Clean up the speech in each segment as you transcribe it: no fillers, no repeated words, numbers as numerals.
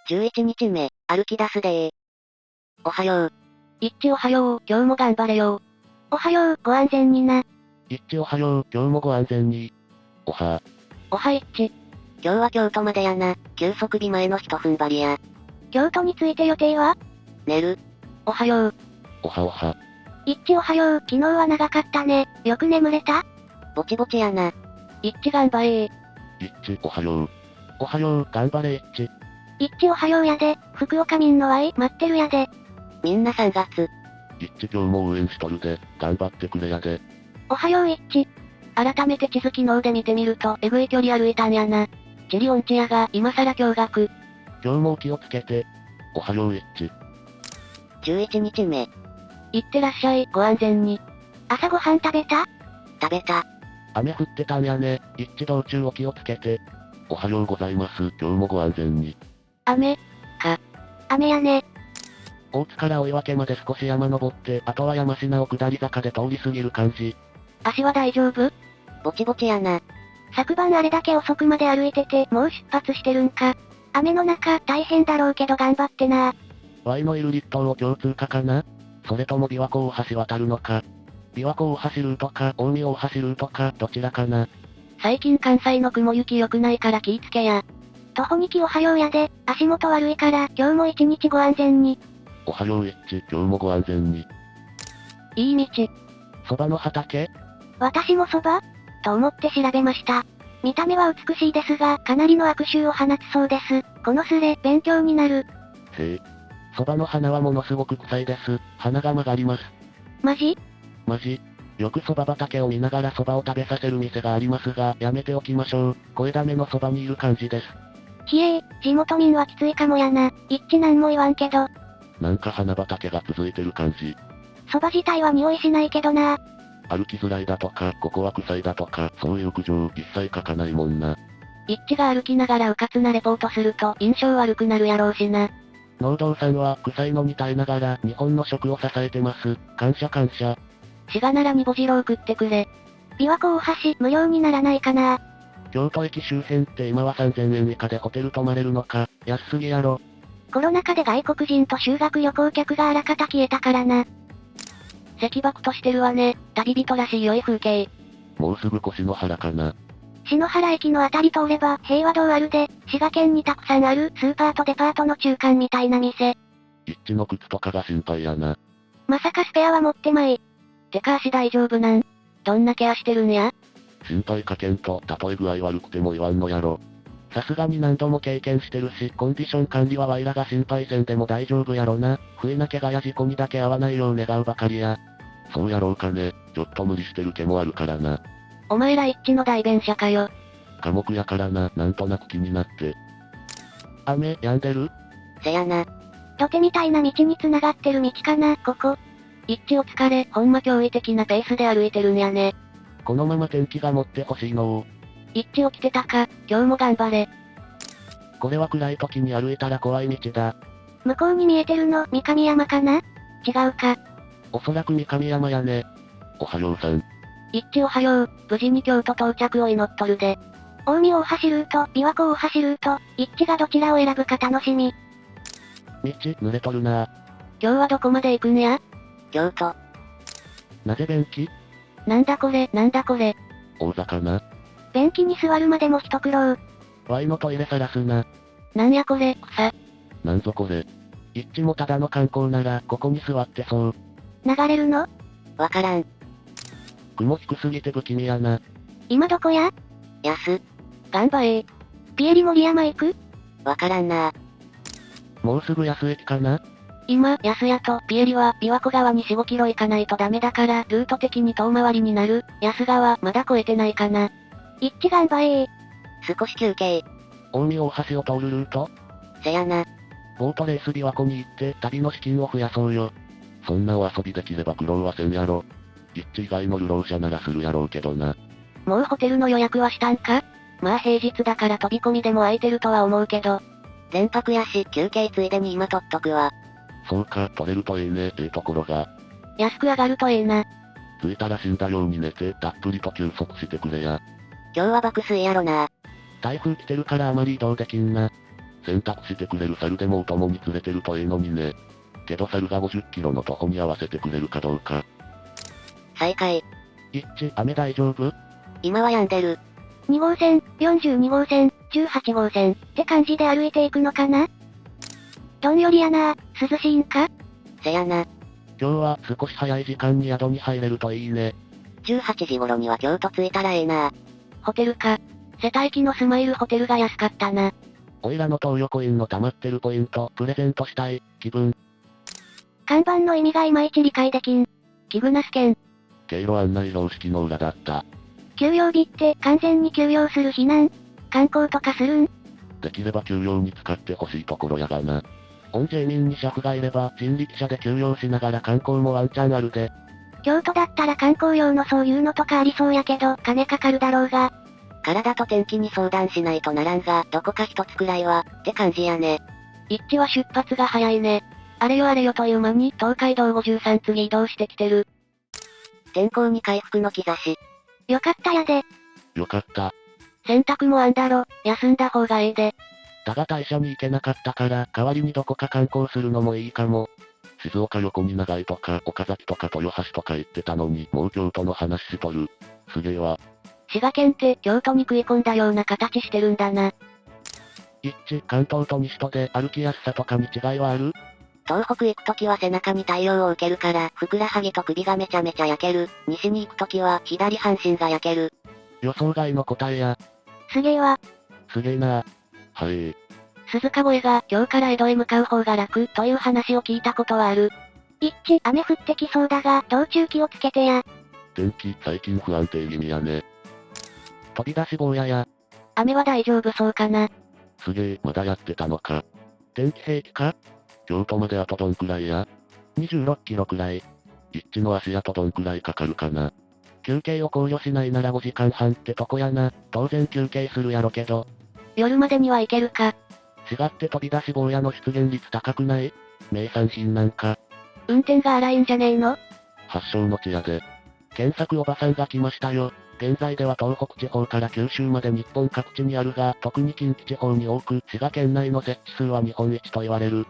11日目、歩き出すでー。おはよう。いっちおはよう、今日も頑張れよ。おはよう、ご安全にな。いっちおはよう、今日もご安全に。おは。おはいっち。今日は京都までやな。休息日前の一踏ん張りや。京都について予定は？寝る。おはよう。おはおは。いっちおはよう、昨日は長かったね。よく眠れた？ぼちぼちやな。いっち頑張れー。いっちおはよう。おはよう、頑張れいっち。いっちおはようやで、福岡民の愛待ってるやで。みんな3月。いっち今日も応援しとるで、頑張ってくれやで。おはよういっち。改めて地図機能で見てみると、えぐい距離歩いたんやな。チリオンチやが、今更驚愕。今日も気をつけて。おはよういっち。11日目。いってらっしゃい、ご安全に。朝ごはん食べた？食べた。雨降ってたんやね、いっち道中お気をつけて。おはようございます、今日もご安全に。雨雨やね。大津から追分まで少し山登って、あとは山科を下り坂で通り過ぎる感じ。足は大丈夫？ぼちぼちやな。昨晩あれだけ遅くまで歩いてて、もう出発してるんか。雨の中、大変だろうけど頑張ってな。 Y のいる立東を今日通過かな？それとも琵琶湖大橋渡るのか。琵琶湖大橋ルートか、大見大橋ルートか、どちらかな。最近関西の雲行き良くないから気ぃつけや。徒歩2期おはようやで、足元悪いから今日も一日ご安全に。おはよういっち、今日もご安全に。いい道。そばの畑？私もそばと思って調べました。見た目は美しいですが、かなりの悪臭を放つそうです。このスレ、勉強になる。へえ。そばの花はものすごく臭いです。花が曲がります。マジ？マジ。よくそば畑を見ながらそばを食べさせる店がありますが、やめておきましょう。声ダメのそばにいる感じです。ひえー、地元民はきついかもやな。一致なんも言わんけど。なんか花畑が続いてる感じ。そば自体は匂いしないけどな。歩きづらいだとか、ここは臭いだとか、そういう苦情一切書かないもんな。一致が歩きながらうかつなレポートすると印象悪くなるやろうしな。農道さんは臭いのに耐えながら日本の食を支えてます。感謝感謝。滋賀ならにぼじろう食ってくれ。琵琶湖大橋無料にならないかな。京都駅周辺って今は3000円以下でホテル泊まれるのか、安すぎやろ。コロナ禍で外国人と修学旅行客があらかた消えたからな。石爆としてるわね、旅人らしい良い風景。もうすぐ越野原かな。篠原駅のあたり通れば平和堂あるで、滋賀県にたくさんあるスーパーとデパートの中間みたいな店。一致の靴とかが心配やな。まさかスペアは持ってまい。てか足大丈夫なん？どんなケアしてるんや？心配かけんと、たとえ具合悪くても言わんのやろ。さすがに何度も経験してるし、コンディション管理はワイらが心配せんでも大丈夫やろな。不意な怪我や事故にだけ遭わないよう願うばかりや。そうやろうかね。ちょっと無理してる毛もあるからな。お前ら一致の代弁者かよ。科目やからな、なんとなく気になって。雨、止んでる？せやな。土手みたいな道に繋がってる道かな、ここ。一致お疲れ、ほんま驚異的なペースで歩いてるんやね。このまま天気が持ってほしいのを。一致起きてたか、今日も頑張れ。これは暗い時に歩いたら怖い道だ。向こうに見えてるの、三上山かな？違うか。おそらく三上山やね。おはようさん。一致おはよう、無事に京都到着を祈っとるで。大見大橋ルート、琵琶湖大橋ルート、一致がどちらを選ぶか楽しみ。道、濡れとるな。今日はどこまで行くんや？京都。なぜ便器？なんだこれ、なんだこれ。大阪な。便器に座るまでも一苦労。ワイのトイレさらすな。なんやこれ、草。なんぞこれ。一致もただの観光なら、ここに座ってそう。流れるの？わからん。雲低すぎて不気味やな。今どこや？安。頑張れ。ピエリ森山行く？わからんな。もうすぐ安駅かな？今、安谷とピエリは琵琶湖側に4、5キロ行かないとダメだから、ルート的に遠回りになる。安川、まだ越えてないかな。一致頑張れ。少し休憩。大見大橋を通るルート？せやな。ボートレース琵琶湖に行って、旅の資金を増やそうよ。そんなお遊びできれば苦労はせんやろ。一致以外の流浪者ならするやろうけどな。もうホテルの予約はしたんか？まあ平日だから飛び込みでも空いてるとは思うけど。連泊やし、休憩ついでに今取っとくわ。そうか、取れるといいね、ところが。安く上がるとええな。着いたら死んだように寝て、たっぷりと休息してくれや。今日は爆睡やろな。台風来てるからあまり移動できんな。洗濯してくれる猿でもお供に連れてるといいのにね。けど猿が50キロの徒歩に合わせてくれるかどうか。再開。一致、雨大丈夫？今は病んでる。2号線、42号線、18号線って感じで歩いていくのかな？どんよりやな、涼しいんか？せやな。今日は少し早い時間に宿に入れるといいね。18時頃には京都着いたらええな。ホテルか。世帯機のスマイルホテルが安かったな。おいらの東洋コインの溜まってるポイント、プレゼントしたい、気分。看板の意味がいまいち理解できん。キグナス券。経路案内標識の裏だった。休養日って完全に休養する避難？観光とかするん？できれば休養に使ってほしいところやがな。本住民に車夫がいれば人力車で休養しながら観光もワンチャンあるで。京都だったら観光用のそういうのとかありそうやけど、金かかるだろうが。体と天気に相談しないとならんが、どこか一つくらいは、って感じやね。一致は出発が早いね。あれよあれよという間に東海道53次移動してきてる。天候に回復の兆し。よかったやで。よかった。洗濯もあんだろ、休んだ方がええで。だが大社に行けなかったから、代わりにどこか観光するのもいいかも。静岡横に長井とか岡崎とか豊橋とか行ってたのに、もう京都の話しとる。すげえわ。滋賀県って京都に食い込んだような形してるんだな。一致、関東と西とで歩きやすさとかに違いはある？東北行くときは背中に太陽を受けるから、ふくらはぎと首がめちゃめちゃ焼ける。西に行くときは左半身が焼ける。予想外の答えや。すげえわ。すげえな。はい。鈴鹿越が今日から江戸へ向かう方が楽という話を聞いたことはある。一致、雨降ってきそうだが、道中気をつけてや。天気、最近不安定気味やね。飛び出し坊やや。雨は大丈夫そうかな。すげえ、まだやってたのか。天気平気か？京都まであとどんくらいや？ 26 キロくらい。一致の足跡どんくらいかかるかな。休憩を考慮しないなら5時間半ってとこやな。当然休憩するやろけど。夜までには行けるか。違って飛び出し坊やの出現率高くない？名産品なんか。運転が荒いんじゃねえの？発祥の地やで。検索おばさんが来ましたよ。現在では東北地方から九州まで日本各地にあるが、特に近畿地方に多く、滋賀県内の設置数は日本一と言われる。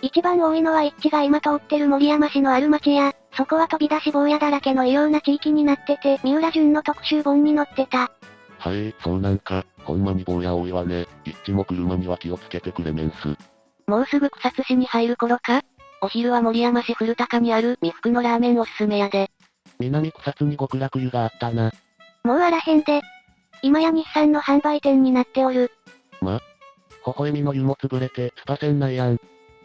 一番多いのは一致が今通ってる森山市のある町や、そこは飛び出し坊やだらけの異様な地域になってて、三浦淳の特集本に載ってた。はい、そうなんか、ほんまに坊や多いわね。一致も車には気をつけてくれメンス。もうすぐ草津市に入る頃か？お昼は森山市古高にある三福のラーメンおすすめやで。南草津に極楽湯があったな。もうあらへんで。今や日産の販売店になっておる。微笑みの湯も潰れてスパ船ないやん。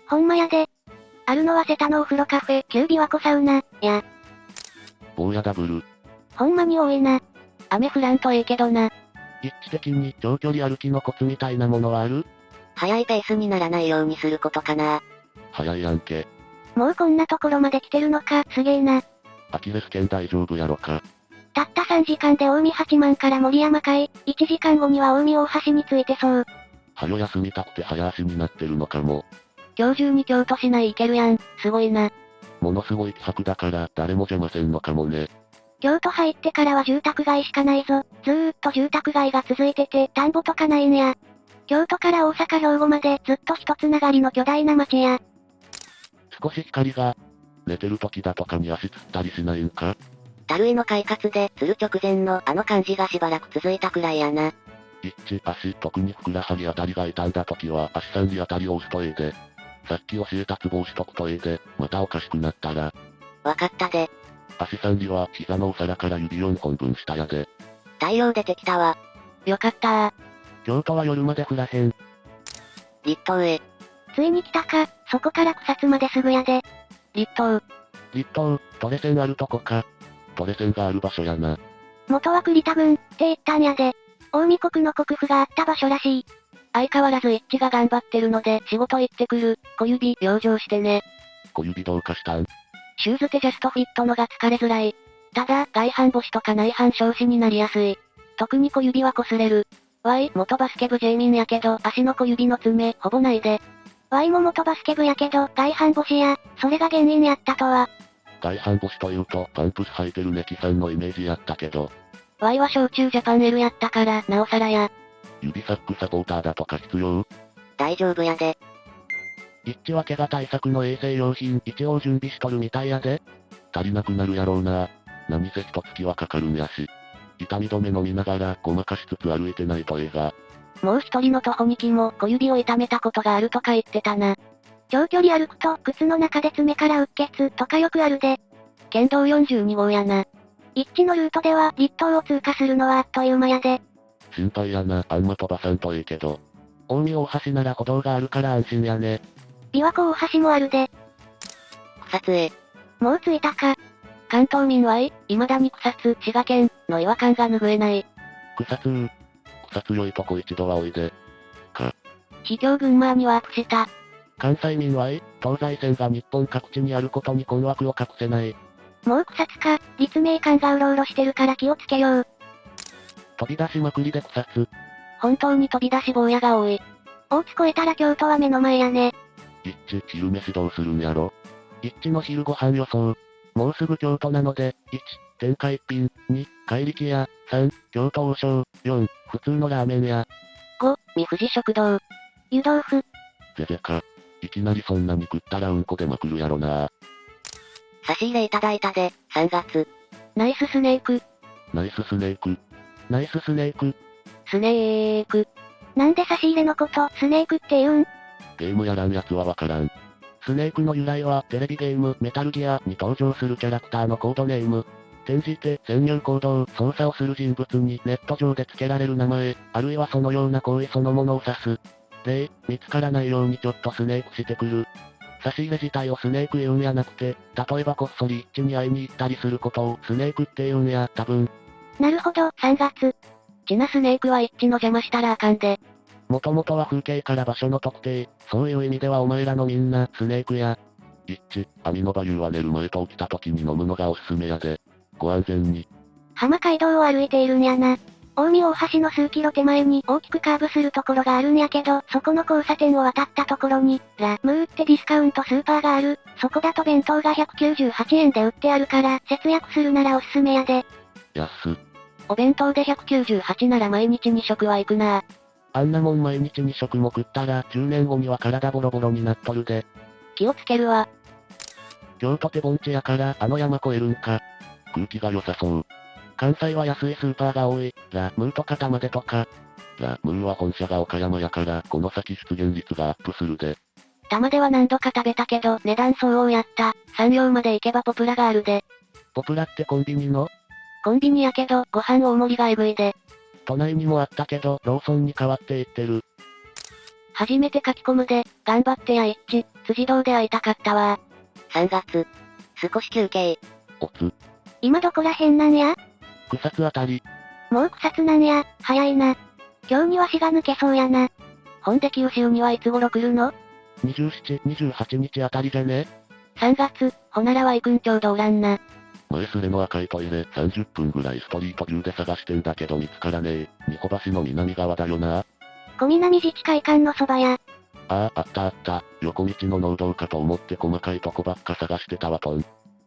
ほんまやで。あるのは瀬田のお風呂カフェ、旧琵琶湖サウナ、や。坊やダブル。ほんまに多いな。雨降らんとええけどな。一致的に長距離歩きのコツみたいなものはある？速いペースにならないようにすることかな。早いやんけ。もうこんなところまで来てるのか、すげえな。アキレス腱大丈夫やろか。たった3時間で近江八幡から森山海、1時間後には近江大橋に着いてそう。はよ休みたくて早足になってるのかも。今日中に京都市内行けるやん、すごいな。ものすごい気迫だから誰も邪魔せんのかもね。京都入ってからは住宅街しかないぞ。ずーっと住宅街が続いてて、田んぼとかないんや。京都から大阪兵庫までずっと一つながりの巨大な町や。少し光が、寝てる時だとかに足つったりしないんか？たるいの快活で、釣る直前のあの感じがしばらく続いたくらいやな。一致、足、特にふくらはぎあたりが傷んだ時は足三里あたりを押すとええで。さっき教えたツボをしとくとええで、またおかしくなったら。わかったで。足三里は膝のお皿から指4本分下やで。太陽出てきたわ。よかったー。京都は夜まで降らへん。立東へ。ついに来たか、そこから草津まですぐやで。立東。立東、トレセンあるとこか。トレセンがある場所やな。元は栗田郡って言ったんやで。近江国の国府があった場所らしい。相変わらず一致が頑張ってるので仕事行ってくる。小指、養生してね。小指どうかしたん？シューズってジャストフィットのが疲れづらい。ただ、外反母趾とか内反症子になりやすい。特に小指は擦れる。元バスケ部ジェイミンやけど足の小指の爪、ほぼないで。も元バスケ部やけど外反母趾や、それが原因やったとは。外反母趾というとパンプス履いてるネキさんのイメージやったけど。は小中ジャパン L やったから、なおさらや。指サックサポーターだとか必要？大丈夫やで。一致は怪我対策の衛生用品一応準備しとるみたいやで。足りなくなるやろうな。何せ一月はかかるんやし。痛み止め飲みながらごまかしつつ歩いてないとええが。もう一人の徒歩2期も小指を痛めたことがあるとか言ってたな。長距離歩くと靴の中で爪からうっ血とかよくあるで。県道42号やな。一致のルートでは立東を通過するのはあっという間やで。心配やな、あんま飛ばさんといいけど。近江大橋なら歩道があるから安心やね。琵琶湖大橋もあるで。草津へ。もう着いたか。関東民は未だに草津、滋賀県の違和感が拭えない。草津良いとこ一度はおいで。秘境群馬にワープした。関西民は東西線が日本各地にあることに困惑を隠せない。もう草津か、立命館がうろうろしてるから気をつけよう。飛び出しまくりで草津。本当に飛び出し坊やが多い。大津越えたら京都は目の前やね。一致、昼飯どうするんやろ。一致の昼ご飯予想。もうすぐ京都なので、1、天下一品、2、怪力屋、3、京都王将、4、普通のラーメン屋。5、三藤食堂。湯豆腐。ぜぜか。いきなりそんなに食ったらうんこ出まくるやろな。差し入れいただいたで、3月。ナイススネーク。ナイススネーク。ナイススネーク。スネーク。なんで差し入れのこと、スネークって言うん？ゲームやらんやつはわからん。スネークの由来はテレビゲームメタルギアに登場するキャラクターのコードネーム。転じて潜入行動、操作をする人物にネット上で付けられる名前、あるいはそのような行為そのものを指す。例、見つからないようにちょっとスネークしてくる。差し入れ自体をスネーク言うんやなくて、例えばこっそり一致に会いに行ったりすることをスネークって言うんや、多分。なるほど、3月。ちなスネークは一致の邪魔したらあかんで。もともとは風景から場所の特定、そういう意味ではお前らのみんな、スネークや。一致、網の場湯は寝る前と起きた時に飲むのがおすすめやで。ご安全に。浜街道を歩いているんやな。近江大橋の数キロ手前に大きくカーブするところがあるんやけど、そこの交差点を渡ったところに、ラ・ムーってディスカウントスーパーがある。そこだと弁当が198円で売ってあるから、節約するならおすすめやで。安っ。お弁当で198なら毎日2食は行くな。あんなもん毎日2食も食ったら10年後には体ボロボロになっとるで。気をつけるわ。京都って盆地やからあの山越えるんか。空気が良さそう。関西は安いスーパーが多い。ラ・ムーとか玉出とか。ラ・ムーは本社が岡山やからこの先出現率がアップするで。玉では何度か食べたけど値段相応やった。産業まで行けばポプラがあるで。ポプラってコンビニの？コンビニやけどご飯大盛りがエグいで。都内にもあったけどローソンに変わっていってる。初めて書き込むで、頑張ってや一致、辻堂で会いたかったわ。3月。少し休憩。おつ。今どこら辺なんや？草津あたり。もう草津なんや、早いな。今日には死が抜けそうやな。ほんで九州にはいつ頃来るの？ 27、28日あたりじゃね？ 3月、ほならは行くんちょうどおらんな。前すれの赤いトイレ30分ぐらいストリートビューで探してんだけど見つからねえ。二穂橋の南側だよな。小南自治会館のそばや。ああ、あったあった。横道の農道かと思って細かいとこばっか探してたわトン。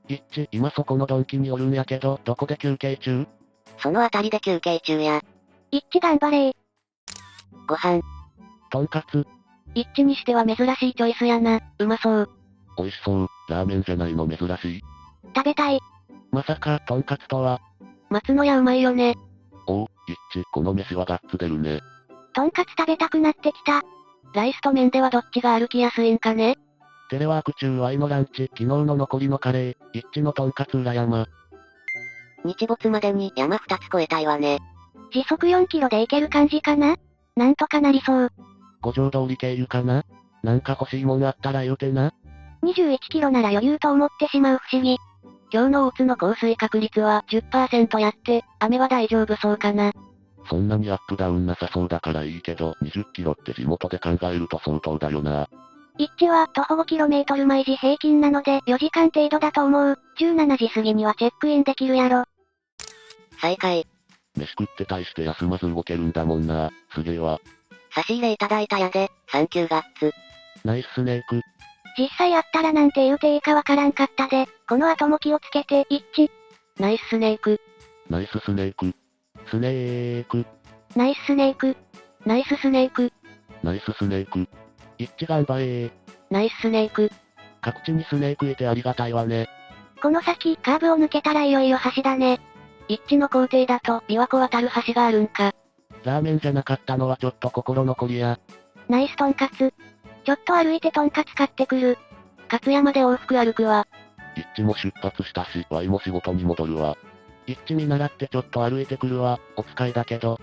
一致、今そこのドンキにおるんやけど、どこで休憩中？そのあたりで休憩中や。一致頑張れー。ご飯。とんかつ。一致にしては珍しいチョイスやな。うまそう。美味しそう。ラーメンじゃないの珍しい。食べたい。まさか、とんかつとは。松野屋うまいよね。おう、一致、この飯はガッツ出るね。とんかつ食べたくなってきた。ライスと麺ではどっちが歩きやすいんかね？テレワーク中 Y のランチ、昨日の残りのカレー、一致のとんかつ裏山。日没までに山2つ越えたいわね。時速4キロで行ける感じかな？なんとかなりそう。五条通り経由かな？なんか欲しいもんあったら言うてな。21キロなら余裕と思ってしまう不思議。今日の大津の降水確率は 10% やって、雨は大丈夫そうかな。そんなにアップダウンなさそうだからいいけど、20キロって地元で考えると相当だよな。一致は徒歩 5km 毎時平均なので4時間程度だと思う。17時過ぎにはチェックインできるやろ。再開。飯食って大して休まず動けるんだもんな。すげえわ。差し入れいただいたやで、サンキューガッツ。ナイススネーク。実際あったらなんて言うていいかわからんかったで、この後も気をつけて、一致。ナイススネーク。ナイススネーク。スネーク。ナイススネーク。ナイススネーク。ナイススネーク。一致頑張れー。ナイススネーク。各地にスネークいてありがたいわね。この先、カーブを抜けたらいよいよ橋だね。一致の工程だと、琵琶湖渡る橋があるんか。ラーメンじゃなかったのはちょっと心残りや。ナイストンカツ。ちょっと歩いてトンカツ買ってくる。勝山で往復歩くわ。一致も出発したし、ワイも仕事に戻るわ。一致見習ってちょっと歩いてくるわ、お使いだけど。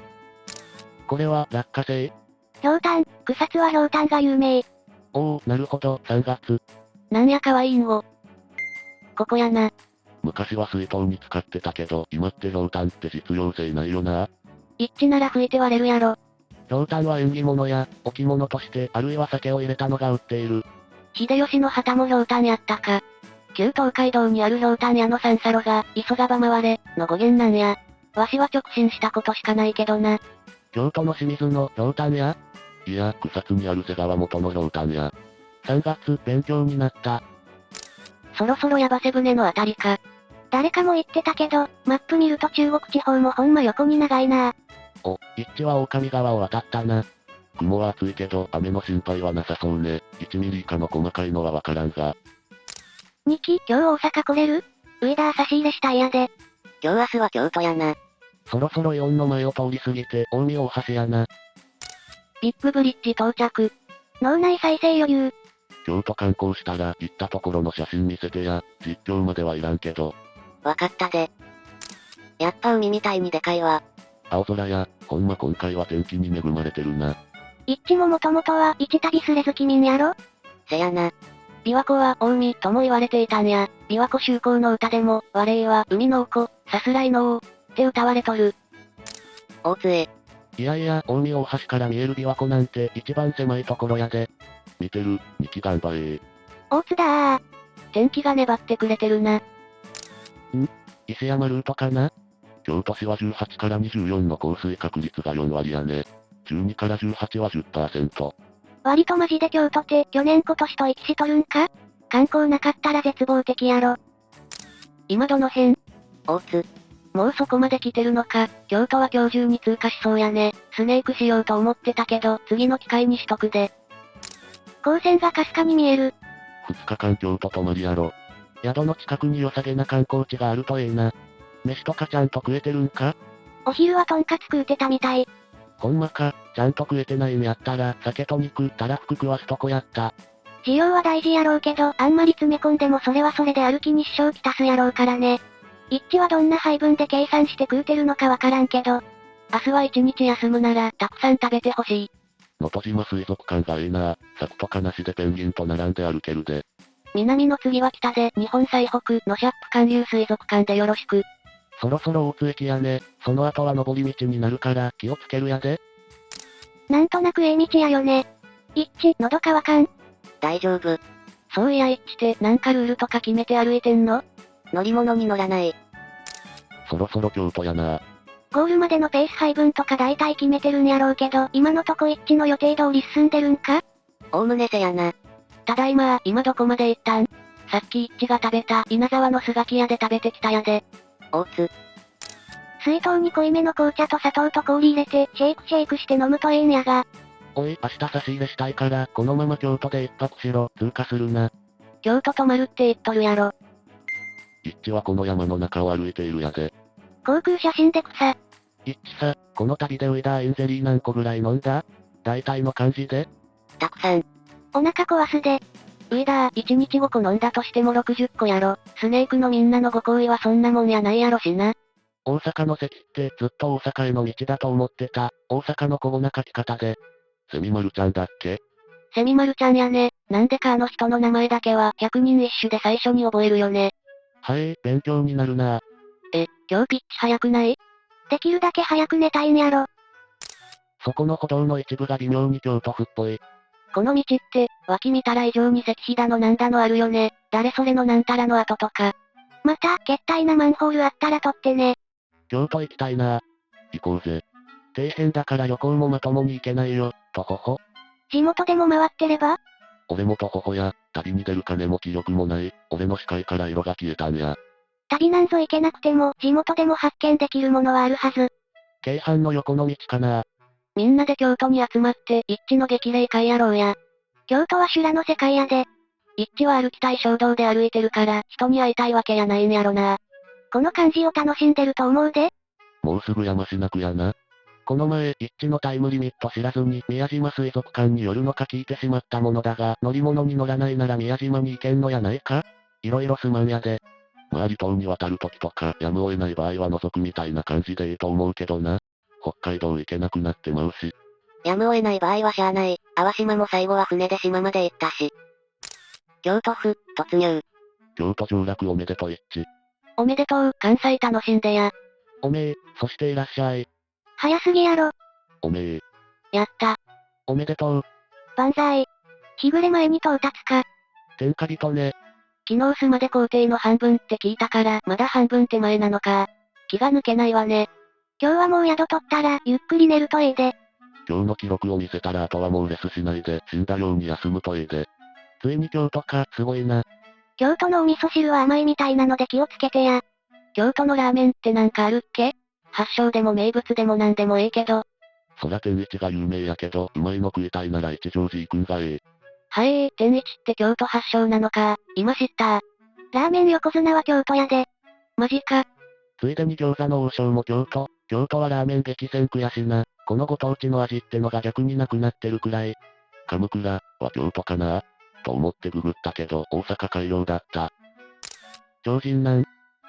これは、落花生？ひょうたん、草津はひょうたんが有名。おー、なるほど、3月。なんやかわいいんを。ここやな。昔は水筒に使ってたけど、今ってひょうたんって実用性ないよな。一致なら吹いて割れるやろ。ひょうたんは縁起物や、置物として、あるいは酒を入れたのが売っている。秀吉の旗もひょうたんやったか。旧東海道にあるひょうたん屋の三叉路が、急がば回れ、の語源なんや。わしは直進したことしかないけどな。京都の清水のひょうたん屋？いや、草津にある瀬川元のひょうたん屋。3月、勉強になった。そろそろ矢橋船のあたりか。誰かも言ってたけど、マップ見ると中国地方もほんま横に長いな。お、一致は狼川を渡ったな。雲は厚いけど、雨の心配はなさそうね。1ミリ以下の細かいのはわからんが。2期、今日大阪来れる？ウィダー差し入れしたいやで。今日明日は京都やな。そろそろイオンの前を通り過ぎて、近江大橋やな。ビッグブリッジ到着。脳内再生余裕。京都観光したら、行ったところの写真見せてや、実況まではいらんけど。わかったで。やっぱ海みたいにでかいわ。青空や、ほんま今回は天気に恵まれてるな。一致ももともとは一旅すれずき民やろ？せやな。琵琶湖は近江とも言われていたんや。琵琶湖修行の歌でも、我々は海の子、さすらいの王、って歌われとる。大津へ。いやいや、近江大橋から見える琵琶湖なんて一番狭いところやで。見てる、2期頑張れ。大津だー。天気が粘ってくれてるな。石山ルートかな？京都市は18から24の降水確率が4割やね。12から18は 10%。割とマジで京都って去年今年と行きしとるんか？観光なかったら絶望的やろ。今どの辺？大津。もうそこまで来てるのか。京都は今日中に通過しそうやね。スネークしようと思ってたけど、次の機会にしとくで。光線がかすかに見える。 2日間京都泊まりやろ。宿の近くに良さげな観光地があるとええな。飯とかちゃんと食えてるんか？お昼はトンカツ食うてたみたい。ほんまか、ちゃんと食えてないんやったら、酒と肉、たらふく食わすとこやった。需要は大事やろうけど、あんまり詰め込んでもそれはそれで歩きに支障きたすやろうからね。一致はどんな配分で計算して食うてるのかわからんけど、明日は一日休むなら、たくさん食べてほしい。能登島水族館がええな。柵とかなしでペンギンと並んで歩けるで。南の次は北で、日本最北のシャップ寒流水族館でよろしく。そろそろ大津駅やね。その後は登り道になるから気をつけるやで。なんとなくええ道やよね。一致、喉乾かん。大丈夫。そういや一致ってなんかルールとか決めて歩いてんの？乗り物に乗らない。そろそろ京都やな。ゴールまでのペース配分とか大体決めてるんやろうけど、今のとこ一致の予定通り進んでるんか？おおむねせやな。ただいま、今どこまで行ったん？さっき一致が食べた稲沢のスガキ屋で食べてきたやで。大津。水筒に濃いめの紅茶と砂糖と氷入れて、シェイクして飲むとええんやが。おい、明日差し入れしたいから、このまま京都で一泊しろ、通過するな。京都泊まるって言っとるやろ。一致はこの山の中を歩いているやで。航空写真で草。一致さ、この旅でウイダーエンゼリー何個ぐらい飲んだ？大体の感じで？たくさん。お腹壊すで。ウィダー、1日5個飲んだとしても60個やろ。スネークのみんなのご好意はそんなもんやないやろしな。大阪の関ってずっと大阪への道だと思ってた。大阪の小な書き方で。セミマルちゃんだっけ？セミマルちゃんやね。なんでかあの人の名前だけは100人一首で最初に覚えるよね。はい、勉強になるな。今日ピッチ早くない？できるだけ早く寝たいんやろ。そこの歩道の一部が微妙に京都府っぽい。この道って、脇見たら異常に石碑だのなんだのあるよね。誰それのなんたらの跡とか。また、決体なマンホールあったら撮ってね。京都行きたいな。行こうぜ。底辺だから旅行もまともに行けないよ、とほほ。地元でも回ってれば？俺もとほほや、旅に出る金も気力もない、俺の視界から色が消えたんや。旅なんぞ行けなくても、地元でも発見できるものはあるはず。京阪の横の道かな。みんなで京都に集まって、一致の激励会やろうや。京都は修羅の世界やで。一致は歩きたい衝動で歩いてるから、人に会いたいわけやないんやろな。この感じを楽しんでると思うで。もうすぐ山科区やな。この前、一致のタイムリミット知らずに宮島水族館に寄るのか聞いてしまったものだが、乗り物に乗らないなら宮島に行けんのやないか？いろいろすまんやで。離島に渡るときとか、やむを得ない場合は覗くみたいな感じでいいと思うけどな。北海道行けなくなってまうし。やむを得ない場合はしゃあない。淡島も最後は船で島まで行ったし。京都府、突入。京都上洛おめでと一致。おめでとう、関西楽しんでや。おめえ、そしていらっしゃい。早すぎやろ。おめえ。やった。おめでとう。万歳。日暮れ前に到達か。天下人ね。昨日須まで工程の半分って聞いたから、まだ半分手前なのか。気が抜けないわね。今日はもう宿取ったら、ゆっくり寝るといいで。今日の記録を見せたらあとはもうレスしないで、死んだように休むといいで。ついに京都か、すごいな。京都のお味噌汁は甘いみたいなので気をつけてや。京都のラーメンってなんかあるっけ？発祥でも名物でもなんでもええけど。そりゃ天一が有名やけど、うまいの食いたいなら一条寺行くんがええ。はい天一って京都発祥なのか、今知った。ラーメン横綱は京都やで。マジか。ついでに餃子の王将も京都。京都はラーメン激戦区やしな。このご当地の味ってのが逆になくなってるくらい。鎌倉は京都かなと思ってググったけど、大阪海洋だった。超人なん？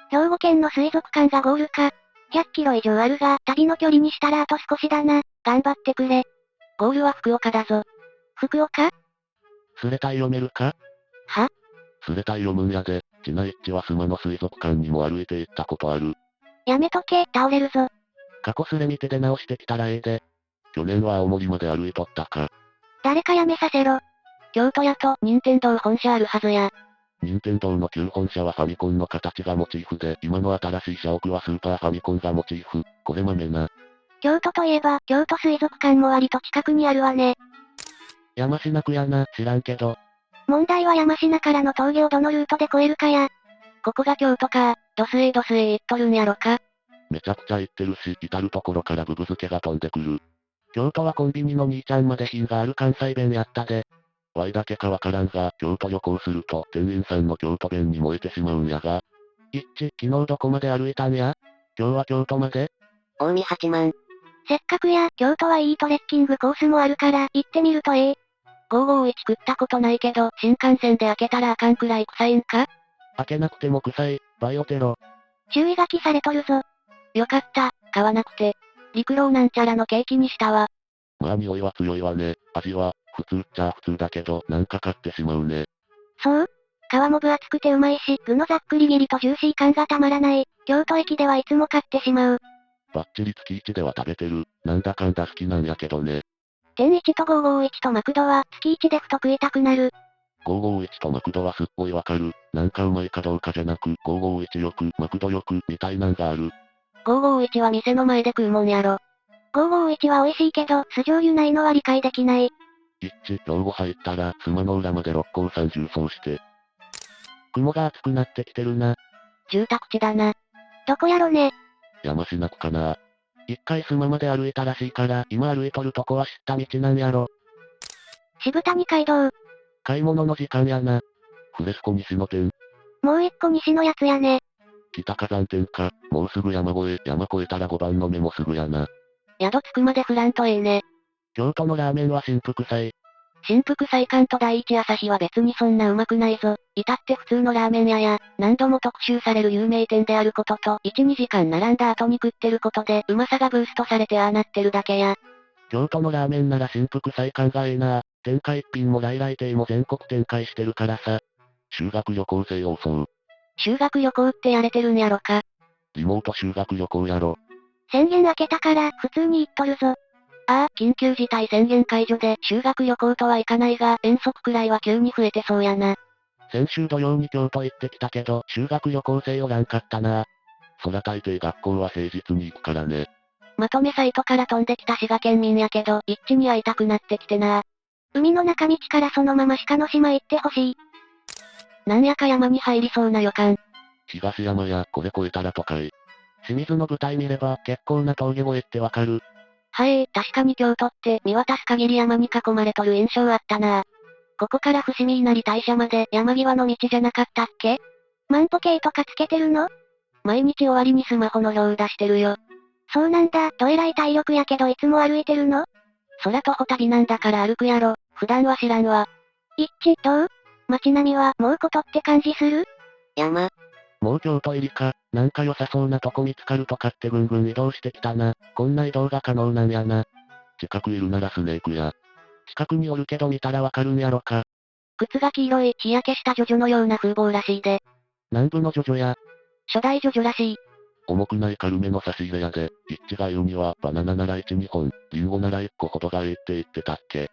兵庫県の水族館がゴールか。100キロ以上あるが、旅の距離にしたらあと少しだな。頑張ってくれ。ゴールは福岡だぞ。福岡？スレタイ読めるか？は？スレタイ読むんやで。ちな一致はスマの水族館にも歩いて行ったことある。やめとけ、倒れるぞ。過去スレ見て出直してきたらええで。去年は青森まで歩いとったか。誰かやめさせろ。京都やと、任天堂本社あるはずや。任天堂の旧本社はファミコンの形がモチーフで、今の新しい社屋はスーパーファミコンがモチーフ。これ豆な。京都といえば、京都水族館も割と近くにあるわね。山科区やな、知らんけど。問題は山科からの峠をどのルートで越えるかや。ここが京都か、ドスエ行っとるんやろか。めちゃくちゃ行ってるし、至るところからブブ漬けが飛んでくる。京都はコンビニの兄ちゃんまで品がある関西弁やったで。ワイだけかわからんが、京都旅行すると、店員さんの京都弁に燃えてしまうんやが。一致、昨日どこまで歩いたんや？今日は京都まで？近江八幡。せっかくや、京都はいいトレッキングコースもあるから、行ってみるとええ。551食ったことないけど、新幹線で開けたらあかんくらい臭いんか？開けなくても臭い、バイオテロ。注意書きされとるぞ。よかった、買わなくて。陸路なんちゃらのケーキにしたわ。まあ匂いは強いわね。味は、普通っちゃ普通だけど、なんか買ってしまうね。そう？皮も分厚くてうまいし、具のざっくり切りとジューシー感がたまらない。京都駅ではいつも買ってしまう。バッチリ月1では食べてる。なんだかんだ好きなんやけどね。天一と551とマクドは、月1でふと食いたくなる。551とマクドはすっごいわかる。なんかうまいかどうかじゃなく、551よく、マクドよく、みたいなんがある。551は店の前で食うもんやろ。551は美味しいけど、酢醤油ないのは理解できない。一致、兵庫入ったら、スマの裏まで六甲山縦走して。雲が厚くなってきてるな。住宅地だな。どこやろね。山科区かな。一回スマまで歩いたらしいから、今歩いとるとこは知った道なんやろ。渋谷街道。買い物の時間やな。フレスコ西の店。もう一個西のやつやね。北火山店か。もうすぐ山越え。山越えたら5番の目もすぐやな。宿着くまでフランとええね。京都のラーメンは新福祭。新福祭館と第一朝日は別にそんなうまくないぞ。至って普通のラーメン屋や、何度も特集される有名店であることと、1、2時間並んだ後に食ってることで、うまさがブーストされてああなってるだけや。京都のラーメンなら新福祭館がええな。天下一品も来来亭も全国展開してるからさ。修学旅行生を襲う。修学旅行ってやれてるんやろか。リモート修学旅行やろ。宣言明けたから、普通に言っとるぞ。ああ、緊急事態宣言解除で修学旅行とはいかないが、遠足くらいは急に増えてそうやな。先週土曜に京都行ってきたけど、修学旅行生おらんかったな。そら大抵学校は平日に行くからね。まとめサイトから飛んできた滋賀県民やけど、一致に会いたくなってきてな。海の中道からそのまま鹿の島行ってほしい。なんやか山に入りそうな予感。東山やこれ越えたら都会。清水の舞台見れば結構な峠越えってわかる。確かに京都って見渡す限り山に囲まれとる印象あったな。ここから伏見稲荷大社まで山際の道じゃなかったっけ？万歩計とかつけてるの？毎日終わりにスマホの表出してるよ。そうなんだ、どえらい体力やけどいつも歩いてるの？空徒歩旅なんだから歩くやろ、普段は知らんわ。一致、どう？街並みはもうことって感じする？山。もう京都入りか、なんか良さそうなとこ見つかるとかってぐんぐん移動してきたな。こんな移動が可能なんやな。近くいるならスネークや。近くにおるけど見たらわかるんやろか。靴が黄色い、日焼けしたジョジョのような風貌らしいで。南部のジョジョや。初代ジョジョらしい。重くない軽めの差し入れ屋で、一致が言うには、バナナなら1、2本、リンゴなら1個ほどがいいって言ってたっけ。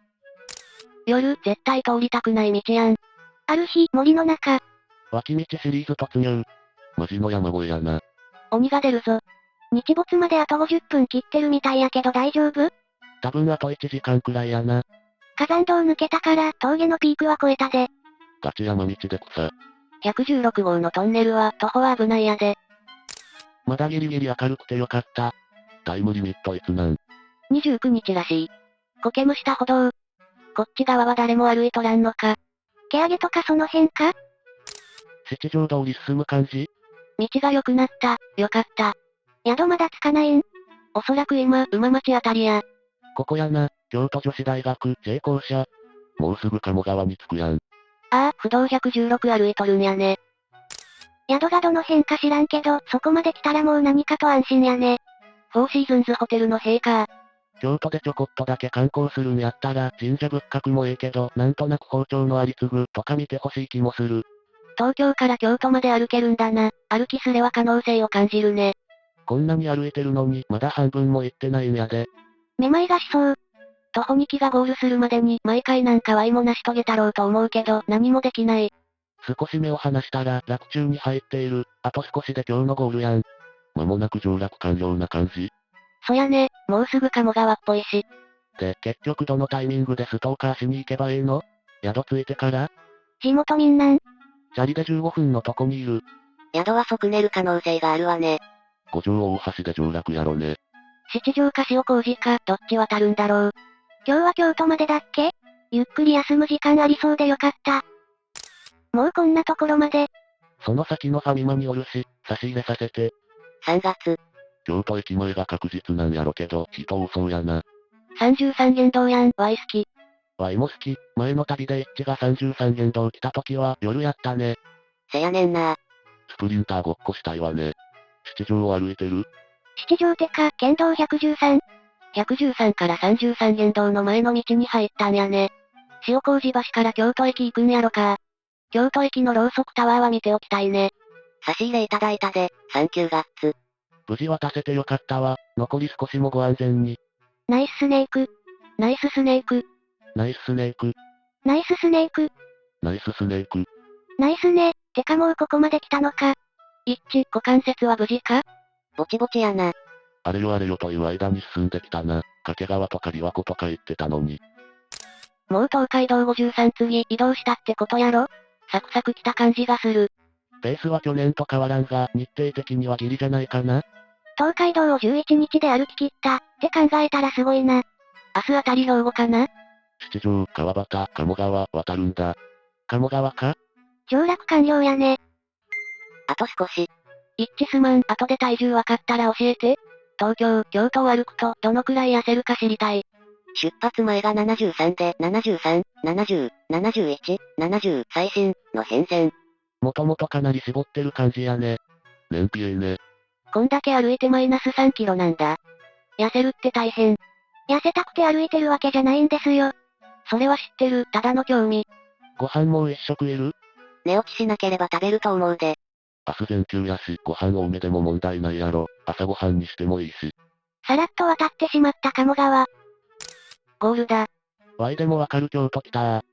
夜、絶対通りたくない道やん。ある日、森の中。脇道シリーズ突入。マジの山越えやな。鬼が出るぞ。日没まであと50分切ってるみたいやけど大丈夫？多分あと1時間くらいやな。火山道抜けたから、峠のピークは越えたで。ガチ山道で草。116号のトンネルは、徒歩は危ないやで。まだギリギリ明るくてよかった。タイムリミットいつなん？ 29日らしい。苔むした歩道。こっち側は誰も歩いとらんのか。毛上げとかその辺か？七条通り進む感じ？道が良くなった、よかった。宿まだつかないん？おそらく今、馬町あたりや。ここやな、京都女子大学、J 校舎。もうすぐ鴨川に着くやん。ああ、不動116歩いとるんやね。宿がどの辺か知らんけど、そこまで来たらもう何かと安心やね。フォーシーズンズホテルの陛下。京都でちょこっとだけ観光するんやったら、神社仏閣もええけど、なんとなく包丁のあり継ぐとか見てほしい気もする。東京から京都まで歩けるんだな。歩きすれは可能性を感じるね。こんなに歩いてるのに、まだ半分も行ってないんやで。めまいがしそう。徒歩2機がゴールするまでに、毎回なんかワイも成し遂げたろうと思うけど、何もできない。少し目を離したら、楽中に入っている。あと少しで今日のゴールやん。間もなく上洛完了な感じ。そやね、もうすぐ鴨川っぽいし。で、結局どのタイミングでストーカーしに行けばいいの？宿着いてから？地元民なん？チャリで15分のとこにいる。宿は即寝る可能性があるわね。五条大橋で上洛やろね。七条か塩麹か、どっち渡るんだろう。今日は京都までだっけ？ゆっくり休む時間ありそうでよかった。もうこんなところまで。その先のファミマにおるし、差し入れさせて。3月。京都駅前が確実なんやろけど、人多そうやな。33元堂やん、ワイ好き。ワイも好き。前の旅で一致が33元堂来た時は夜やったね。せやねんな。スプリンターごっこしたいわね。七条を歩いてる？七条てか、県道 113？ 113から33元堂の前の道に入ったんやね。塩麹橋から京都駅行くんやろか。京都駅のろうそくタワーは見ておきたいね。差し入れいただいたで、サンキューガッツ。無事渡せてよかったわ。残り少しもご安全に。ナイススネーク。ナイススネーク。ナイススネーク。ナイススネーク。ナイススネーク。ナイスね。てかもうここまで来たのか。一致、股関節は無事か？ぼちぼちやな。あれよあれよという間に進んできたな。掛川とか琵琶湖とか言ってたのに。もう東海道53次移動したってことやろ？サクサク来た感じがする。ペースは去年と変わらんが、日程的にはギリじゃないかな。東海道を11日で歩き切った、って考えたらすごいな。明日あたり兵庫かな？七条、川端、鴨川、渡るんだ。鴨川か？上洛完了やね。あと少し。一致すまん、後で体重分かったら教えて。東京、京都を歩くと、どのくらい痩せるか知りたい。出発前が73で、73、70、71、70、最新、の変遷。もともとかなり絞ってる感じやね。燃費ええね。こんだけ歩いてマイナス3キロなんだ。痩せるって大変。痩せたくて歩いてるわけじゃないんですよ。それは知ってる、ただの興味。ご飯もう一食いる？寝落ちしなければ食べると思うで。明日全休やし、ご飯多めでも問題ないやろ。朝ご飯にしてもいいし。さらっと渡ってしまった鴨川。ゴールだ。ワイでもわかる京都来た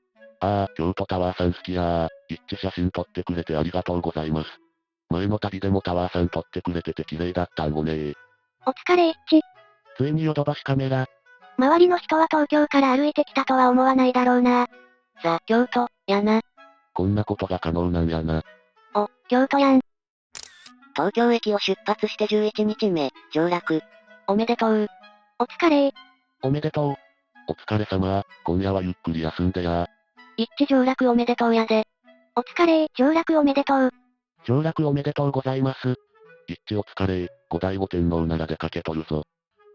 京都タワーさん好きや一致写真撮ってくれてありがとうございます。前の旅でもタワーさん撮ってくれてて綺麗だったんごね。お疲れ一致。ついにヨドバシカメラ。周りの人は東京から歩いてきたとは思わないだろうな。京都、やな。こんなことが可能なんやな。お、京都やん。東京駅を出発して11日目、上洛。おめでとう。お疲れー。おめでとう。お疲れ様。今夜はゆっくり休んでや。一致上洛おめでとうやで。お疲れー、上洛おめでとう。上洛おめでとうございます。一致お疲れ。後醍醐天皇なら出かけとるぞ。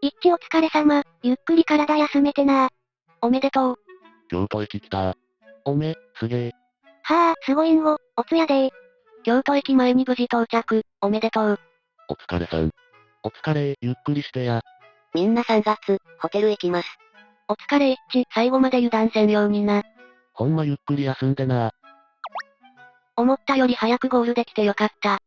一致お疲れ様、ゆっくり体休めてなー。おめでとう。京都駅来た。おめ、すげえ。はぁ、すごいんご、おつやでー。京都駅前に無事到着、おめでとう。お疲れさん。お疲れ、ゆっくりしてや。みんな3月、ホテル行きます。お疲れ一致、最後まで油断せんようにな。ほんまゆっくり休んでな。思ったより早くゴールできてよかった。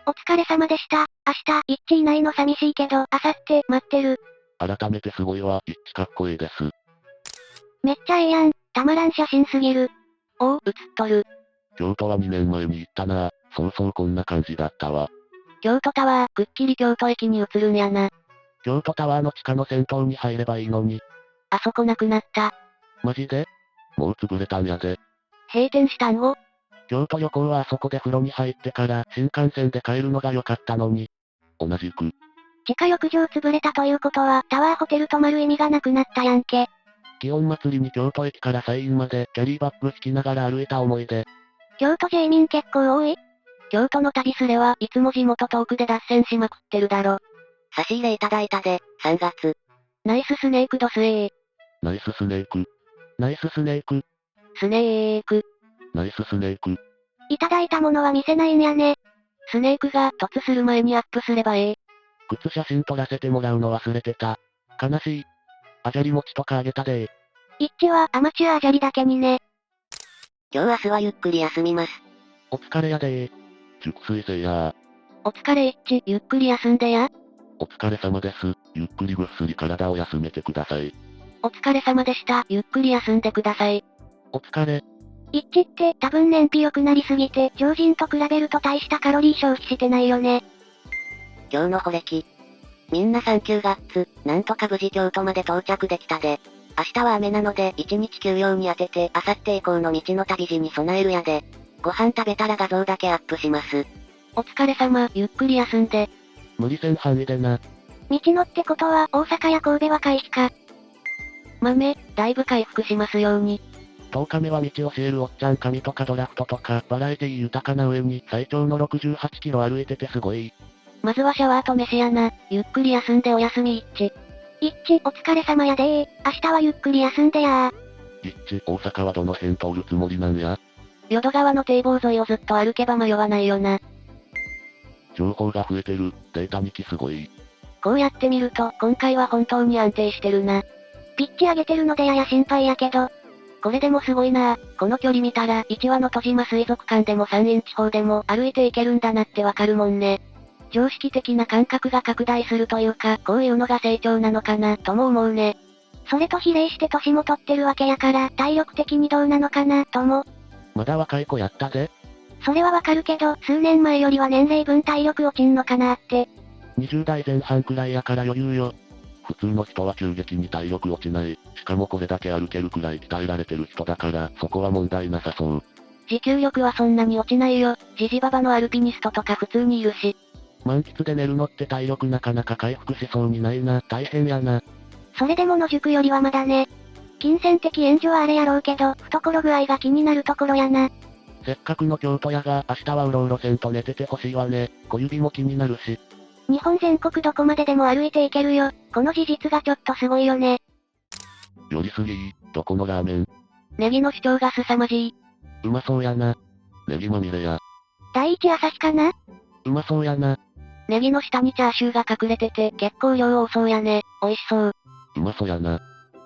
お疲れ様でした。明日、一致いないの寂しいけど、明後日、待ってる。改めてすごいわ、一致かっこいいです。めっちゃええやん、たまらん写真すぎる。おう、写っとる。京都は2年前に行ったな。そうこんな感じだったわ。京都タワー、くっきり京都駅に移るんやな。京都タワーの地下の銭湯に入ればいいのに。あそこなくなった。マジで？もう潰れたんやで。閉店したんを。京都旅行はあそこで風呂に入ってから新幹線で帰るのが良かったのに。同じく。地下浴場潰れたということは、タワーホテル泊まる意味がなくなったやんけ。祇園祭りに京都駅から西院までキャリーバッグ引きながら歩いた思い出。京都住民結構多い？京都の旅すれはいつも地元トークで脱線しまくってるだろ。差し入れいただいたで、3月。ナイススネークドスエー。ナイススネーク。ナイススネーク。スネーク。ナイススネーク。いただいたものは見せないんやね。スネークが突する前にアップすればええ。靴写真撮らせてもらうの忘れてた。悲しい。あじゃり餅とかあげたでー。一致はアマチュアあじゃりだけにね。今日明日はゆっくり休みます。お疲れやでー。熟睡せやー。お疲れ一致、ゆっくり休んでや。お疲れ様です。ゆっくりぐっすり体を休めてください。お疲れ様でした。ゆっくり休んでください。お疲れ。一致って多分燃費良くなりすぎて、常人と比べると大したカロリー消費してないよね。今日の履歴。みんなサンキューガッツ、なんとか無事京都まで到着できたで。明日は雨なので1日休養に当てて、明後日以降の道の旅路に備えるやで。ご飯食べたら画像だけアップします。お疲れ様、ゆっくり休んで。無理せん範囲でな。道のってことは大阪や神戸は回避か。豆、だいぶ回復しますように。10日目は道教えるおっちゃん神とかドラフトとかバラエティ豊かな上に最長の68キロ歩いててすごい。まずはシャワーと飯やな。ゆっくり休んでおやすみ一致。一致お疲れ様やでー。明日はゆっくり休んでやー。一致大阪はどの辺通るつもりなんや。淀川の堤防沿いをずっと歩けば迷わないよな。情報が増えてる。データ2機すごい。こうやって見ると、今回は本当に安定してるな。ピッチ上げてるのでやや心配やけど。これでもすごいな。この距離見たら、1話の戸島水族館でも山陰地方でも歩いていけるんだなってわかるもんね。常識的な感覚が拡大するというか、こういうのが成長なのかな、とも思うね。それと比例して年も取ってるわけやから、体力的にどうなのかな、とも。まだ若い子やったぜ。それはわかるけど、数年前よりは年齢分体力落ちんのかなって。20代前半くらいやから余裕よ。普通の人は急激に体力落ちない。しかもこれだけ歩けるくらい鍛えられてる人だから、そこは問題なさそう。持久力はそんなに落ちないよ。ジジババのアルピニストとか普通にいるし。満喫で寝るのって体力なかなか回復しそうにないな。大変やな。それでも野宿よりはまだね。金銭的援助はあれやろうけど、懐具合が気になるところやな。せっかくの京都屋が明日はうろうろせんと寝ててほしいわね。小指も気になるし。日本全国どこまででも歩いていけるよ。この事実がちょっとすごいよね。寄りすぎどこのラーメン。ネギの主張が凄まじい。うまそうやな。ネギまみれや。第一朝日かな？うまそうやな。ネギの下にチャーシューが隠れてて結構量多そうやね。美味しそう。うまそうやな。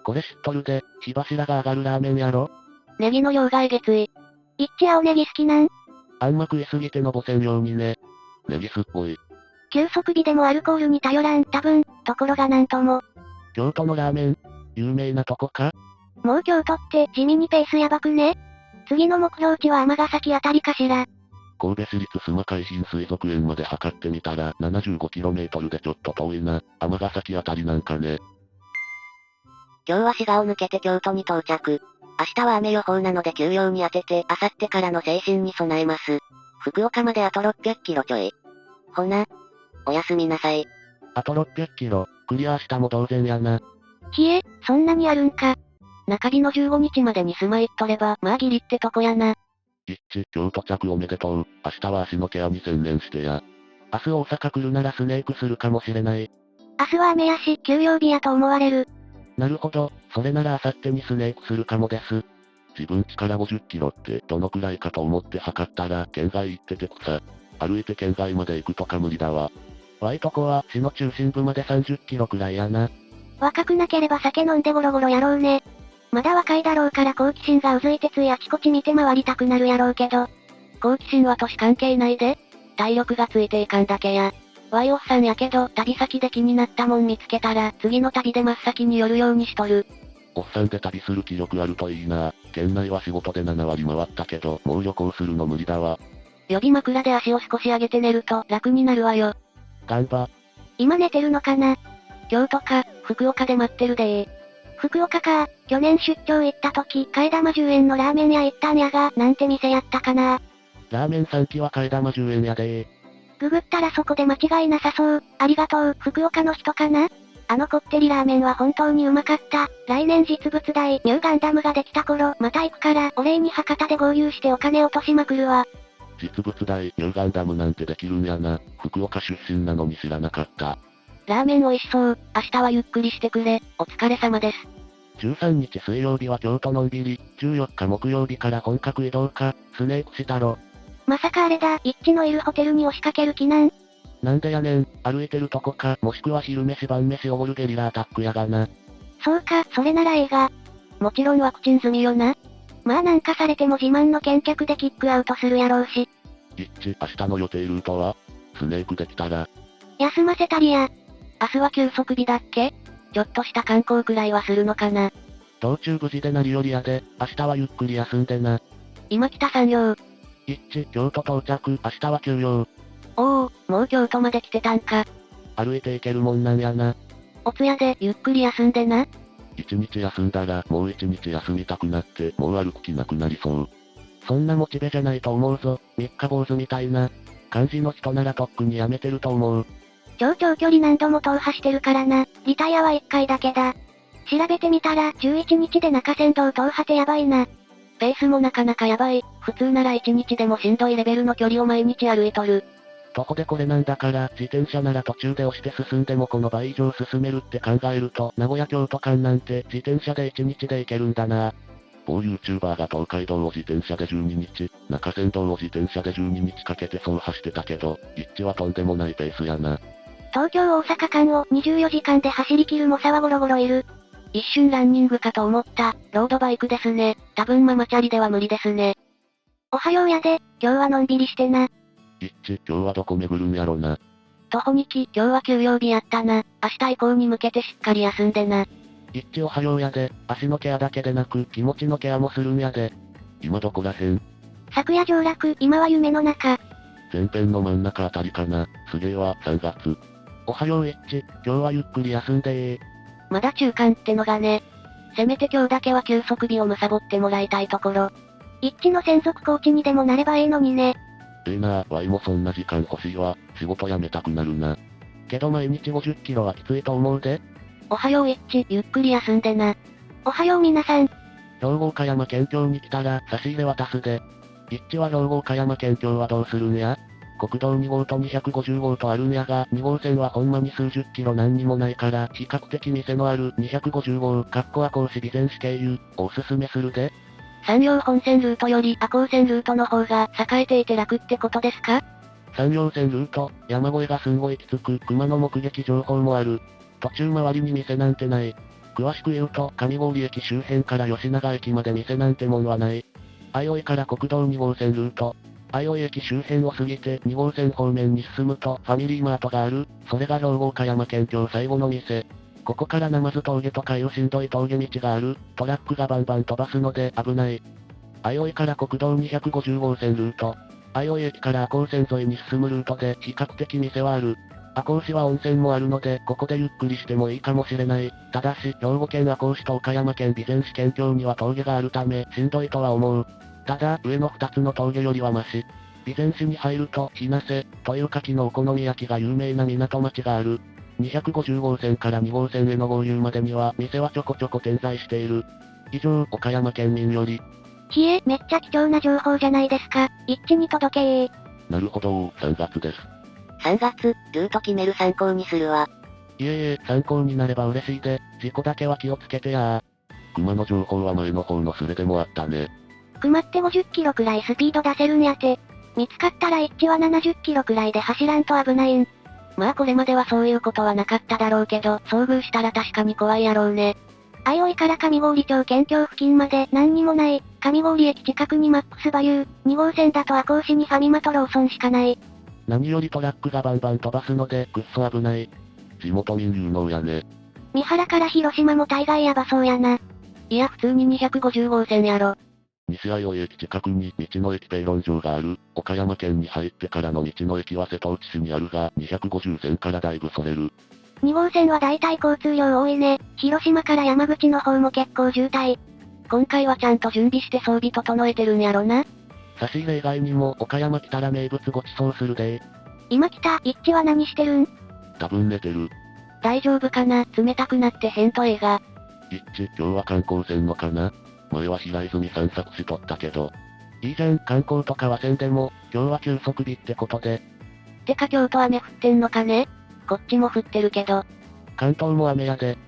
これ知っとるで、火柱が上がるラーメンやろ？ネギの量がえげつい。一致青ネギ好きなん？あんま食いすぎてのぼせんようにね。ネギすっぽい。休息日でもアルコールに頼らん、多分、ところがなんとも。京都のラーメン有名なとこか？もう京都って地味にペースやばくね？次の目標地は尼崎あたりかしら。神戸市立須磨海浜水族園まで測ってみたら 75km でちょっと遠いな。尼崎あたりなんかね。今日は滋賀を抜けて京都に到着。明日は雨予報なので休養に当てて、明後日からの精神に備えます。福岡まであと600キロちょい。ほな、おやすみなさい。あと600キロ。クリア明日も同然やな。ひえ、そんなにあるんか。中日の15日までに住まいっとれば、まあギリってとこやな。一致、京都着おめでとう。明日は足のケアに専念してや。明日大阪来るならスネークするかもしれない。明日は雨やし、休養日やと思われる。なるほど、それなら明後日にスネークするかもです。自分家から50キロってどのくらいかと思って測ったら県外行ってて草。歩いて県外まで行くとか無理だわ。とこは市の中心部まで30キロくらいやな。若くなければ酒飲んでゴロゴロやろうね。まだ若いだろうから好奇心がうずいてついあちこち見て回りたくなるやろうけど。好奇心は年関係ないで。体力がついていかんだけや。おっさんやけど、旅先で気になったもん見つけたら、次の旅で真っ先に寄るようにしとる。おっさんで旅する気力あるといいな。県内は仕事で7割回ったけど、もう旅行するの無理だわ。予備枕で足を少し上げて寝ると楽になるわよ。ガンバ。今寝てるのかな。京都か、福岡で待ってるでー。福岡か、去年出張行った時、替え玉10円のラーメン屋行ったんやが、なんて店やったかな。ラーメン3期は替え玉10円やでー。ググったらそこで間違いなさそう。ありがとう、福岡の人かな。あのこってりラーメンは本当にうまかった。来年実物大、ニューガンダムができた頃、また行くから、お礼に博多で合流してお金落としまくるわ。実物大、ニューガンダムなんてできるんやな。福岡出身なのに知らなかった。ラーメン美味しそう。明日はゆっくりしてくれ。お疲れ様です。13日水曜日は京都のんびり、14日木曜日から本格移動か、スネークしたろ。まさかあれだ、一致のいるホテルに押しかける気なん？なんでやねん、歩いてるとこか、もしくは昼飯晩飯おごるゲリラアタックやがな。そうか、それなら映画。もちろんワクチン済みよな。まあなんかされても自慢の見客でキックアウトするやろうし。一致、明日の予定ルートはスネークできたら。休ませたりや。明日は休息日だっけ？ちょっとした観光くらいはするのかな。道中無事でなりよりやで、明日はゆっくり休んでな。今来た産業。一致、京都到着、明日は休養。おお、もう京都まで来てたんか。歩いて行けるもんなんやな。お通夜でゆっくり休んでな。一日休んだらもう一日休みたくなってもう歩く気なくなりそう。そんなモチベじゃないと思うぞ、三日坊主みたいな感じの人ならとっくにやめてると思う。超長距離何度も踏破してるからな、リタイアは1回だけだ。調べてみたら11日で中山道踏破ってやばいな。ペースもなかなかやばい。普通なら1日でもしんどいレベルの距離を毎日歩いとる。徒歩でこれなんだから、自転車なら途中で押して進んでもこの倍以上進めるって考えると、名古屋京都間なんて自転車で1日で行けるんだな。某 YouTuber が東海道を自転車で12日、中山道を自転車で12日かけて走破してたけど、一致はとんでもないペースやな。東京大阪間を24時間で走り切る猛者はゴロゴロいる。一瞬ランニングかと思った。ロードバイクですね。多分ママチャリでは無理ですね。おはようやで、今日はのんびりしてな。一致、今日はどこ巡るんやろな。徒歩2期、今日は休養日やったな。明日以降に向けてしっかり休んでな。一致おはようやで、足のケアだけでなく気持ちのケアもするんやで。今どこらへん？昨夜上洛、今は夢の中。前編の真ん中あたりかな。すげえわ、3月。おはよう一致、今日はゆっくり休んでー。まだ中間ってのがね。せめて今日だけは休息日を貪ってもらいたいところ。一致の専属コーチにでもなればいいのにね。なあ、ワイもそんな時間欲しいわ。仕事辞めたくなるな。けど毎日50キロはきついと思うで。おはよう一致、ゆっくり休んでな。おはよう皆さん。兵庫岡山県境に来たら差し入れ渡すで。一致は兵庫岡山県境はどうするんや？国道2号と250号とあるんやが、2号線はほんまに数十キロなんにもないから、比較的店のある250号、赤穂市備前市経由、をおすすめするで。山陽本線ルートより赤穂線ルートの方が栄えていて楽ってことですか？山陽線ルート、山越えがすんごいきつく、熊の目撃情報もある。途中周りに店なんてない。詳しく言うと、上郡駅周辺から吉永駅まで店なんてもんはない。相生から国道2号線ルート。相生駅周辺を過ぎて2号線方面に進むとファミリーマートがある。それが兵庫岡山県境最後の店。ここからナマズ峠とかいうしんどい峠道がある。トラックがバンバン飛ばすので危ない。相生から国道250号線ルート。相生駅から赤穂線沿いに進むルートで比較的店はある。赤穂市は温泉もあるので、ここでゆっくりしてもいいかもしれない。ただし、兵庫県赤穂市と岡山県備前市県境には峠があるため、しんどいとは思う。ただ、上の2つの峠よりはマシ。備前市に入ると、日生、という牡蠣のお好み焼きが有名な港町がある。250号線から2号線への合流までには店はちょこちょこ点在している。以上、岡山県民より。ひえ、めっちゃ貴重な情報じゃないですか。一致に届けー。なるほど、3月です。3月、ルート決める参考にするわ。いえ、参考になれば嬉しいで、事故だけは気をつけてや熊の情報は前の方のスレでもあったね。熊って50キロくらいスピード出せるんやて。見つかったら一致は70キロくらいで走らんと危ないん。まあこれまではそういうことはなかっただろうけど、遭遇したら確かに怖いやろうね。相生から上郡町県境付近まで何にもない、上郡駅近くにマックスバリュー、2号線だと赤押にファミマとローソンしかない。何よりトラックがバンバン飛ばすので、くっそ危ない。地元民有能やね。三原から広島も大概ヤバそうやな。いや普通に250号線やろ。西相生駅近くに道の駅ペイロン場がある。岡山県に入ってからの道の駅は瀬戸内市にあるが、250線からだいぶそれる。2号線は大体交通量多いね。広島から山口の方も結構渋滞。今回はちゃんと準備して装備整えてるんやろな。差し入れ以外にも岡山来たら名物ごちそうするで。今来た、一致は何してるん？多分寝てる。大丈夫かな、冷たくなってへんと映画。一致、今日は観光せんのかな？前は平泉散策しとったけど。いいじゃん、観光とかはせんでも、今日は休息日ってことで。てか京都雨降ってんのかね？こっちも降ってるけど。関東も雨やで。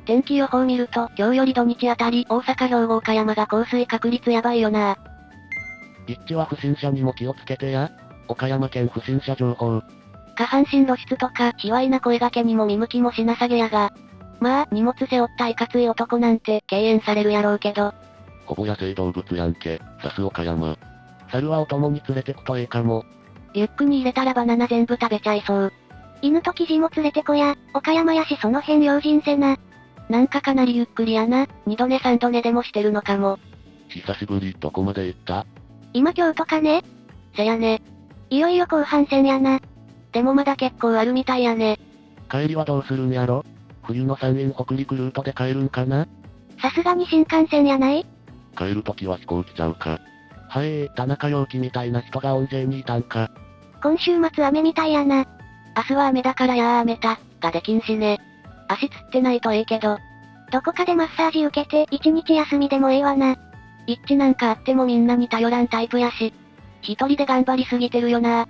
天気予報見ると、今日より土日あたり、大阪兵庫岡山が降水確率やばいよな。一致は不審者にも気をつけてや。岡山県不審者情報。下半身露出とか、卑猥な声掛けにも見向きもしなさげやが。まあ、荷物背負ったいかつい男なんて、敬遠されるやろうけど。ほぼ野生動物やんけ、さす岡山。猿はお供に連れてくとええかも。リュックに入れたらバナナ全部食べちゃいそう。犬とキジも連れてこや、岡山やしその辺用心せな。なんかかなりゆっくりやな、2度寝3度寝でもしてるのかも。久しぶり、どこまで行った？今京都かね？せやね。いよいよ後半戦やな。でもまだ結構あるみたいやね。帰りはどうするんやろ？冬の山陰北陸ルートで帰るんかな？さすがに新幹線やない？帰るときは飛行機ちゃうか。田中陽樹みたいな人が温泉にいたんか。今週末雨みたいやな。明日は雨だからやー雨た、ができんしね。足つってないとええけど。どこかでマッサージ受けて一日休みでもええわな。一致なんかあってもみんなに頼らんタイプやし。一人で頑張りすぎてるよな。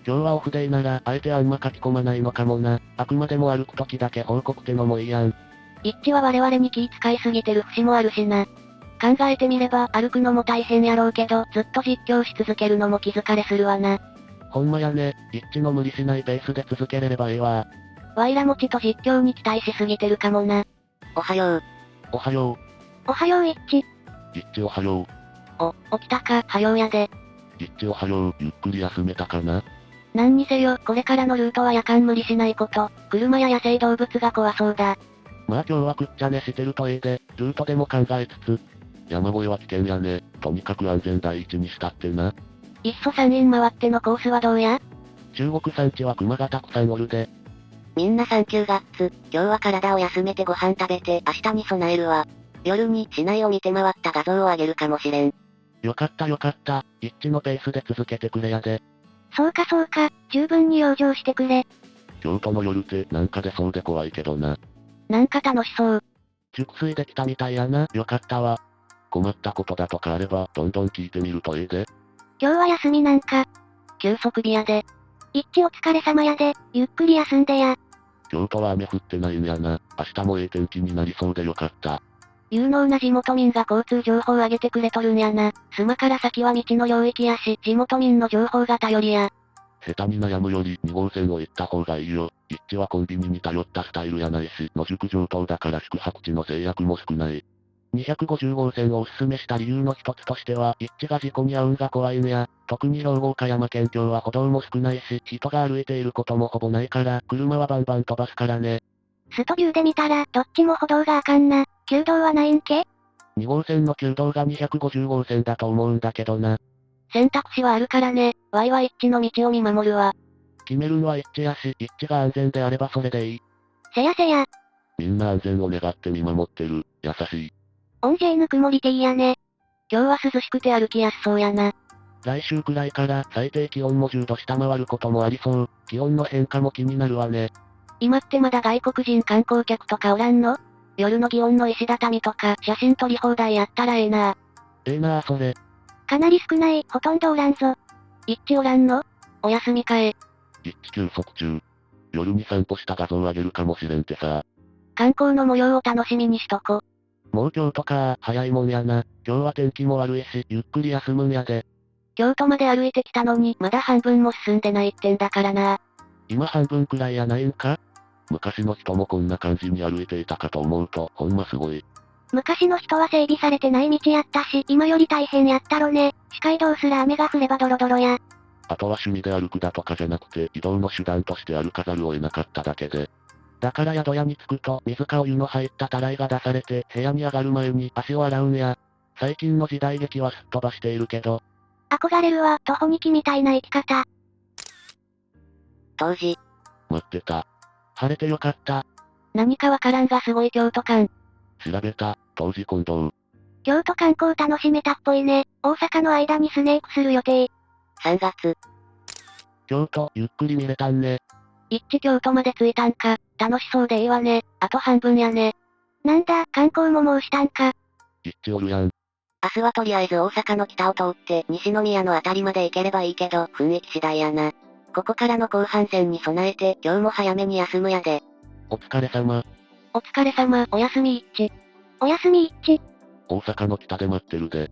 今日はオフデーなら、あえてあんま書き込まないのかもな。あくまでも歩くときだけ報告ってのもいいやん。一致は我々に気使いすぎてる節もあるしな。考えてみれば歩くのも大変やろうけど、ずっと実況し続けるのも気疲れするわな。ほんまやね、一致の無理しないペースで続けれればええわ。わいらもちと実況に期待しすぎてるかもな。おはよう。おはよおはよう一致。一致おはよ起きたか、はようやで。一致おはよう、ゆっくり休めたかな？何にせよ、これからのルートは夜間無理しないこと、車や野生動物が怖そうだ。まあ今日はくっちゃ寝してるとええで、ルートでも考えつつ。山越えは危険やね。とにかく安全第一にしたってな。いっそ山陰回ってのコースはどうや？中国山地は熊がたくさんおるで。みんなサンキューガッツ。今日は体を休めてご飯食べて明日に備えるわ。夜に市内を見て回った画像をあげるかもしれん。よかったよかった。一致のペースで続けてくれやで。そうかそうか、十分に養生してくれ。京都の夜ってなんか出そうで怖いけどな。なんか楽しそう。熟睡できたみたいやな。よかったわ。困ったことだとかあれば、どんどん聞いてみるとええで。今日は休みなんか。休息日やで。一致お疲れ様やで、ゆっくり休んでや。京都は雨降ってないんやな。明日もええ天気になりそうでよかった。有能な地元民が交通情報を上げてくれとるんやな。スマから先は道の領域やし、地元民の情報が頼りや。下手に悩むより2号線を行った方がいいよ。一致はコンビニに頼ったスタイルやないし、野宿上等だから宿泊地の制約も少ない。250号線をおすすめした理由の一つとしては、一致が事故に遭うんが怖いんや。特に兵庫岡山県境は歩道も少ないし、人が歩いていることもほぼないから、車はバンバン飛ばすからね。ストビューで見たら、どっちも歩道があかんな。旧道はないんけ？ 2号線の旧道が250号線だと思うんだけどな。選択肢はあるからね。わいは一致の道を見守るわ。決めるんは一致やし、一致が安全であればそれでいい。せやせや。みんな安全を願って見守ってる。優しい。オンジェイぬくもりていいやね。今日は涼しくて歩きやすそうやな。来週くらいから最低気温も10度下回ることもありそう。気温の変化も気になるわね。今ってまだ外国人観光客とかおらんの？夜の祇園の石畳とか写真撮り放題やったらええな。ええなそれ。かなり少ない、ほとんどおらんぞ。一致おらんの？お休みかえ。一致休息中。夜に散歩した画像あげるかもしれんってさ。観光の模様を楽しみにしとこ。もう京都か早いもんやな。今日は天気も悪いし、ゆっくり休むんやで。京都まで歩いてきたのに、まだ半分も進んでないってんだからな。今半分くらいやないんか？昔の人もこんな感じに歩いていたかと思うと、ほんますごい。昔の人は整備されてない道やったし、今より大変やったろね。視界道すら雨が降ればドロドロや。あとは趣味で歩くだとかじゃなくて、移動の手段として歩かざるを得なかっただけで。だから宿屋に着くと、水かお湯の入ったたらいが出されて、部屋に上がる前に足を洗うんや。最近の時代劇はすっ飛ばしているけど。憧れるわ、徒歩にきみたいな生き方。当時。待ってた。晴れてよかった。何かわからんがすごい京都感。調べた、当時近藤。京都観光楽しめたっぽいね。大阪の間にスネークする予定。3月。京都、ゆっくり見れたんね。一致京都まで着いたんか。楽しそうでいいわね。あと半分やね。なんだ、観光ももうしたんか。一致おるやん。明日はとりあえず大阪の北を通って西宮のあたりまで行ければいいけど、雰囲気次第やな。ここからの後半戦に備えて今日も早めに休むやで。お疲れ様。お疲れ様、おやすみ一致。おやすみ一致。大阪の北で待ってるで。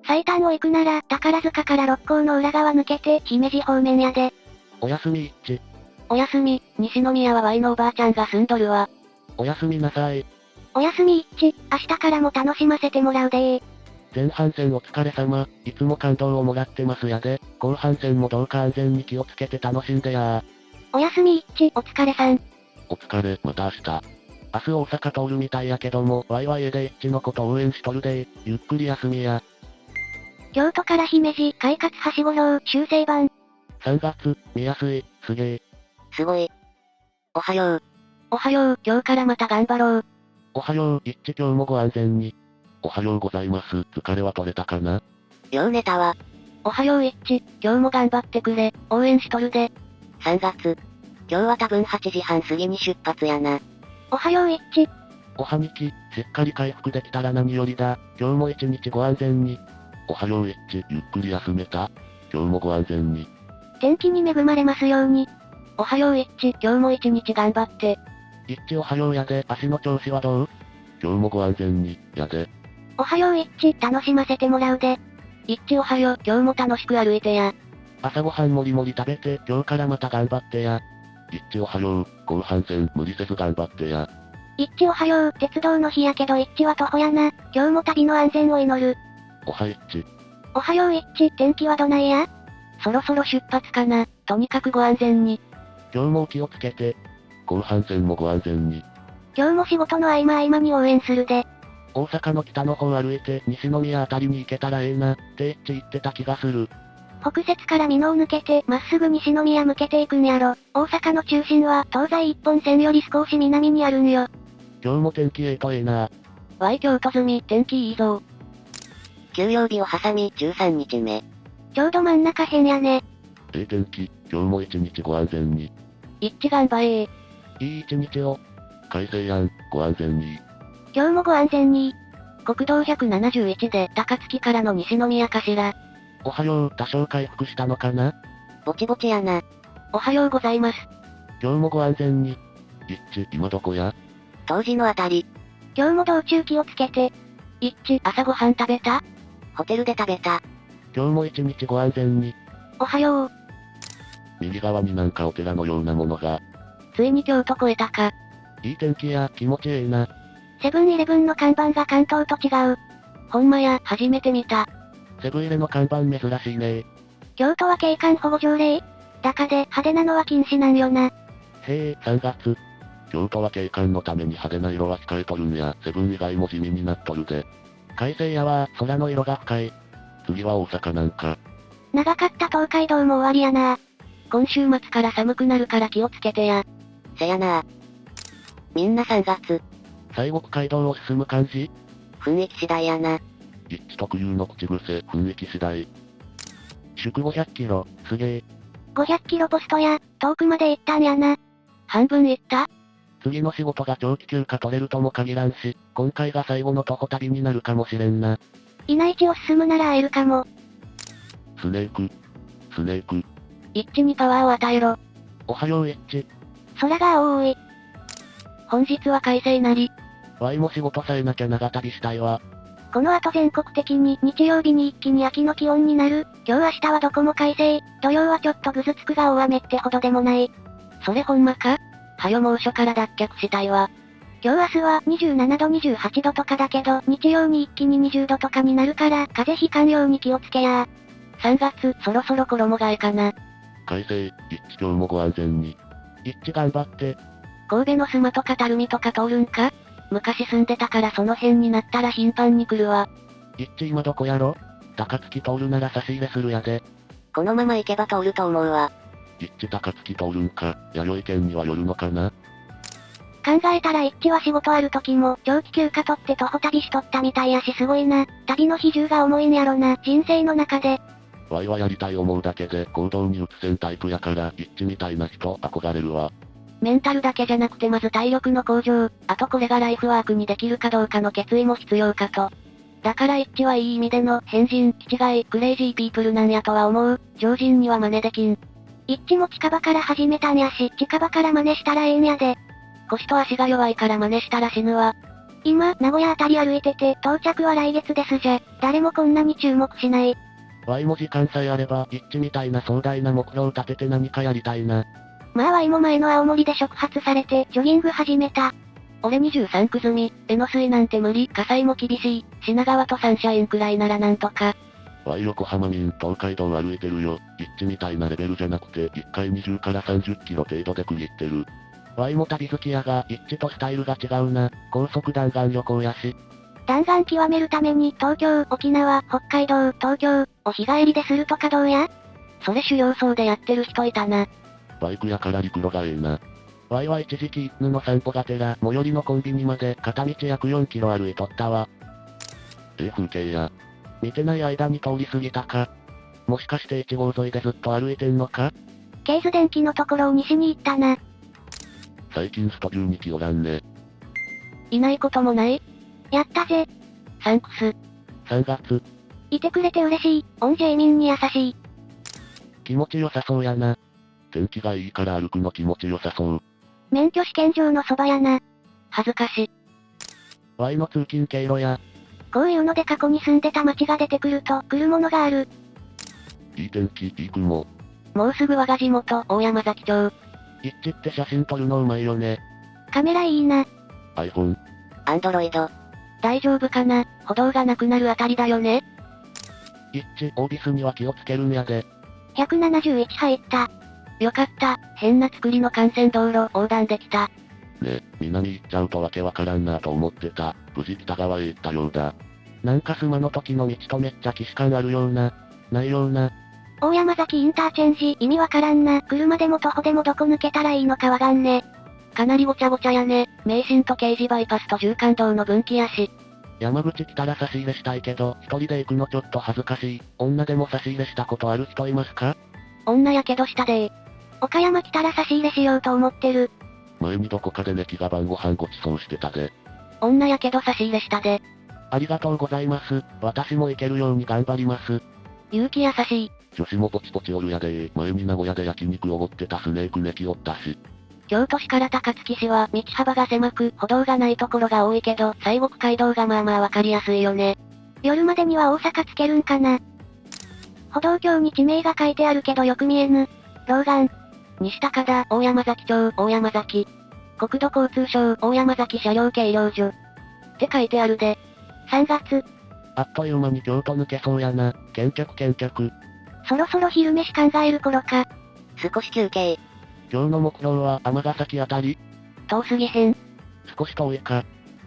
最短を行くなら、宝塚から六甲の裏側抜けて、姫路方面やで。おやすみ一致。おやすみ、西宮はワイのおばあちゃんが住んどるわ。おやすみなさい。おやすみ一致、明日からも楽しませてもらうでー。前半戦お疲れ様。いつも感動をもらってますやで。後半戦もどうか安全に気をつけて楽しんでやー。おやすみ一致、お疲れさん。お疲れ、また明日。明日大阪通るみたいやけども、ワイは家で一致のこと応援しとるでー。ゆっくり休みや。京都から姫路、快活はしごろう、修正版。3月、見やすい、すげー。すごい。おはよう。おはよう、今日からまた頑張ろう。おはよう、一致今日もご安全に。おはようございます。疲れは取れたかな？よう寝たわ。おはよう一致、今日も頑張ってくれ、応援しとるで。3月。今日は多分8時半過ぎに出発やな。おはよう一致。おはみき、しっかり回復できたら何よりだ。今日も一日ご安全に。おはよう一致、ゆっくり休めた？今日もご安全に。天気に恵まれますように。おはよう一致、今日も一日頑張って。一致おはようやで、足の調子はどう？今日もご安全に、やで。おはよう一致、楽しませてもらうで。一致おはよう、今日も楽しく歩いてや。朝ごはんもりもり食べて、今日からまた頑張ってや。一致おはよう、後半戦無理せず頑張ってや。一致おはよう、鉄道の日やけど一致は徒歩やな。今日も旅の安全を祈る。おは一致。おはよう一致、天気はどないや？そろそろ出発かな。とにかくご安全に。今日もお気をつけて。後半戦もご安全に。今日も仕事の合間合間に応援するで。大阪の北の方歩いて西宮あたりに行けたらええな、って一致言ってた気がする。北摂から美濃を抜けて、まっすぐ西宮向けていくんやろ。大阪の中心は東西一本線より少し南にあるんよ。今日も天気ええとええな。わい京都済み、天気いいぞ。休養日を挟み13日目。ちょうど真ん中辺やね。ええ天気、今日も一日ご安全に。一致頑張れー。いい一日を。快晴やん、ご安全に。今日もご安全に。国道171で高槻からの西宮かしら。おはよう、多少回復したのかな？ぼちぼちやな。おはようございます。今日もご安全に。一致、今どこや？当時のあたり。今日も道中気をつけて。一致、朝ごはん食べた？ホテルで食べた。今日も一日ご安全に。おはよう。右側になんかお寺のようなものが。ついに京都越えたか。いい天気や、気持ちええな。セブンイレブンの看板が関東と違う。ほんまや、初めて見た。セブン入れの看板珍しいね。京都は景観保護条例。だかで派手なのは禁止なんよな。へえ、3月。京都は景観のために派手な色は控えとるんや。セブン以外も地味になっとるで。快晴やわ、空の色が深い。次は大阪なんか。長かった東海道も終わりやな。今週末から寒くなるから気をつけてや。せやな。みんな3月。西国街道を進む感じ？雰囲気次第やな。一致特有の口癖、雰囲気次第。祝500キロ、すげえ。500キロポストや、遠くまで行ったんやな。半分行った？次の仕事が長期休暇取れるとも限らんし、今回が最後の徒歩旅になるかもしれんな。いない地を進むなら会えるかも。スネーク。スネーク。一致にパワーを与えろ。おはよう一致。空が青い。本日は快晴なり。わいも仕事さえなきゃ長旅したいわ。この後全国的に日曜日に一気に秋の気温になる。今日明日はどこも快晴。土曜はちょっとぐずつくが大雨ってほどでもない。それほんまか？はよ猛暑から脱却したいわ。今日明日は27度28度とかだけど、日曜に一気に20度とかになるから、風邪ひかんように気をつけや。3月、そろそろ衣替えかな。快晴、一致今日もご安全に。一致頑張って。神戸のスマとか垂水とか通るんか？昔住んでたからその辺になったら頻繁に来るわ。一致今どこやろ？高槻通るなら差し入れするやで。このまま行けば通ると思うわ。一致高槻通るんか、弥生県には寄るのかな？考えたら一致は仕事ある時も、長期休暇取って徒歩旅しとったみたいやしすごいな。旅の比重が重いんやろな、人生の中で。わいはやりたい思うだけで行動に移せんタイプやから一致みたいな人憧れるわ。メンタルだけじゃなくてまず体力の向上、あとこれがライフワークにできるかどうかの決意も必要かと。だから一致はいい意味での変人、気違い、クレイジーピープルなんやとは思う。常人には真似できん。一致も近場から始めたんやし、近場から真似したらええんやで。腰と足が弱いから真似したら死ぬわ。今、名古屋あたり歩いてて、到着は来月ですじゃ。誰もこんなに注目しない。わいも時間さえあれば一致みたいな壮大な目標を立てて何かやりたいな。まあわいも前の青森で触発されて、ジョギング始めた。俺23区済み、江ノ水なんて無理、火災も厳しい、品川とサンシャインくらいならなんとか。わい横浜民、東海道歩いてるよ。一致みたいなレベルじゃなくて、1回20から30キロ程度で区切ってる。わいも旅好きやが、一致とスタイルが違うな。高速弾丸旅行やし。弾丸極めるために、東京、沖縄、北海道、東京、を日帰りでするとかどうや？それ修行僧でやってる人いたな。バイクやから陸路がええな。わいは一時期犬の散歩がてら、最寄りのコンビニまで片道約4キロ歩いとったわ。風景や。見てない間に通り過ぎたか。もしかして1号沿いでずっと歩いてんのか？ケーズ電機のところを西に行ったな。最近ストビューに来よらんね。いないこともない？やったぜ。サンクス。 3月。いてくれて嬉しい。オンジェイミンに優しい。気持ちよさそうやな。天気がいいから歩くの気持ちよさそう。免許試験場のそばやな。恥ずかし。わいの通勤経路や。こういうので過去に住んでた町が出てくると、来るものがある。いい天気、いい雲。もうすぐ我が地元、大山崎町。一致って写真撮るのうまいよね。カメラいいな。iPhone。アンドロイド。大丈夫かな？歩道がなくなるあたりだよね。一致、オービスには気をつけるんやで。171入った。よかった、変な作りの幹線道路横断できた。ね、南行っちゃうとわけわからんなと思ってた。無事北側へ行ったようだ。なんかスマの時の道とめっちゃ既視感あるような、ないような。大山崎インターチェンジ、意味わからんな。車でも徒歩でもどこ抜けたらいいのかわかんね。かなりごちゃごちゃやね。名神と刑事バイパスと縦貫道の分岐やし。山口来たら差し入れしたいけど、一人で行くのちょっと恥ずかしい。女でも差し入れしたことある人いますか？女やけどしたでー。岡山来たら差し入れしようと思ってる。前にどこかでネキが晩ご飯ごちそうしてたで。女やけど差し入れしたで。ありがとうございます。私も行けるように頑張ります。勇気優しい。女子もポチポチおるやでー。前に名古屋で焼肉おごってたスネークネキおったし。京都市から高槻市は道幅が狭く、歩道がないところが多いけど、西国街道がまあまあわかりやすいよね。夜までには大阪つけるんかな。歩道橋に地名が書いてあるけどよく見えぬ。老眼。西高田、大山崎町、大山崎。国土交通省、大山崎車両計量所。って書いてあるで。3月。あっという間に京都抜けそうやな。見客。そろそろ昼飯考える頃か。少し休憩。今日の目標は尼崎あたり？遠すぎへん。少し遠いか。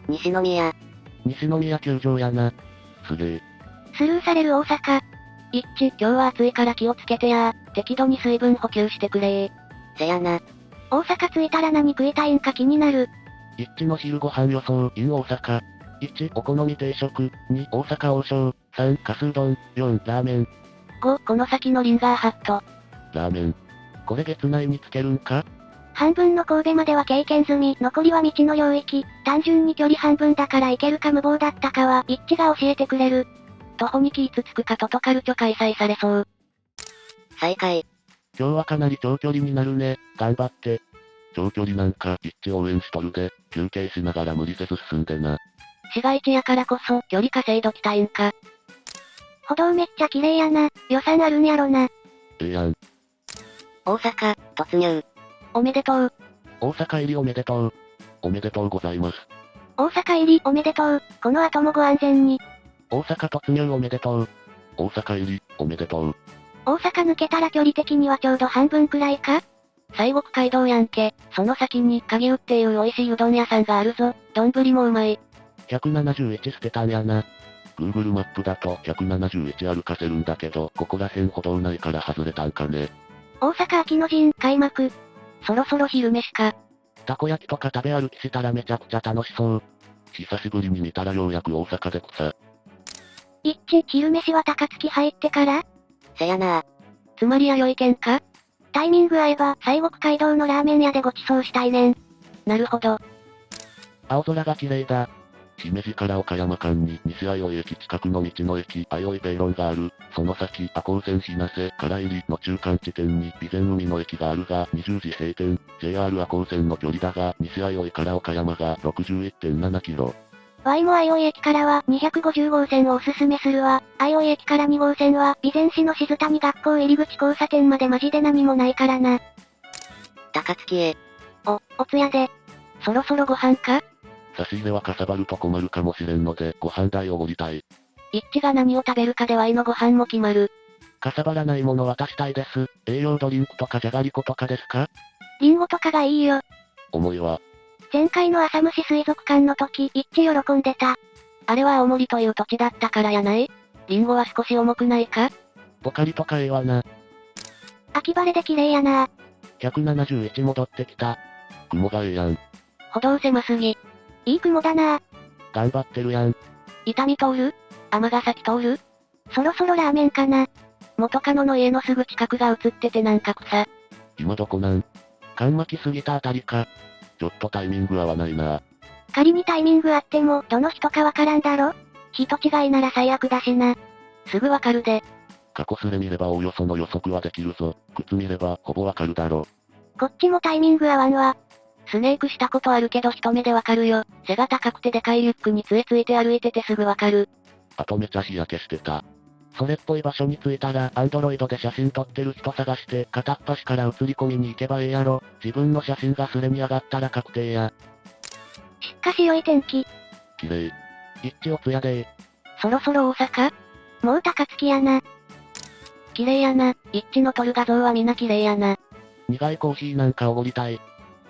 西宮。西宮球場やな。すげえ。スルーされる大阪。一致、今日は暑いから気をつけてやー。適度に水分補給してくれー。せやな。大阪着いたら何食いたいんか気になる。一致の昼ご飯予想、in 大阪。1、お好み定食。2、大阪王将。3、かすうどん。4、ラーメン。5、この先のリンガーハット。ラーメン。これ月内につけるんか？半分の神戸までは経験済み、残りは未知の領域。単純に距離半分だから行けるか無謀だったかは、一致が教えてくれる。徒歩に気つつくかトトカルチョ開催されそう。再開。今日はかなり長距離になるね。頑張って。長距離なんか一致応援しとるで、休憩しながら無理せず進んでな。市街地やからこそ、距離稼いどきたいんか。歩道めっちゃ綺麗やな。予算あるんやろな。ええやん。大阪、突入。おめでとう。大阪入りおめでとう。おめでとうございます。大阪入りおめでとう。この後もご安全に。大阪突入おめでとう。大阪入り、おめでとう。大阪抜けたら距離的にはちょうど半分くらいか？西国街道やんけ。その先に、鍵湯っていう美味しいうどん屋さんがあるぞ。丼もうまい。171捨てたんやな。Google マップだと171歩かせるんだけど、ここら辺歩道ないから外れたんかね。大阪秋の陣開幕。そろそろ昼飯か。たこ焼きとか食べ歩きしたらめちゃくちゃ楽しそう。久しぶりに見たらようやく大阪で草。一致、昼飯は高槻入ってから？せやな。つまり弥生県か？タイミング合えば、西国街道のラーメン屋でご馳走したいねん。なるほど。青空が綺麗だ。姫路から岡山間に西相生駅近くの道の駅相生ペイロンがある。その先赤穂線日生から入りの中間地点に備前海の駅があるが20時閉店。JR 赤穂線の距離だが西相生から岡山が 61.7 キロ。Y も相生駅からは250号線をおすすめするわ。相生駅から2号線は備前市の静谷学校入り口交差点までマジで何もないからな。高槻へ。おつやで。そろそろご飯か？差し入れはかさばると困るかもしれんのでご飯代をおごりたい。一致が何を食べるかで Y のご飯も決まる。かさばらないもの渡したいです。栄養ドリンクとかじゃがりことかですか？リンゴとかがいいよ。重いわ。前回の浅虫水族館の時、一致喜んでた。あれは青森という土地だったからやない？リンゴは少し重くないか？ポカリとかええわな。秋晴れで綺麗やな。171戻ってきた。雲がええやん。歩道狭すぎ。いい雲だな。頑張ってるやん。伊丹通る？尼崎通る？そろそろラーメンかな。元カノの家のすぐ近くが映っててなんか草。今どこなん？缶巻きすぎたあたりか。ちょっとタイミング合わないな。仮にタイミングあっても、どの人かわからんだろ？人違いなら最悪だしな。すぐわかるで。過去すれ見ればおおよその予測はできるぞ。靴見ればほぼわかるだろ。こっちもタイミング合わんわ。スネークしたことあるけど一目でわかるよ。背が高くてでかいリュックに杖ついて歩いててすぐわかる。あとめちゃ日焼けしてた。それっぽい場所に着いたら、アンドロイドで写真撮ってる人探して、片っ端から写り込みに行けばええやろ。自分の写真がスレに上がったら確定や。しっかし良い天気。綺麗。一致おつやでー。そろそろ大阪？もう高槻やな。綺麗やな。一致の撮る画像はみんな綺麗やな。苦いコーヒーなんかおごりたい。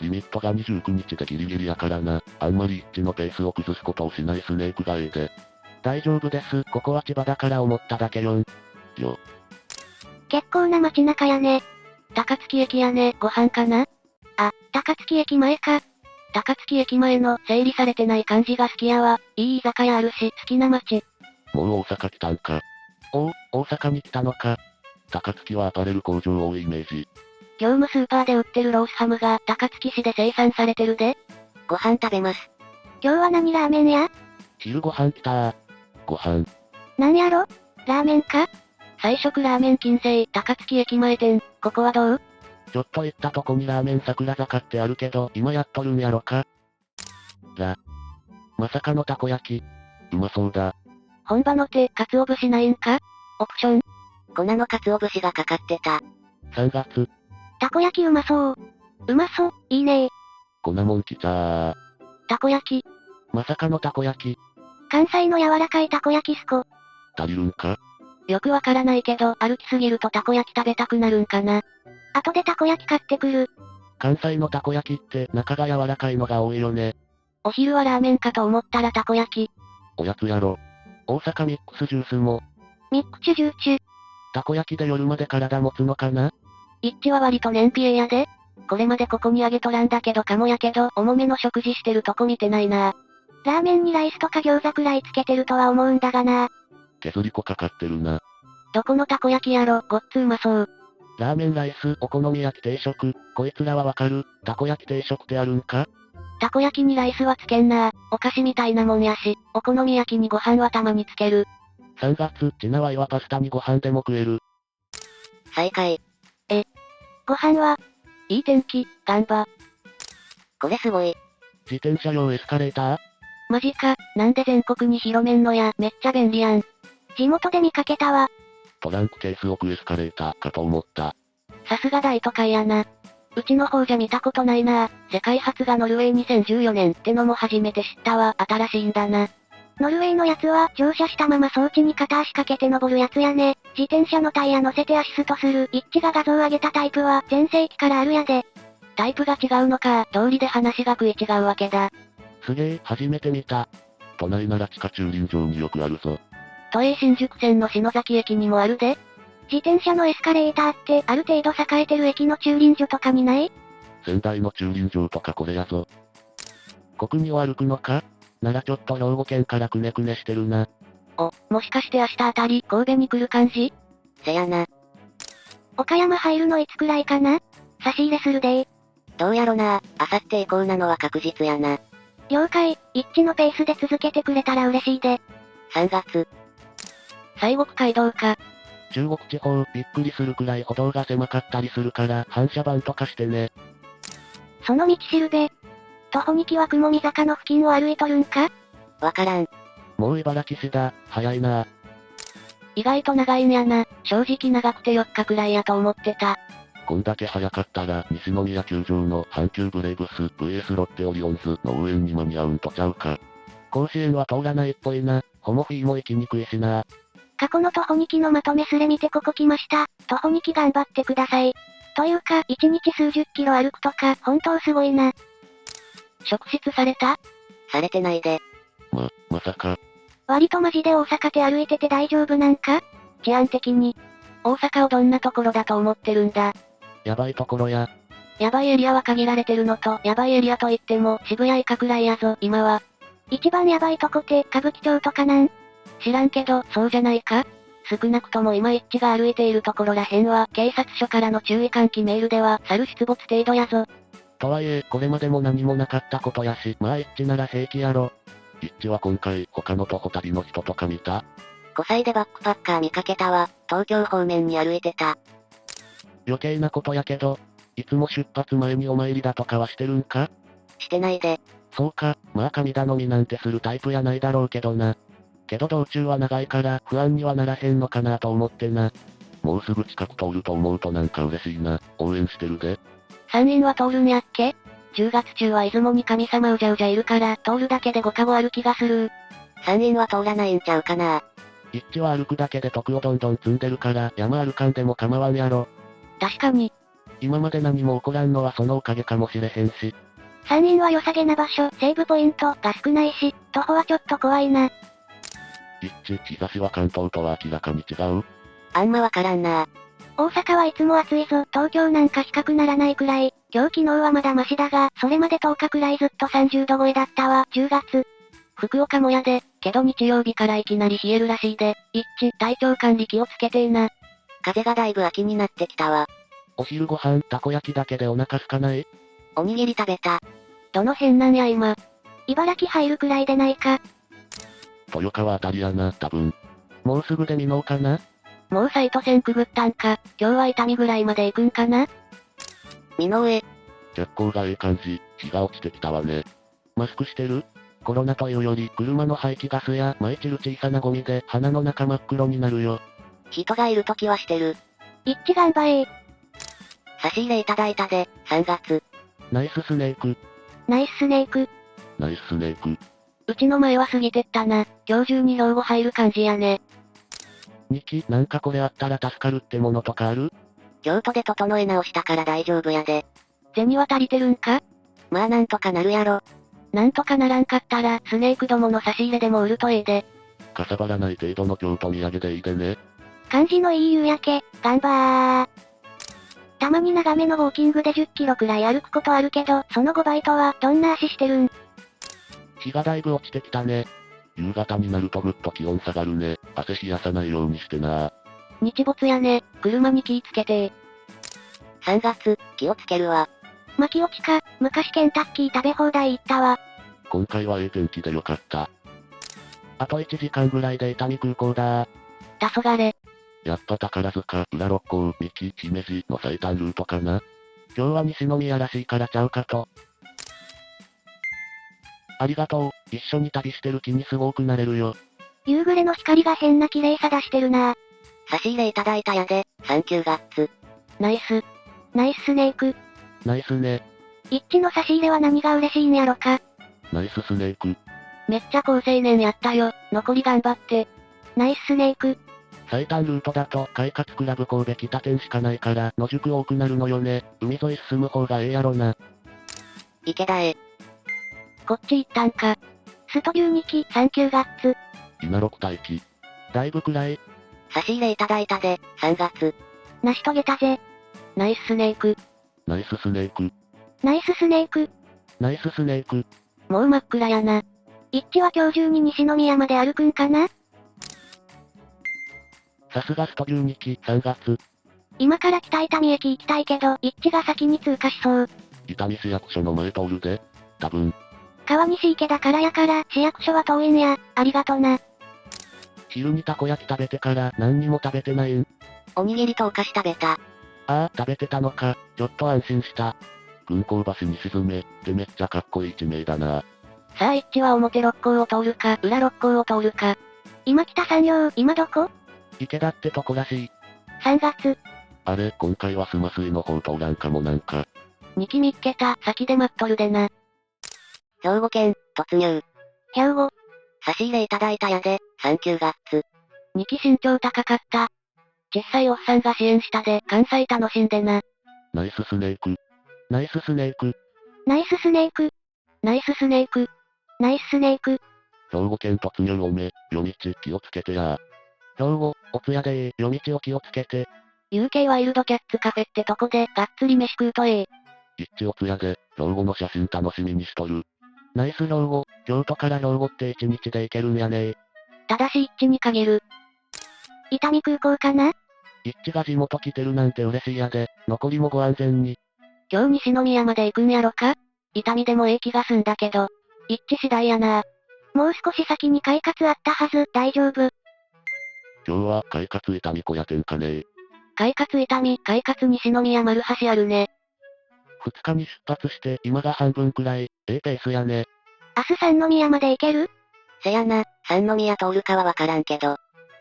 リミットが29日でギリギリやからな。あんまり一致のペースを崩すことをしないスネークがええで。大丈夫です。ここは千葉だから思っただけよん。よ。結構な街中やね。高槻駅やね。ご飯かな？あ、高槻駅前か。高槻駅前の整理されてない感じが好きやわ。いい居酒屋あるし、好きな街。もう大阪来たんか。おう、大阪に来たのか。高槻はアパレル工場多いイメージ。業務スーパーで売ってるロースハムが高槻市で生産されてるで。ご飯食べます。今日は何ラーメンや？昼ご飯来たー。ご飯。なんやろ？ラーメンか？菜食ラーメン金星高槻駅前店。ここはどう？ちょっと行ったとこにラーメン桜坂ってあるけど、今やっとるんやろか。まさかのたこ焼き。うまそうだ。本場の手、鰹節ないんか？オプション。粉の鰹節がかかってた。 3月。たこ焼きうまそう。うまそう、いいねー。粉もんきちゃー。たこ焼き。まさかのたこ焼き。関西の柔らかいたこ焼きすこ。足りるんか？よくわからないけど、歩きすぎるとたこ焼き食べたくなるんかな。後でたこ焼き買ってくる。関西のたこ焼きって中が柔らかいのが多いよね。お昼はラーメンかと思ったらたこ焼き。おやつやろ。大阪ミックスジュースも。ミックチュジューチュ。たこ焼きで夜まで体持つのかな？一致は割と燃費やで。これまでここにあげとらんだけどかもやけど、重めの食事してるとこ見てないな。ラーメンにライスとか餃子くらいつけてるとは思うんだがな。削り粉かかってるな。どこのたこ焼きやろ、ごっつうまそう。ラーメンライス、お好み焼き定食、こいつらはわかる。たこ焼き定食ってあるんか？たこ焼きにライスはつけんな。お菓子みたいなもんやし、お好み焼きにご飯はたまにつける。3月、チナワイはパスタにご飯でも食える。再開。ご飯は、いい天気、ガンバ。これすごい。自転車用エスカレーター？マジか、なんで全国に広めんのや、めっちゃ便利やん。地元で見かけたわ。トランクケース置くエスカレーターかと思った。さすが大都会やな。うちの方じゃ見たことないな。世界初がノルウェー2014年ってのも初めて知ったわ。新しいんだな。ノルウェーのやつは乗車したまま装置に片足かけて登るやつやね。自転車のタイヤ乗せてアシストする一致が画像上げたタイプは全盛期からあるやで。タイプが違うのか、道理で話が食い違うわけだ。すげえ、初めて見た。都内なら地下駐輪場によくあるぞ。都営新宿線の篠崎駅にもあるで。自転車のエスカレーターってある程度栄えてる駅の駐輪場とかにない？仙台の駐輪場とかこれやぞ。国2を歩くのか？ならちょっと兵庫県からくねくねしてるな。もしかして明日あたり神戸に来る感じ？せやな。岡山入るのいつくらいかな？差し入れするでー。どうやろな、あさって以降なのは確実やな。了解、一致のペースで続けてくれたら嬉しいで。3月。西国街道か。中国地方、びっくりするくらい歩道が狭かったりするから反射板とかしてね。その道しるべ。徒歩2キは雲見坂の付近を歩いとるんか？わからん。もう茨城市だ、早いな。意外と長いんやな。正直長くて4日くらいやと思ってた。こんだけ早かったら西宮球場の阪急ブレイブス VS ロッテオリオンズの応援に間に合うんとちゃうか。甲子園は通らないっぽいな。ホモフィーも行きにくいしな。過去の徒歩2キのまとめすれ見てここ来ました。徒歩2キ頑張ってください。というか、1日数十キロ歩くとか、本当すごいな。職質された？されてないで。まさか。割とマジで大阪で歩いてて大丈夫なんか？治安的に。大阪をどんなところだと思ってるんだ。やばいところや。やばいエリアは限られてるのと、やばいエリアといっても渋谷以下くらいやぞ、今は。一番やばいとこって歌舞伎町とかなん？知らんけど、そうじゃないか？少なくとも今一致が歩いているところらへんは、警察署からの注意喚起メールでは、猿出没程度やぞ。とはいえ、これまでも何もなかったことやし、まあ一致なら平気やろ。一致は今回、他の徒歩旅の人とか見た？ 5 歳でバックパッカー見かけたわ。東京方面に歩いてた。余計なことやけど、いつも出発前にお参りだとかはしてるんか？してないで。そうか、まあ神頼みなんてするタイプやないだろうけどな。けど道中は長いから不安にはならへんのかなと思ってな。もうすぐ近く通ると思うとなんか嬉しいな。応援してるで。山陰は通るんやっけ？ 10 月中は出雲に神様うじゃうじゃいるから、通るだけで5カゴある気がする。山陰は通らないんちゃうかな。一致は歩くだけで徳をどんどん積んでるから山歩かんでも構わんやろ。確かに。今まで何も起こらんのはそのおかげかもしれへんし。山陰は良さげな場所、セーブポイントが少ないし、徒歩はちょっと怖いな。一致、日差しは関東とは明らかに違う。あんまわからんな。大阪はいつも暑いぞ、東京なんか比較ならないくらい。今日昨日はまだマシだが、それまで10日くらいずっと30度超えだったわ、10月。福岡もやで、けど日曜日からいきなり冷えるらしいで、一致、体調管理気をつけてーな。風がだいぶ秋になってきたわ。お昼ご飯、たこ焼きだけでお腹すかない？おにぎり食べた。どの辺なんや今。茨城入るくらいでないか。豊川あたりやな、多分。もうすぐで見のうかな？もうサイト線くぐったんか、今日は伊丹ぐらいまで行くんかな？身の上。結構がええ感じ、日が落ちてきたわね。マスクしてる？コロナというより車の排気ガスや舞い散る小さなゴミで鼻の中真っ黒になるよ。人がいるときはしてる。一致頑張れ。差し入れいただいたで、3月。ナイススネーク。ナイススネーク。ナイススネーク。うちの前は過ぎてったな。今日中に兵庫入る感じやね。2期、なんかこれあったら助かるってものとかある？京都で整え直したから大丈夫やで。銭は足りてるんか？まあなんとかなるやろ。なんとかならんかったら、スネークどもの差し入れでも売るとええで。かさばらない程度の京都土産でいいでね。感じのいい夕焼け、頑張ー。たまに長めのウォーキングで10キロくらい歩くことあるけど、その5倍とは、どんな足してるん？日がだいぶ落ちてきたね。夕方になるとぐっと気温下がるね。汗冷やさないようにしてな。日没やね、車に気ぃつけて3月、気をつけるわ。マキオチか、昔ケンタッキー食べ放題行ったわ。今回は天気でよかった。あと1時間ぐらいで伊丹空港だ。黄昏。やっぱ宝塚、裏六甲、三木、姫路の最短ルートかな。今日は西宮らしいからちゃうかと。ありがとう、一緒に旅してる気にすごくなれるよ。夕暮れの光が変な綺麗さ出してるな。差し入れいただいたやで、サンキューガッツ。ナイス。ナイススネーク。ナイスね。一致の差し入れは何が嬉しいんやろか。ナイススネーク。めっちゃ好青年やったよ。残り頑張って。ナイススネーク。最短ルートだと、快活クラブ神戸北店しかないから、野宿多くなるのよね。海沿い進む方がええやろな。池田へ。こっち行ったんか。スト牛2機、サンキューガッツ。今6待機。だいぶ暗い。差し入れいただいたで、3月。成し遂げたぜ。ナイススネーク。ナイススネーク。ナイススネーク。ナイススネーク。もう真っ暗やな。一致は今日中に西宮まで歩くんかな。さすがスト牛2期、3月。今から北伊丹駅行きたいけど、一致が先に通過しそう。伊丹市役所の前通るで。多分。川西池だからやから、市役所は遠いんや。ありがとな。昼にたこ焼き食べてから何にも食べてないん。おにぎりとお菓子食べた。ああ、食べてたのか。ちょっと安心した。軍港橋に沈め、ってめっちゃかっこいい地名だな。さあ一致は表六甲を通るか、裏六甲を通るか。今北産業、今どこ？池田ってとこらしい。 3月。あれ、今回はスマスイの方通らんかもなんか。2機見っけた、先で待っとるでな。兵庫県、突入。兵庫。差し入れいただいたやで、サンキューガッツ。2機身長高かった。小さいおっさんが支援したで、関西楽しんでな。ナイススネーク。ナイススネーク。ナイススネーク。ナイススネーク。ナイススネーク。兵庫県突入おめ、夜道気をつけてや。兵庫、おつやで夜道を気をつけて。UK ワイルドキャッツカフェってとこで、がっつり飯食うとええ。一致おつやで、兵庫の写真楽しみにしとる。ナイス兵庫、京都から兵庫って1日で行けるんやね。ただし一致に限る。伊丹空港かな？一致が地元来てるなんて嬉しいやで、残りもご安全に。今日西宮まで行くんやろか？伊丹でもええ気がすんだけど。一致次第やな。もう少し先に快活あったはず、大丈夫。今日は快活伊丹小屋店かね。快活伊丹、快活西宮丸橋あるね。2日に出発して今が半分くらい、ペースやね。明日三宮まで行ける？せやな、三宮通るかはわからんけど。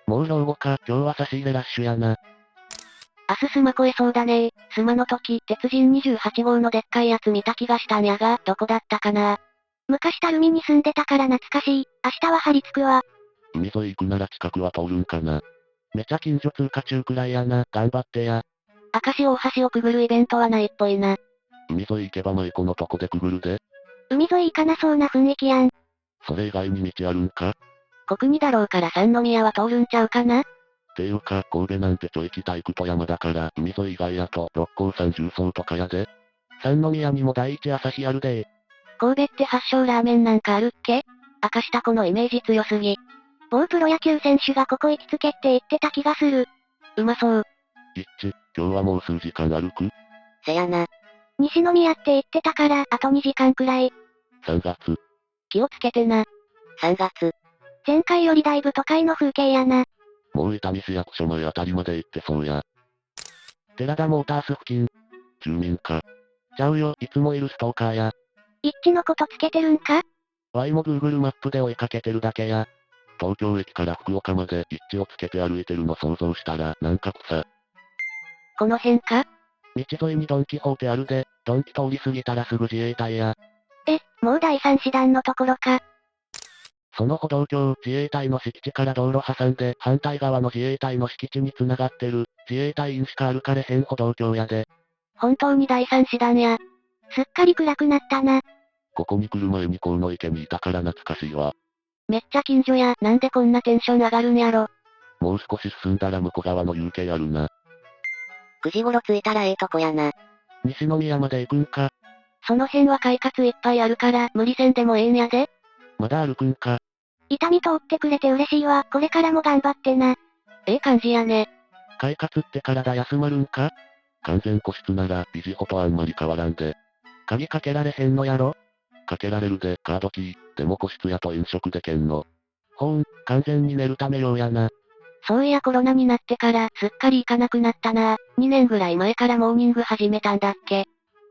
もう兵庫か、今日は差し入れラッシュやな。明日スマ越えそうだねスマの時、鉄人28号のでっかいやつ見た気がしたんやが、どこだったかな。昔垂水に住んでたから懐かしい。明日は張り付くわ。海沿い行くなら近くは通るんかな。めちゃ近所通過中くらいやな、頑張ってや。明石大橋をくぐるイベントはないっぽいな。海沿い行けば舞子のとこでくぐるで。海沿い行かなそうな雰囲気やん。それ以外に道あるんか？国にだろうから三宮は通るんちゃうかな。ていうか、神戸なんてちょい北行くと山だから、海沿い以外やと、六甲山重曹とかやで。三宮にも第一朝日あるで。神戸って発祥ラーメンなんかあるっけ？明石タコのイメージ強すぎ。某プロ野球選手がここ行きつけって言ってた気がする。うまそう。一致、今日はもう数時間歩く？せやな。西宮って言ってたから、あと2時間くらい。 3月。気をつけてな。3月。前回よりだいぶ都会の風景やな。もう伊丹市役所前あたりまで行ってそうや。寺田モータース付近。住民か。ちゃうよ、いつもいるストーカーや。一致のことつけてるんか？ワイも Google マップで追いかけてるだけや。東京駅から福岡まで一致をつけて歩いてるの想像したらなんか草。この辺か？道沿いにドンキホーテあるで、ドンキ通り過ぎたらすぐ自衛隊や。もう第三師団のところか。その歩道橋、自衛隊の敷地から道路挟んで、反対側の自衛隊の敷地に繋がってる、自衛隊員しか歩かれへん歩道橋やで。本当に第三師団や。すっかり暗くなったな。ここに来る前に河野池にいたから懐かしいわ。めっちゃ近所や、なんでこんなテンション上がるんやろ。もう少し進んだら向こう側の UK あるな。9時頃着いたらええとこやな。西宮まで行くんか？その辺は快活いっぱいあるから、無理せんでもええんやで。まだ歩くんか？伊丹通ってくれて嬉しいわ。これからも頑張ってな。ええ感じやね。快活って体休まるんか？完全個室なら、ビジホとあんまり変わらんで。鍵かけられへんのやろ？かけられるで、カードキー、でも個室やと飲食でけんの。完全に寝るため用やな。そういやコロナになってから、すっかり行かなくなったな。2年ぐらい前からモーニング始めたんだっけ。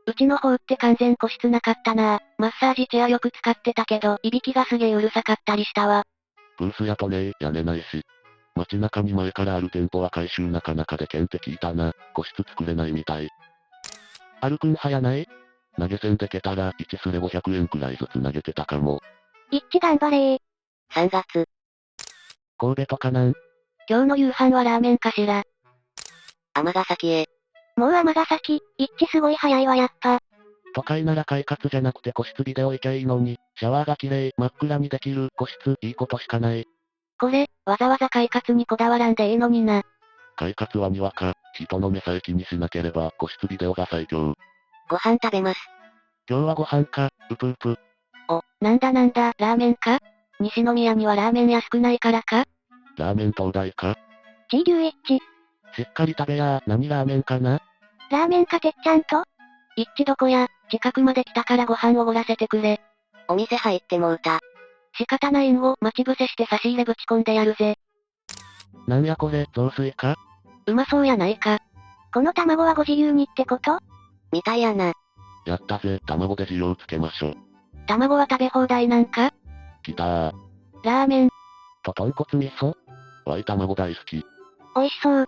うちの方って完全個室なかったな。マッサージチェアよく使ってたけど、いびきがすげえうるさかったりしたわ。ブースやとね屋根ないし。街中に前からある店舗は回収なかなかでけんって聞いたな。個室作れないみたい。歩くん派やない？投げ銭でけたら、1スレ500円くらいずつ投げてたかも。一致頑張れー。3月。神戸とかなん？今日の夕飯はラーメンかしら。尼崎へ。もう尼崎、一致すごい早いわやっぱ。都会なら快活じゃなくて個室ビデオ行きゃいいのに、シャワーが綺麗、真っ暗にできる、個室、いいことしかない。これ、わざわざ快活にこだわらんでいいのにな。快活はにわか、人の目さえ気にしなければ個室ビデオが最強。ご飯食べます。今日はご飯か、うぷうぷ。なんだ、ラーメンか？西宮にはラーメン安くないからか？ラーメン東大か？ちーりゅう一致。しっかり食べや何ラーメンかな？ラーメンかてっちゃんと？一致どこや、近くまで来たからご飯おごらせてくれ。お店入ってもうた。仕方ないんを待ち伏せして差し入れぶち込んでやるぜ。なんやこれ、雑炊か？うまそうやないか。この卵はご自由にってこと？みたいやな。やったぜ、卵で需要つけましょ。卵は食べ放題なんか？きたー。ラーメン、と豚骨味噌？わい卵大好き。美味しそう。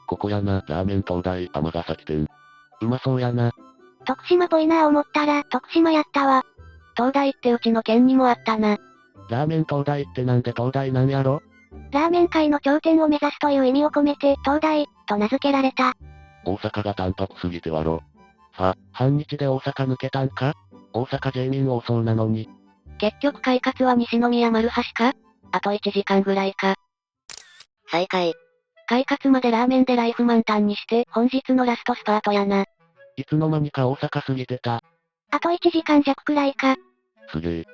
ここやな、ラーメン東大尼崎店。うまそうやな。徳島っぽいなぁ思ったら、徳島やったわ。東大ってうちの県にもあったな。ラーメン東大ってなんで東大なんやろ？ラーメン界の頂点を目指すという意味を込めて、東大、と名付けられた。大阪が淡白すぎてわろ。半日で大阪抜けたんか？大阪住民多そうなのに。結局快活は西宮丸橋か？あと1時間ぐらいか。再開。快活までラーメンでライフ満タンにして、本日のラストスパートやな。いつの間にか大阪過ぎてた。あと1時間弱くらいか。すげえ。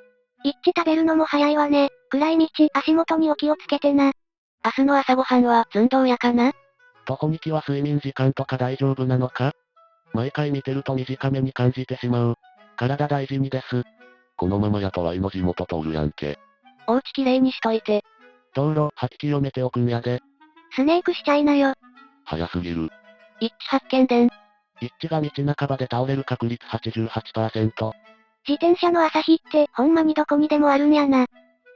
一致食べるのも早いわね。暗い道、足元にお気をつけてな。明日の朝ごはんは、寸胴屋かな？徒歩2期は睡眠時間とか大丈夫なのか？毎回見てると短めに感じてしまう。体大事にです。このままやとワイの地元通るやんけ。お家きれいにしといて。道路、吐き清めておくんやで。スネークしちゃいなよ。早すぎる。一致発見伝。一致が道半ばで倒れる確率88%。自転車の朝日って、ほんまにどこにでもあるんやな。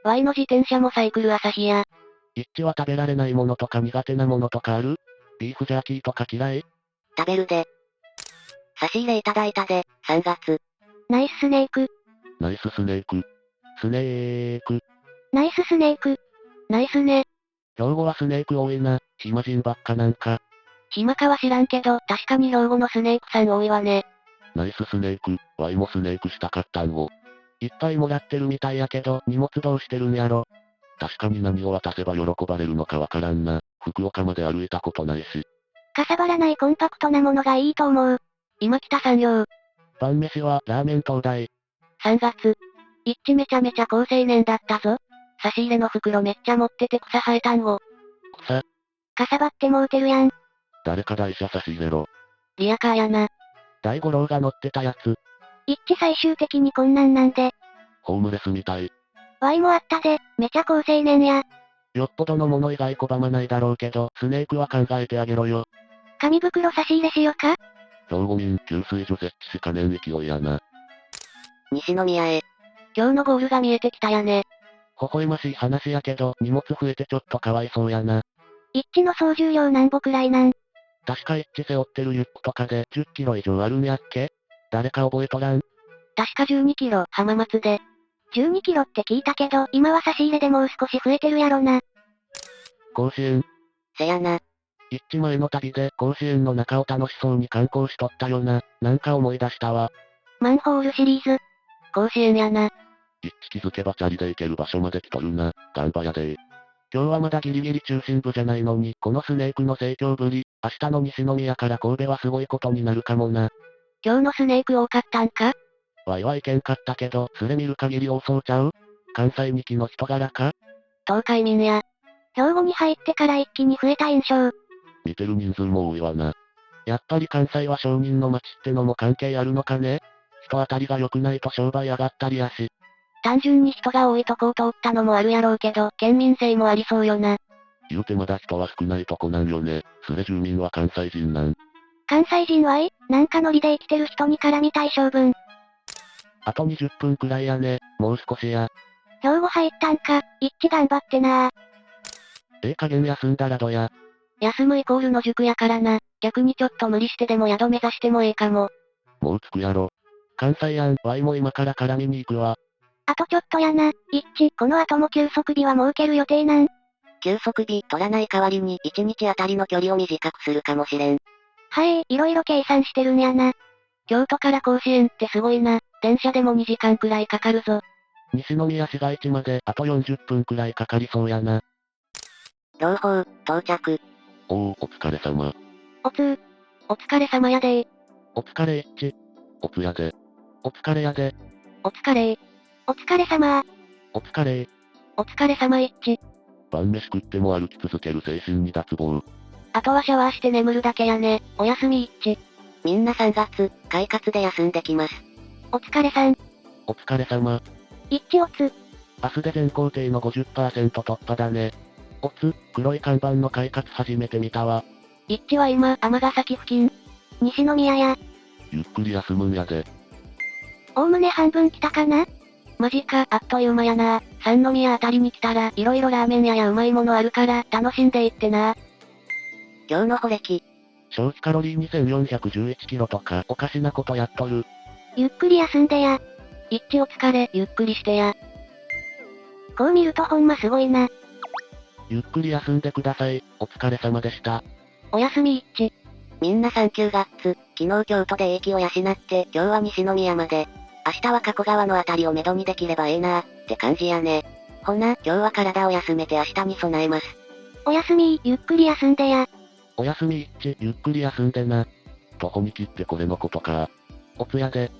Y の自転車もサイクル朝日や。一致は食べられないものとか苦手なものとかある？ビーフジャーキーとか嫌い？食べるで。差し入れいただいたで、3月。ナイススネーク。ナイススネーク。スネーク。ナイススネーク。ナイスね。兵庫はスネーク多いな、暇人ばっかなんか。暇かは知らんけど、確かに兵庫のスネークさん多いわね。ナイススネーク、ワイもスネークしたかったんを。いっぱいもらってるみたいやけど、荷物どうしてるんやろ。確かに何を渡せば喜ばれるのかわからんな。福岡まで歩いたことないし。かさばらないコンパクトなものがいいと思う。今来た産業。晩飯はラーメン東大。 3月。一致めちゃめちゃ高青年だったぞ。差し入れの袋めっちゃ持ってて草生えたんを。草。かさばってもうてるやん。誰か台車差し入れろ。リアカーやな。大五郎が乗ってたやつ。一致最終的にこんなんなんで。ホームレスみたい。ワイもあったで、めちゃ高青年や。よっぽどのもの以外拒まないだろうけど、スネークは考えてあげろよ。紙袋差し入れしよか？兵庫民給水所設置しかねん勢いやな。西宮へ。今日のゴールが見えてきたやね。微笑ましい話やけど、荷物増えてちょっとかわいそうやな。一致の総重量なんぼくらいなん？確か一致背負ってるリュックとかで10キロ以上あるんやっけ？誰か覚えとらん？確か12キロ、浜松で。12キロって聞いたけど、今は差し入れでもう少し増えてるやろな。甲子園。せやな。一致前の旅で甲子園の中を楽しそうに観光しとったよな。なんか思い出したわ。マンホールシリーズ。甲子園やな。一致気づけばチャリで行ける場所まで来とるな。ガンバやで。今日はまだギリギリ中心部じゃないのに、このスネークの盛況ぶり、明日の西宮から神戸はすごいことになるかもな。今日のスネーク多かったんか？ワイはいけんかったけど、それ見る限り多そうちゃう？関西2期の人柄か？東海民や。兵庫に入ってから一気に増えた印象。見てる人数も多いわな。やっぱり関西は商人の街ってのも関係あるのかね？人当たりが良くないと商売上がったりやし。単純に人が多いとこを通ったのもあるやろうけど、県民性もありそうよな。言うてまだ人は少ないとこなんよね。すれ住民は関西人なん。関西人なんかノリで生きてる人に絡みたい性分。あと20分くらいやね。もう少しや。兵庫入ったんか、一致頑張ってな加減休んだらどや。休むイコール野宿やからな。逆にちょっと無理してでも宿目指してもかも。もう着くやろ。関西やん、ワイも今から絡みに行くわ。あとちょっとやな、一致、この後も休息日は設ける予定なん？休息日取らない代わりに1日あたりの距離を短くするかもしれん。いろいろ計算してるんやな。京都から甲子園ってすごいな。電車でも2時間くらいかかるぞ。西宮市街地まであと40分くらいかかりそうやな。朗報、到着。お疲れ様。お疲れ様やでー。お疲れ一致。おつやで。お疲れやで。お疲れお疲れ様お疲れお疲れ様一致。晩飯食っても歩き続ける精神に脱帽。あとはシャワーして眠るだけやね。おやすみ一致。みんな3月、快活で休んできます。お疲れさん。お疲れ様。一致おつ。明日で全工程の 50% 突破だね。おつ、黒い看板の快活初めて見たわ。一致は今、尼崎付近。西宮や。ゆっくり休むんやで。おおむね半分来たかな？マジか、あっという間やな。三宮あたりに来たら、いろいろラーメン屋やうまいものあるから、楽しんでいってな。今日の補歴。消費カロリー2411キロとか、おかしなことやっとる。ゆっくり休んでや。一致お疲れ、ゆっくりしてや。こう見るとほんますごいな。ゆっくり休んでください。お疲れ様でした。おやすみ一致。みんなサンキューガッツ。昨日京都で英気を養って、今日は西宮まで。明日は加古川のあたりをめどにできればって感じやね。ほな、今日は体を休めて明日に備えます。おやすみゆっくり休んでや。おやすみ一致、ゆっくり休んでな。徒歩に切ってこれのことか。おつやで。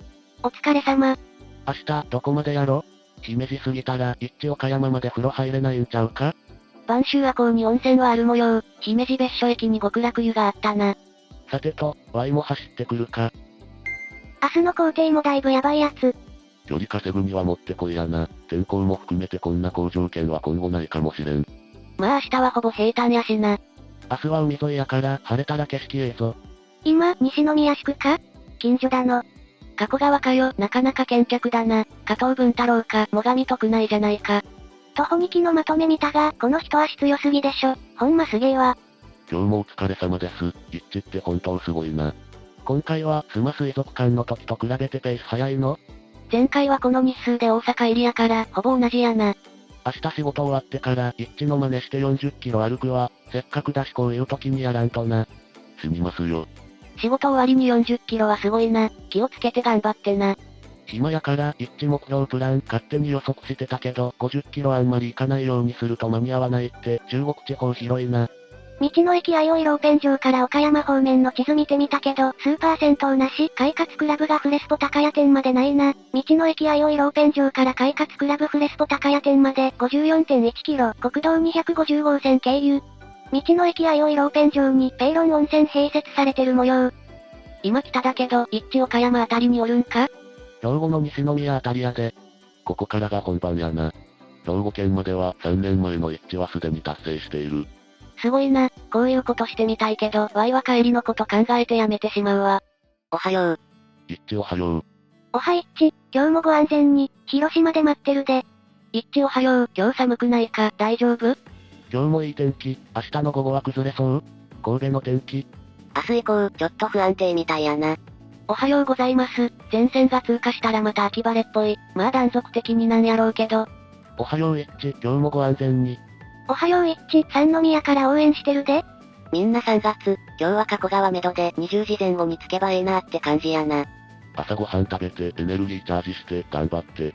お疲れ様。明日、どこまでやろ？姫路過ぎたら、一致岡山まで風呂入れないんちゃうか？播州赤穂に温泉はある模様。姫路別所駅に極楽湯があったな。さてと、ワイも走ってくるか。明日の工程もだいぶやばいやつ。距離稼ぐにはもってこいやな。天候も含めてこんな好条件は今後ないかもしれん。まあ明日はほぼ平坦やしな。明日は海沿いやから晴れたら景色ええぞ。今、西宮宿か？近所だの。加古川かよ、なかなか見客だな。加藤文太郎か、最上徳内じゃないか。徒歩2期のまとめ見たが、この人は質良すぎでしょ。ほんますげえわ。今日もお疲れ様です。一致って本当すごいな。今回は、スマ水族館の時と比べてペース早いの？前回はこの日数で大阪入りやから、ほぼ同じやな。明日仕事終わってから、一致の真似して40キロ歩くわ。せっかくだしこういう時にやらんとな。死にますよ。仕事終わりに40キロはすごいな。気をつけて頑張ってな。暇やから一致目標プラン勝手に予測してたけど、50キロあんまり行かないようにすると間に合わないって、中国地方広いな。道の駅相生ローペン場から岡山方面の地図見てみたけど、スーパー銭湯なし、快活クラブがフレスポ高谷店までないな。道の駅相生ローペン場から快活クラブフレスポ高谷店まで 54.1 キロ、国道250号線経由。道の駅相生ローペン場にペイロン温泉併設されてる模様。今来ただけど、一致岡山あたりにおるんか？兵庫の西宮あたりやで。ここからが本番やな。兵庫県までは3年前の一致はすでに達成している。すごいな、こういうことしてみたいけど、ワイは帰りのこと考えてやめてしまうわ。おはよう。一致おはよう。おは一致、今日もご安全に、広島で待ってるで。一致おはよう、今日寒くないか、大丈夫？今日もいい天気、明日の午後は崩れそう？神戸の天気。明日以降、ちょっと不安定みたいやな。おはようございます。前線が通過したらまた秋晴れっぽい。まあ断続的になんやろうけど。おはよう一致、今日もご安全に。おはよう一致、三宮から応援してるで。みんな3月、今日は加古川めどで20時前後に着けばええなって感じやな。朝ごはん食べてエネルギーチャージして頑張って。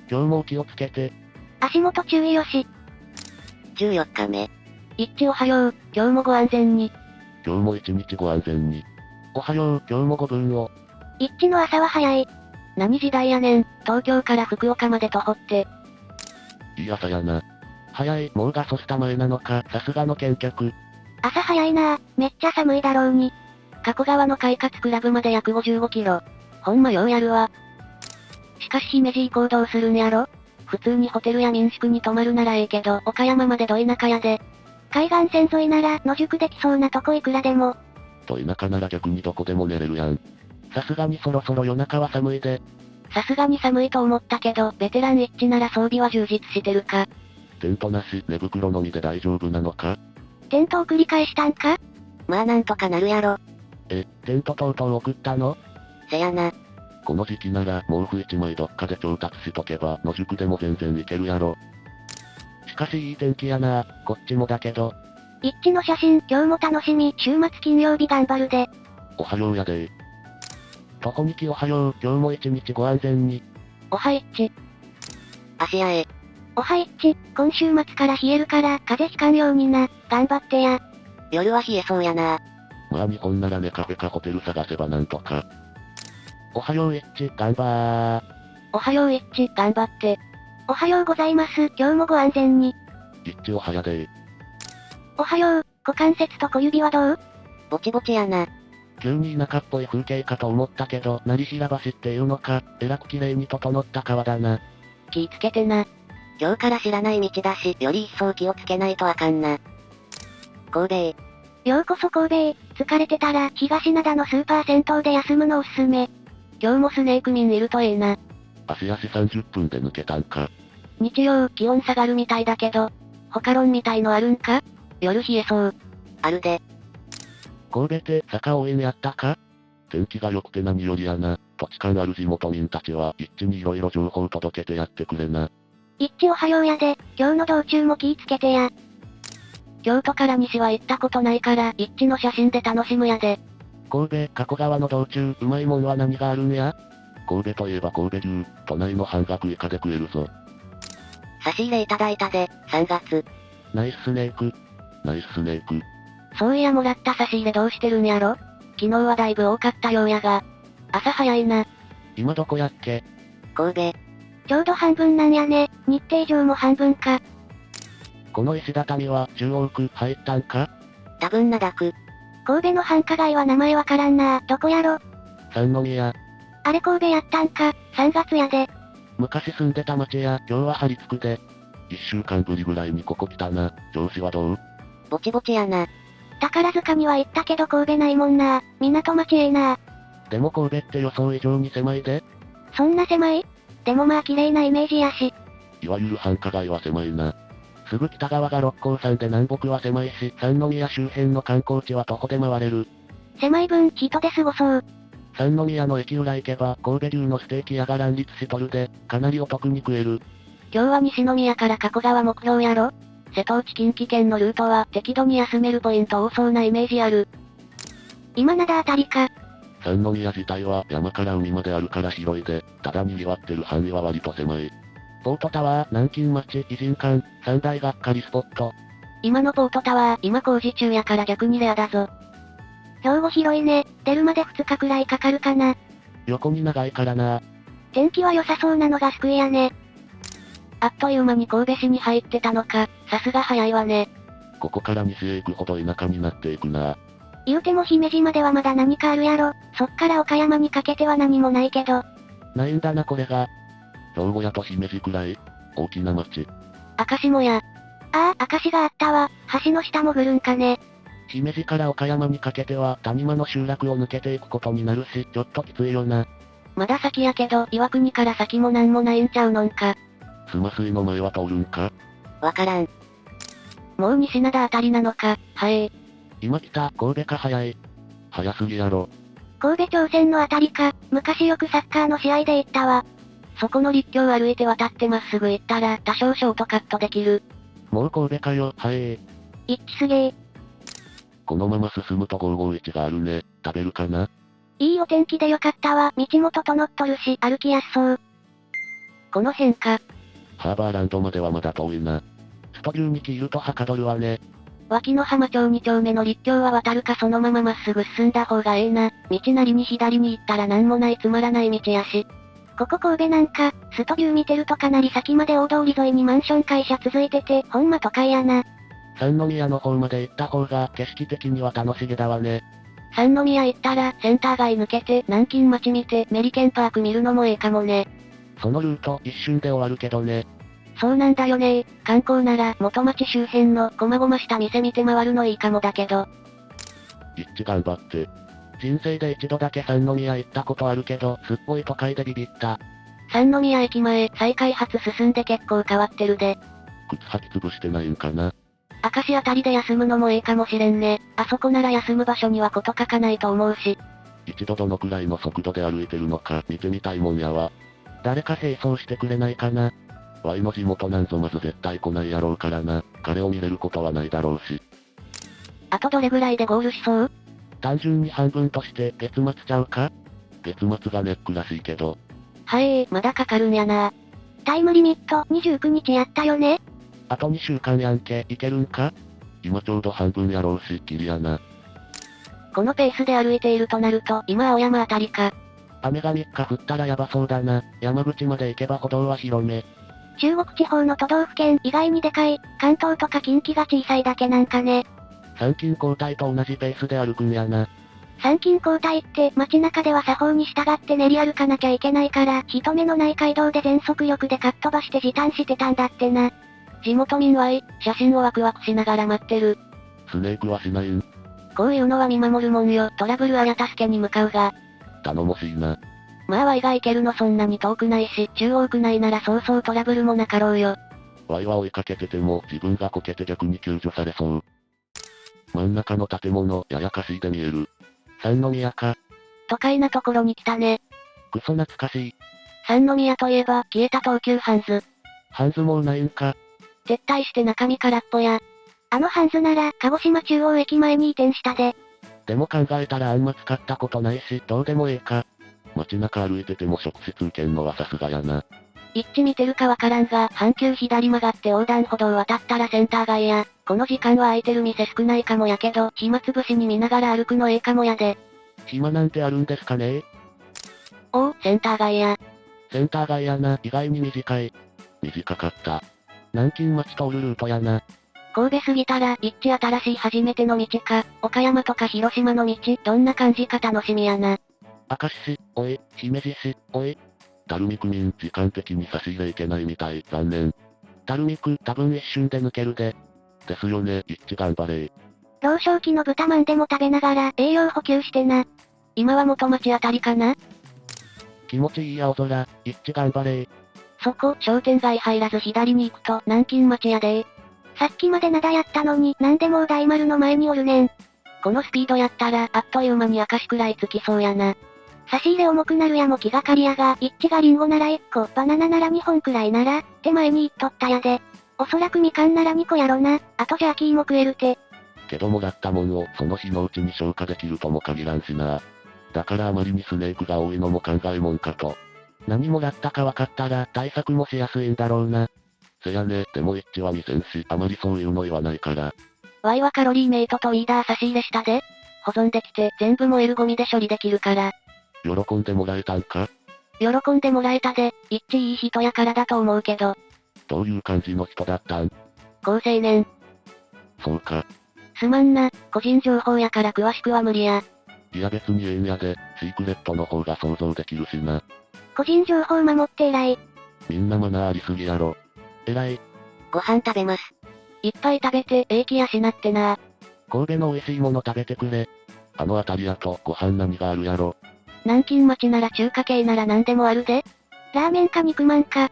今日も気をつけて。足元注意よし。14日目。一致おはよう、今日もご安全に。今日も一日ご安全に。おはよう、今日もご分を。一致の朝は早い。何時代やねん、東京から福岡まで徒歩って。いい朝やな。早い、もうガソスタ前なのか、さすがの見客。朝早いなぁ、めっちゃ寒いだろうに。加古川の快活クラブまで約55キロ。ほんまようやるわ。しかし姫路行こうどうするんやろ？普通にホテルや民宿に泊まるならええけど、岡山までど田舎やで。海岸線沿いなら野宿できそうなとこいくらでも。ど田舎なら逆にどこでも寝れるやん。さすがにそろそろ夜中は寒いで。さすがに寒いと思ったけど、ベテラン一致なら装備は充実してるか。テントなし、寝袋のみで大丈夫なのか？テントを繰り返したんか？まあなんとかなるやろ。テントとうとう送ったの？せやな。この時期なら毛布1枚どっかで調達しとけば野宿でも全然いけるやろ。しかしいい天気やな、こっちもだけど。一致の写真、今日も楽しみ、週末金曜日頑張るで。おはようやで徒歩2期おはよう、今日も一日ご安全に。おは一致。足やえ。おは一致、今週末から冷えるから風邪ひかんようにな、頑張ってや。夜は冷えそうやな。まあ日本ならねカフェかホテル探せばなんとか。おはよう一致、頑張ー。おはよう一致、頑張って。おはようございます、今日もご安全に。一致おはやでおはよう、股関節と小指はどう？ぼちぼちやな。急に田舎っぽい風景かと思ったけど、成平橋っていうのか、えらく綺麗に整った川だな。気ぃつけてな。今日から知らない道だし、より一層気をつけないとあかんな。神戸。ようこそ神戸へ、疲れてたら東灘のスーパー銭湯で休むのおすすめ。今日もスネーク民いるとええな。足30分で抜けたんか。日曜、気温下がるみたいだけど、他論みたいのあるんか？夜冷えそう。あるで。神戸って坂多いんやったか？天気が良くて何よりやな。土地勘ある地元民たちは一致に色々情報届けてやってくれな。一致おはようやで、今日の道中も気ぃつけてや。京都から西は行ったことないから、一致の写真で楽しむやで。神戸、加古川の道中、うまいもんは何があるんや？神戸といえば神戸牛、都内の半額以下で食えるぞ。差し入れいただいたで、3月。ナイススネーク。ナイススネーク。そういやもらった差し入れどうしてるんやろ？昨日はだいぶ多かったようやが。朝早いな。今どこやっけ？神戸。ちょうど半分なんやね、日程上も半分か。この石畳は中央区入ったんか？多分灘区。神戸の繁華街は名前わからんな、どこやろ？三宮。あれ神戸やったんか、3月やで。昔住んでた町や、今日は張り付くで。1週間ぶりぐらいにここ来たな。調子はどう？ぼちぼちやな。宝塚には行ったけど神戸ないもんな、港町ええな。でも神戸って予想以上に狭いで。そんな狭い？でもまあ綺麗なイメージやし。いわゆる繁華街は狭いな。すぐ北側が六甲山で南北は狭いし、三宮周辺の観光地は徒歩で回れる。狭い分、人で過ごそう。三宮の駅裏行けば、神戸牛のステーキ屋が乱立しとるで、かなりお得に食える。今日は西宮から加古川目標やろ？瀬戸内近畿圏のルートは適度に休めるポイント多そうなイメージある。今灘あたりか。三宮自体は山から海まであるから広いで、ただ賑わってる範囲は割と狭い。ポートタワー、南京町、偉人館、三大がっかりスポット。今のポートタワー、今工事中やから逆にレアだぞ。兵庫広いね、出るまで2日くらいかかるかな。横に長いからな。天気は良さそうなのが救いやね。あっという間に神戸市に入ってたのか、さすが早いわね。ここから西へ行くほど田舎になっていくな。言うても姫路まではまだ何かあるやろ。そっから岡山にかけては何もないけど。ないんだなこれが。兵庫やと姫路くらい大きな町。明石もや。ああ、明石があったわ。橋の下潜るんかね。姫路から岡山にかけては谷間の集落を抜けていくことになるし、ちょっときついよな。まだ先やけど、岩国から先もなんもないんちゃうのんか。スマ水の前は通るんか？わからん。もう西灘あたりなのか、はえ。今来た、神戸か早い。早すぎやろ。神戸朝鮮のあたりか、昔よくサッカーの試合で行ったわ。そこの立教歩いて渡ってまっすぐ行ったら多少ショートカットできる。もう神戸かよ、はえ。一致すげえ。このまま進むと551があるね。食べるかな？いいお天気でよかったわ。道も整っとるし、歩きやすそう。この辺か。ハーバーランドまではまだ遠いな。スト牛にキールとはかどるわね。脇の浜町2丁目の立教は渡るかそのまままっすぐ進んだ方がええな。道なりに左に行ったらなんもないつまらない道やし。ここ神戸なんか、ストビュー見てるとかなり先まで大通り沿いにマンション会社続いてて、ほんま都会やな。三宮の方まで行った方が景色的には楽しげだわね。三宮行ったら、センター街抜けて、南京町見て、メリケンパーク見るのもええかもね。そのルート、一瞬で終わるけどね。そうなんだよね。観光なら、元町周辺の、細々した店見て回るのいいかもだけど。一致頑張って。人生で一度だけ三宮行ったことあるけど、すっごい都会でビビった。三宮駅前、再開発進んで結構変わってるで。靴履き潰してないんかな。明石あたりで休むのもええかもしれんね。あそこなら休む場所にはこと書かないと思うし。一度どのくらいの速度で歩いてるのか見てみたいもんやわ。誰か並走してくれないかな。Y の地元なんぞまず絶対来ないやろうからな。彼を見れることはないだろうし。あとどれぐらいでゴールしそう？単純に半分として月末ちゃうか？月末がネックらしいけど。まだかかるんやな。タイムリミット29日やったよね。あと2週間やんけ、いけるんか？今ちょうど半分やろうし、ギリやな。このペースで歩いているとなると、今青山あたりか。雨が3日降ったらやばそうだな。山口まで行けば歩道は広め。中国地方の都道府県意外にでかい、関東とか近畿が小さいだけなんかね。参勤交代と同じペースで歩くんやな。参勤交代って街中では作法に従って練り歩かなきゃいけないから、人目のない街道で全速力でかっ飛ばして時短してたんだってな。地元民は写真をワクワクしながら待ってる。スネークはしないん？こういうのは見守るもんよ。トラブルあや助けに向かうが。頼もしいな。まあ Y が行けるのそんなに遠くないし、中央区内ならそうそうトラブルもなかろうよ。Y は追いかけてても自分がこけて逆に救助されそう。真ん中の建物、ややかしいで見える。三宮か。都会なところに来たね。クソ懐かしい。三宮といえば、消えた東急ハンズ。ハンズもうないんか。撤退して中身空っぽや。あのハンズなら、鹿児島中央駅前に移転したで。でも考えたらあんま使ったことないし、どうでもええか。街中歩いてても直接受けんのはさすがやな。一致見てるかわからんが、阪急左曲がって横断歩道渡ったらセンター街や、この時間は空いてる店少ないかもやけど、暇つぶしに見ながら歩くのええかもやで。暇なんてあるんですかね？センター街や。センター街やな、意外に短い。短かった。南京町通るルートやな。神戸過ぎたら、一致新しい初めての道か、岡山とか広島の道、どんな感じか楽しみやな。明石市、おい、姫路市、おい。垂水区民、時間的に差し入れいけないみたい、残念。垂水区、多分一瞬で抜けるで。ですよね、一致頑張れ。老少期の豚まんでも食べながら栄養補給してな。今は元町あたりかな？気持ちいい青空、一致頑張れ。そこ、商店街入らず左に行くと、南京町やで。さっきまで灘やったのに、なんでもう大丸の前におるねん。このスピードやったら、あっという間に明石くらい着きそうやな。差し入れ重くなるやも気がかりやが、一致がリンゴなら1個、バナナなら2本くらいなら、って前に言っとったやで。おそらくみかんなら2個やろな。あとジャーキーも食えるて。けどもらったもんをその日のうちに消化できるとも限らんしな。だからあまりにスネークが多いのも考えもんかと。何もらったか分かったら対策もしやすいんだろうな。せやね、でも一致は見せんし、あまりそういうの言わないから。Y はカロリーメイトとウィーダー差し入れしたで。保存できて全部燃えるゴミで処理できるから。喜んでもらえたんか？喜んでもらえたで、一致いい人やからだと思うけど。どういう感じの人だったん？好青年。そうか。すまんな、個人情報やから詳しくは無理や。いや別にええんやで、シークレットの方が想像できるしな。個人情報守って偉い。みんなマナーありすぎやろ。偉い。ご飯食べます。いっぱい食べて、気やしなってな。神戸の美味しいもの食べてくれ。あの辺りやとご飯何があるやろ。南京町なら中華系なら何でもあるで。ラーメンか肉まんか。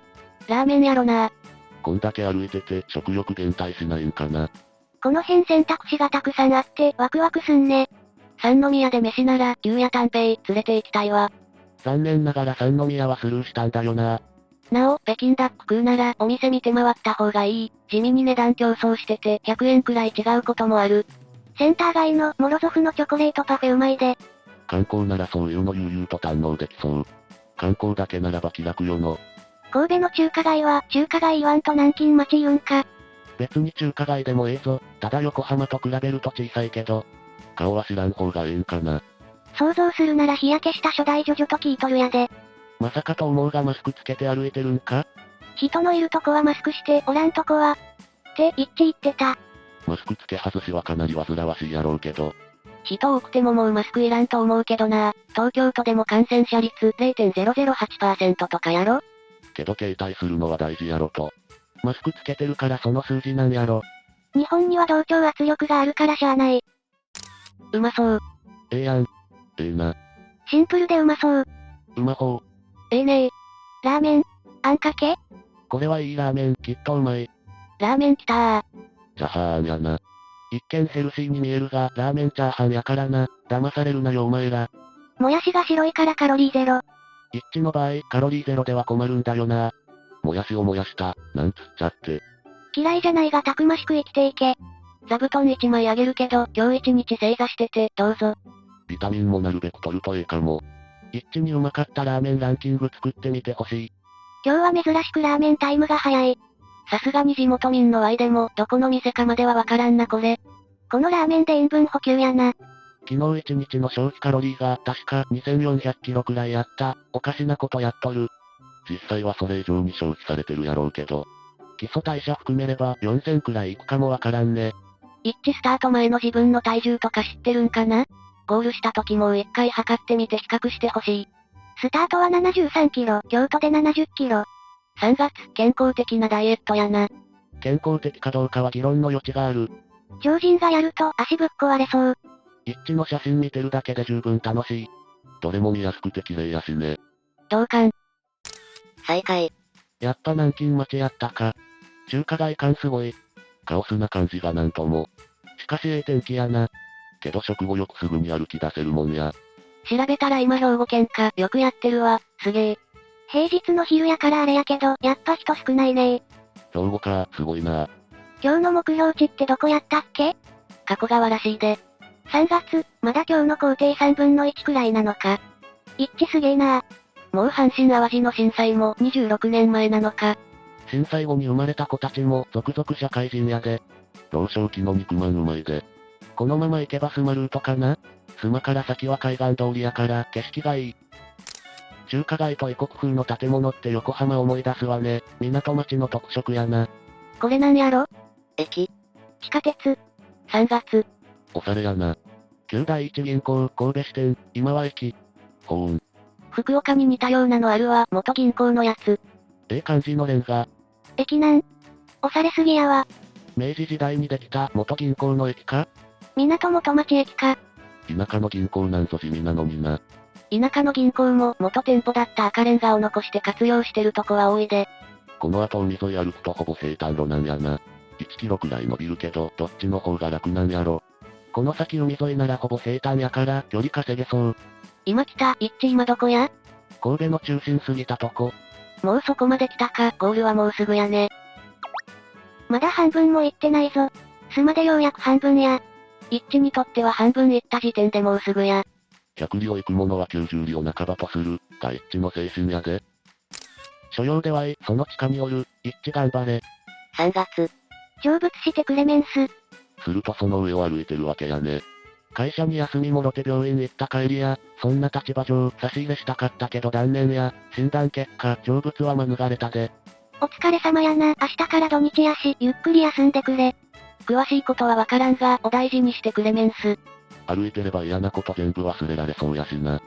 ラーメンやろな。こんだけ歩いてて食欲減退しないんかな。この辺選択肢がたくさんあってワクワクすんね。三宮で飯なら、牛や丹平連れて行きたいわ。残念ながら三宮はスルーしたんだよな。なお、北京ダック食うなら、お店見て回った方がいい。地味に値段競争してて、100円くらい違うこともある。センター街のモロゾフのチョコレートパフェうまいで。観光ならそういうの悠々と堪能できそう。観光だけならば気楽よの。神戸の中華街は中華街言わんと南京町言うんか。別に中華街でもええぞ。ただ横浜と比べると小さいけど。顔は知らん方がええんかな。想像するなら日焼けした初代ジョジョと聞いとるやで。まさかと思うがマスクつけて歩いてるんか？人のいるとこはマスクしておらんとこは。って一致言ってた。マスクつけ外しはかなり煩わしいやろうけど。人多くてももうマスクいらんと思うけどな。東京都でも感染者率 0.008% とかやろ。けど携帯するのは大事やろと。マスクつけてるからその数字なんやろ。日本には同調圧力があるからしゃあない。うまそう。ええやん。ええな。シンプルでうまそう。うまほう。ええねー。ラーメンあんかけこれはいいラーメン、きっとうまい。ラーメンきたー。じゃはーんやな。一見ヘルシーに見えるが、ラーメンチャーハンやからな。騙されるなよお前ら。もやしが白いからカロリーゼロ。一致の場合、カロリーゼロでは困るんだよな。もやしを燃やした、なんつっちゃって。嫌いじゃないがたくましく生きていけ。座布団1枚あげるけど、今日1日正座してて、どうぞ。ビタミンもなるべく取るとええかも。一致にうまかったラーメンランキング作ってみてほしい。今日は珍しくラーメンタイムが早い。さすがに地元民のワイでも、どこの店かまではわからんなこれ。このラーメンで塩分補給やな。昨日一日の消費カロリーが確か2400キロくらいあった。おかしなことやっとる。実際はそれ以上に消費されてるやろうけど。基礎代謝含めれば4000くらいいくかもわからんね。一致スタート前の自分の体重とか知ってるんかな？ゴールした時もう一回測ってみて比較してほしい。スタートは73キロ、京都で70キロ。3月、健康的なダイエットやな。健康的かどうかは議論の余地がある。超人がやると足ぶっ壊れそう。一致の写真見てるだけで十分楽しい。どれも見やすくて綺麗やしね。同感。再開。やっぱ南京町やったか。中華街感すごい。カオスな感じがなんとも。しかしええ天気やな。けど食後よくすぐに歩き出せるもんや。調べたら今兵庫県か、よくやってるわ、すげえ。平日の昼やからあれやけど、やっぱ人少ないね兵庫か、すごいな。今日の目標値ってどこやったっけ？加古川らしいで。3月、まだ今日の工程3分の1くらいなのか。一致すげえな。もう阪神淡路の震災も26年前なのか。震災後に生まれた子たちも続々社会人やで。老少期の肉まんうまいで。このまま行けばスマルートかな？スマから先は海岸通りやから景色がいい。中華街と異国風の建物って横浜思い出すわね。港町の特色やな。これなんやろ？駅。地下鉄。 3月。おしゃれやな。旧第一銀行、神戸支店、今は駅。ほーん。福岡に似たようなのあるわ、元銀行のやつ。ええ感じのレンガ。駅なん。おしゃれすぎやわ。明治時代にできた元銀行の駅か？港元町駅か。田舎の銀行なんぞ地味なのにな。田舎の銀行も元店舗だった赤レンガを残して活用してるとこは多いで。この後海沿い歩くとほぼ平坦路なんやな。1キロくらい伸びるけど、どっちの方が楽なんやろ。この先海沿いならほぼ平坦やから、距離稼げそう。今来た、一致今どこや？神戸の中心過ぎたとこ。もうそこまで来たか、ゴールはもうすぐやね。まだ半分も行ってないぞ。スマでようやく半分や。一致にとっては半分行った時点でもうすぐや。100里を行く者は90里を半ばとする、が一致の精神やで。所用ではい、その地下におる、一致頑張れ。 3月。成仏してクレメンス。するとその上を歩いてるわけやね。会社に休みもろて病院行った帰りや、そんな立場上、差し入れしたかったけど断念や、診断結果、成仏は免れたで。お疲れ様やな。明日から土日やし、ゆっくり休んでくれ。詳しいことはわからんが、お大事にしてくれメンス。歩いてれば嫌なこと全部忘れられそうやしな。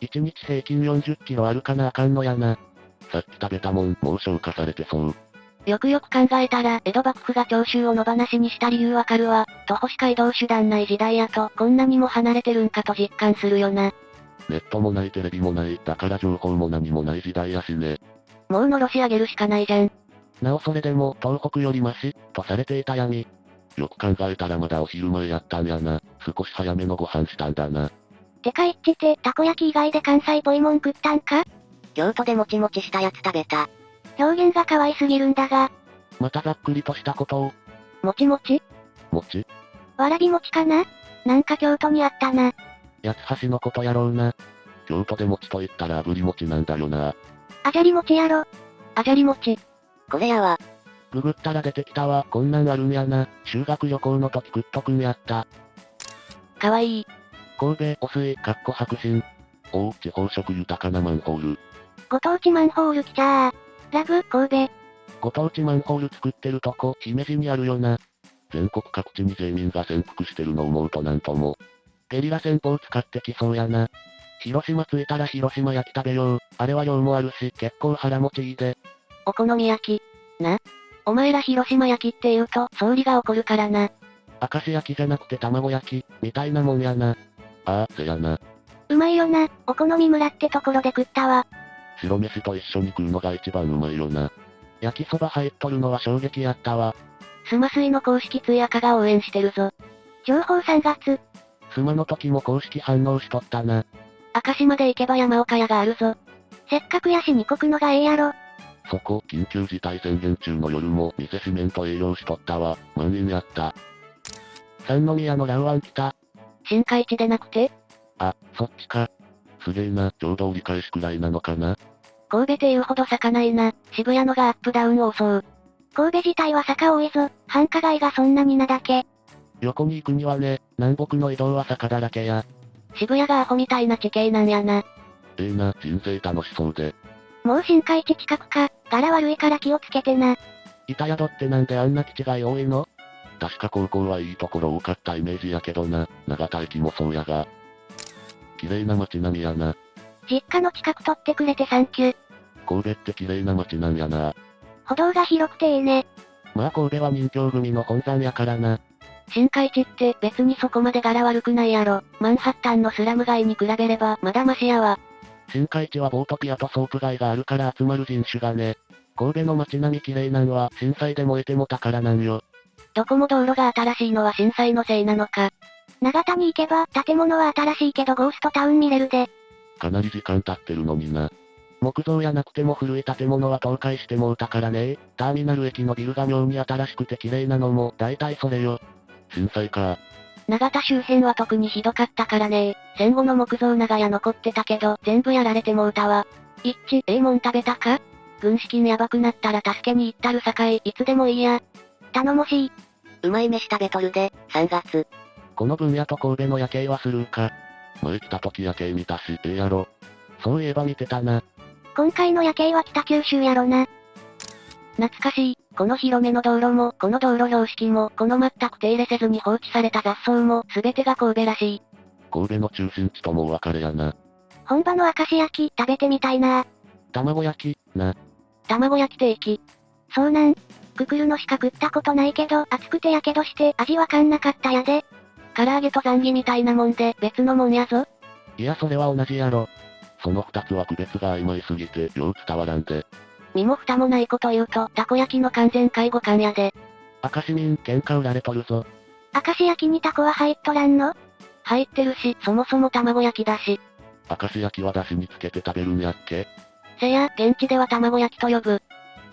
1日平均40キロ歩かなあかんのやな。さっき食べたもん、もう消化されてそう。よくよく考えたら、江戸幕府が長州を野放しにした理由わかるわ。徒歩しか移動手段ない時代やと、こんなにも離れてるんかと実感するよな。ネットもないテレビもない、だから情報も何もない時代やしね。もうのろし上げるしかないじゃん。なおそれでも、東北よりマシ、とされていた闇。よく考えたらまだお昼前やったんやな。少し早めのご飯したんだな。てか一致ってたこ焼き以外で関西っぽいもん食ったんか？京都でもちもちしたやつ食べた。表現が可愛すぎるんだが。またざっくりとしたことを。もちもち？餅？わらび餅かな？なんか京都にあったな。八つ橋のことやろうな。京都で餅と言ったら炙り餅なんだよな。あじゃり餅やろ。あじゃり餅。これやわ。ググったら出てきたわ。こんなんあるんやな。修学旅行の時食っとくんやった。かわいい。神戸、お水、白真。おう、地方食豊かなマンホール。ご当地マンホール来ちゃー。ラブ、神戸。ご当地マンホール作ってるとこ、姫路にあるよな。全国各地に税民が潜伏してるの思うとなんとも。ゲリラ戦法使ってきそうやな。広島着いたら広島焼き食べよう。あれは量もあるし、結構腹持ちいいで。お好み焼き。な。お前ら広島焼きって言うと、総理が怒るからな。明石焼きじゃなくて卵焼き、みたいなもんやな。ああ、せやな。うまいよな、お好み村ってところで食ったわ。白飯と一緒に食うのが一番うまいよな。焼きそば入っとるのは衝撃やったわ。スマスイの公式ツイアカが応援してるぞ。情報3月。スマの時も公式反応しとったな。明石まで行けば山岡屋があるぞ。せっかくやし2国のがええやろ。そこ、緊急事態宣言中の夜も店閉めんと営業しとったわ。満員やった。三宮のラウアン来た。新海地でなくてあ、そっちか。すげえな、ちょうど折り返しくらいなのかな。神戸って言うほど坂ないな。渋谷のがアップダウン多そう。神戸自体は坂多いぞ。繁華街がそんなになだけ。横に行くにはね、南北の移動は坂だらけや。渋谷がアホみたいな地形なんやな。ええな、人生楽しそうで。もう新海地近くか、柄悪いから気をつけてな。板宿ってなんであんな基地が多いの？確か高校はいいところ多かったイメージやけどな、長田駅もそうやが。綺麗な街並みやな。実家の近く取ってくれてサンキュー。神戸って綺麗な街なんやな。歩道が広くていいね。まあ神戸は任侠組の本山やからな。新海地って別にそこまで柄悪くないやろ。マンハッタンのスラム街に比べればまだマシやわ。新海地はボートピアとソープ街があるから集まる人種がね。神戸の街並み綺麗なんは震災で燃えても宝なんよ。どこも道路が新しいのは震災のせいなのか。長田に行けば建物は新しいけどゴーストタウン見れるで。かなり時間経ってるのにな。木造やなくても古い建物は倒壊してもうたからね。ターミナル駅のビルが妙に新しくて綺麗なのも大体それよ。震災か。長田周辺は特にひどかったからね。戦後の木造長屋残ってたけど全部やられてもうたわ。一致、ええもん食べたか？軍資金やばくなったら助けに行ったるさかい、いつでもいいや。頼もしい。うまい飯食べとるで、3月。この分野と神戸の夜景はスルーか。前来た時夜景見たし、ええやろ。そういえば見てたな。今回の夜景は北九州やろな。懐かしい。この広めの道路も、この道路標識も、この全く手入れせずに放置された雑草も、すべてが神戸らしい。神戸の中心地ともお別れやな。本場の明石焼き食べてみたいな。卵焼き、な。卵焼き定期。そうなん。くくるのしか食ったことないけど、熱くてやけどして味わかんなかったやで。唐揚げとザンギみたいなもんで、別のもんやぞ。いやそれは同じやろ。その二つは区別が曖昧すぎて、よう伝わらんで。身も蓋もないこと言うと、たこ焼きの完全介護官やで。赤市民、喧嘩売られとるぞ。明石焼きにタコは入っとらんの？入ってるし、そもそも卵焼きだし。赤市焼きは出汁につけて食べるんやっけ？せや、現地では卵焼きと呼ぶ。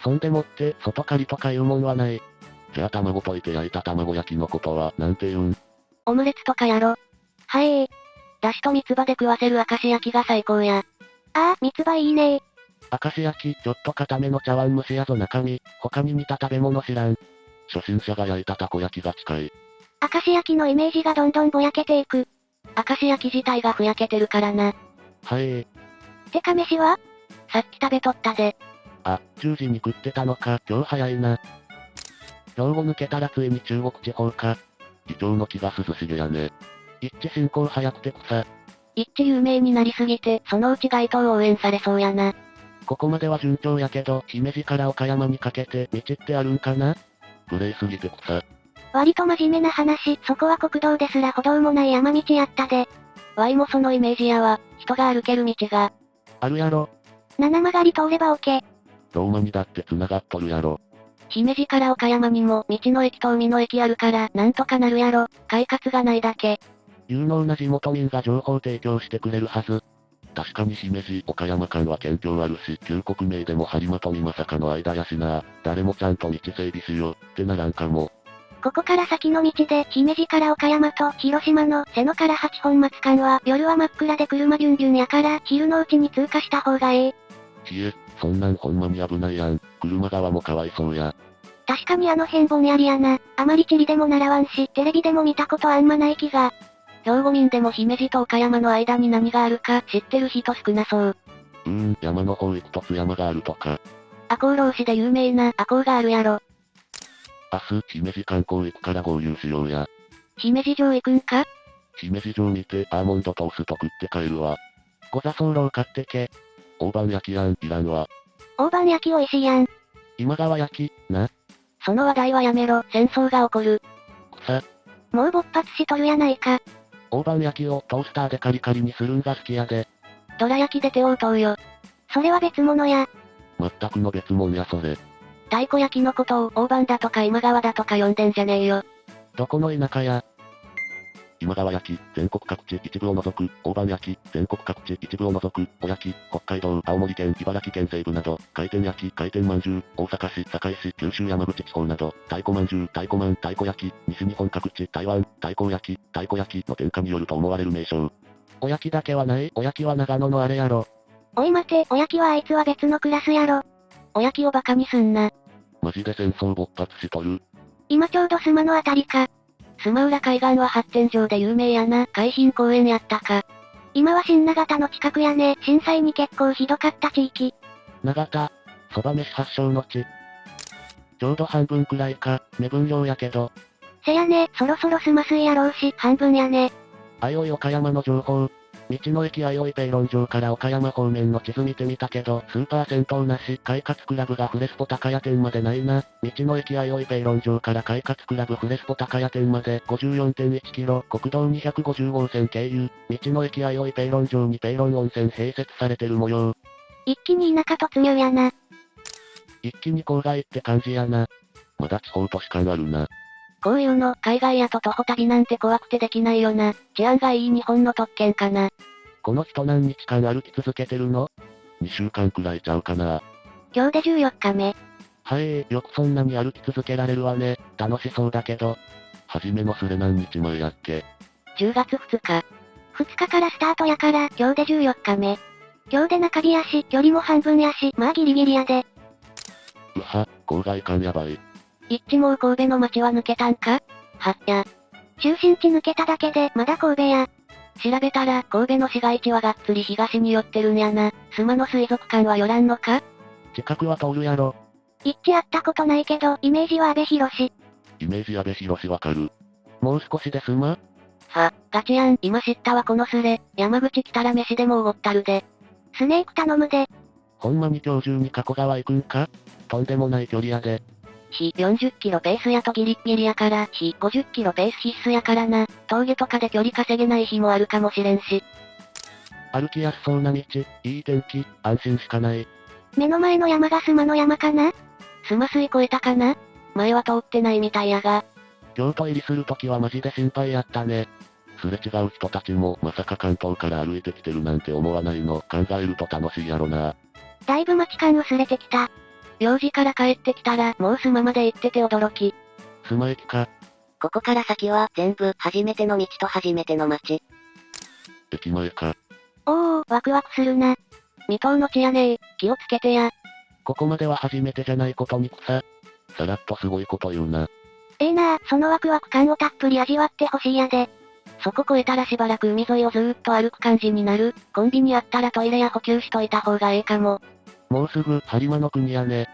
そんでもって、外刈りとかいうもんはない。じゃあ卵溶いて焼いた卵焼きのことは、なんて言うん？オムレツとかやろ。はい。だしと三つ葉で食わせる明石焼きが最高や。ああ、三つ葉いいね。明石焼き、ちょっと固めの茶碗蒸しやぞ中身、他に似た食べ物知らん。初心者が焼いたたこ焼きが近い。明石焼きのイメージがどんどんぼやけていく。明石焼き自体がふやけてるからな。はいてか飯は？さっき食べとったで。あ、10時に食ってたのか、今日早いな。兵庫抜けたらついに中国地方か。イチョウの木が涼しげやね。一致進行早くて草。一致有名になりすぎて、そのうち街頭応援されそうやな。ここまでは順調やけど、姫路から岡山にかけて道ってあるんかな？無礼すぎて草。割と真面目な話、そこは国道ですら歩道もない山道やったで。ワイもそのイメージやわ、人が歩ける道が。あるやろ。七曲がり通れば OK。ローマにだって繋がっとるやろ。姫路から岡山にも道の駅と海の駅あるからなんとかなるやろ。快活がないだけ。有能な地元民が情報提供してくれるはず。確かに姫路、岡山間は県境あるし、旧国名でも播磨と美作の間やしな。誰もちゃんと道整備しようってならんかも。ここから先の道で、姫路から岡山と広島の瀬野から八本松間は夜は真っ暗で車ビュンビュンやから昼のうちに通過した方がええ。ひえ、そんなんほんまに危ないやん。車側もかわいそうや。確かにあの辺ぼんやりやな。あまり地理でも習わんし、テレビでも見たことあんまない気が。兵庫民でも姫路と岡山の間に何があるか知ってる人少なそう。山の方行くと津山があるとか。赤穂浪士で有名な赤穂があるやろ。明日、姫路観光行くから合流しようや。姫路城行くんか？姫路城見てアーモンドトースト食って帰るわ。ご座候買ってけ。大判焼きやん、いらんわ。大判焼き美味しいやん。今川焼き、な。その話題はやめろ、戦争が起こる。草。もう勃発しとるやないか。大判焼きをトースターでカリカリにするんが好きやで。どら焼きで手を打とうよ。それは別物や。全くの別物やそれ。太鼓焼きのことを大判だとか今川だとか呼んでんじゃねえよ。どこの田舎や。今川焼き、全国各地一部を除く、大判焼き、全国各地一部を除く、おやき、北海道、青森県、茨城県西部など、回転焼き、回転まんじゅう、大阪市、堺市、九州山口地方など、太鼓まんじゅう、太鼓まん、太鼓焼き、西日本各地、台湾、太鼓焼き、太鼓焼きの転化によると思われる名称。おやきだけはない、おやきは長野のあれやろ。おい待て、おやきはあいつは別のクラスやろ。おやきをバカにすんな。マジで戦争勃発しとる。今ちょうどスマのあたりか。スマウラ海岸は発展場で有名やな、海浜公園やったか。今は新長田の近くやね、震災に結構ひどかった地域。長田、蕎麦飯発祥の地。ちょうど半分くらいか、目分量やけど。せやね、そろそろスマ水やろうし、半分やね。あいおい岡山の情報。道の駅あいおいペイロン城から岡山方面の地図見てみたけど、スーパー銭湯なし、快活クラブがフレスポ高谷店までないな。道の駅あいおいペイロン城から快活クラブフレスポ高谷店まで 54.1 キロ、国道250号線経由、道の駅あいおいペイロン城にペイロン温泉併設されてる模様。一気に田舎突入やな。一気に郊外って感じやな。まだ地方都市感あるな。こういうの、海外やと徒歩旅なんて怖くてできないよな。治安がいい日本の特権かな。この人何日間歩き続けてるの？ 2 週間くらいちゃうかな。今日で14日目。はい、よくそんなに歩き続けられるわね。楽しそうだけど。はじめのすれ何日前やっけ？ 10月2日。2日からスタートやから、今日で14日目。今日で中日やし、距離も半分やし、まあギリギリやで。うは、郊外感やばい。一致もう神戸の街は抜けたんか？はっや。中心地抜けただけで、まだ神戸や。調べたら、神戸の市街地はがっつり東に寄ってるんやな。須磨の水族館は寄らんのか？近くは通るやろ。一致会ったことないけど、イメージは阿部寛。イメージ阿部寛わかる。もう少しで済ま？ガチやん、今知ったわこのスレ。山口来たら飯でもおごったるで。スネーク頼むで。ほんまに今日中に加古川行くんか？とんでもない距離やで。非40キロペースやとギリッギリやから、非50キロペース必須やからな。峠とかで距離稼げない日もあるかもしれんし。歩きやすそうな道、いい天気、安心しかない。目の前の山がスマの山かな？スマ水越えたかな？前は通ってないみたいやが。京都入りするときはマジで心配やったね。すれ違う人たちもまさか関東から歩いてきてるなんて思わないの考えると楽しいやろな。だいぶ街感薄れてきた。用事から帰ってきたらもうスマまで行ってて驚き。スマ駅か。ここから先は全部初めての道と初めての街。駅前か。おー、ワクワクするな。未踏の地やねー、気をつけてや。ここまでは初めてじゃないことに草。さらっとすごいこと言うな。なそのワクワク感をたっぷり味わってほしいやで。そこ越えたらしばらく海沿いをずーっと歩く感じになる。コンビニあったらトイレや補給しといた方がええかも。もうすぐ播磨の国やね。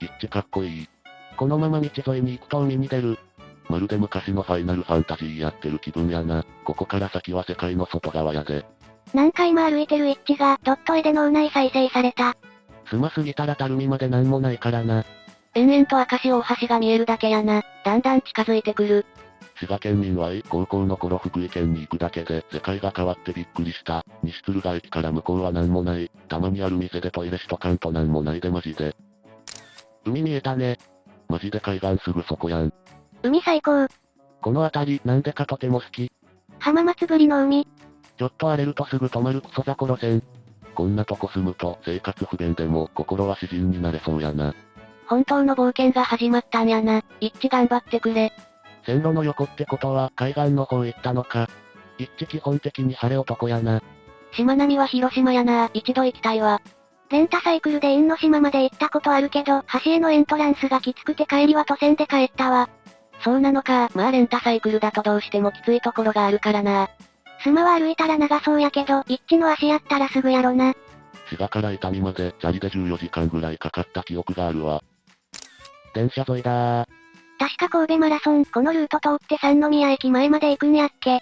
一致かっこいい。このまま道沿いに行くと海に出る。まるで昔のファイナルファンタジーやってる気分やな。ここから先は世界の外側やで。何回も歩いてる一致がドット絵で脳内再生された。スマすぎたらたるみまでなんもないからな。延々と明石大橋が見えるだけやな。だんだん近づいてくる。滋賀県民は高校の頃福井県に行くだけで世界が変わってびっくりした。西敦賀駅から向こうはなんもない。たまにある店でトイレしとかんとなんもないでマジで。海見えたね。マジで海岸すぐそこやん。海最高。この辺りなんでかとても好き。浜松ぶりの海。ちょっと荒れるとすぐ止まるクソザコ路線。こんなとこ住むと生活不便でも心は詩人になれそうやな。本当の冒険が始まったんやな。一致頑張ってくれ。線路の横ってことは海岸の方行ったのか。一致基本的に晴れ男やな。しまなみは広島やな。一度行きたいわ。レンタサイクルで因島まで行ったことあるけど、橋へのエントランスがきつくて帰りは都線で帰ったわ。そうなのか。まあレンタサイクルだとどうしてもきついところがあるからな。スマは歩いたら長そうやけど、一致の足やったらすぐやろな。滋賀から伊丹までチャリで14時間ぐらいかかった記憶があるわ。電車沿いだー。確か神戸マラソン、このルート通って三宮駅前まで行くんやっけ。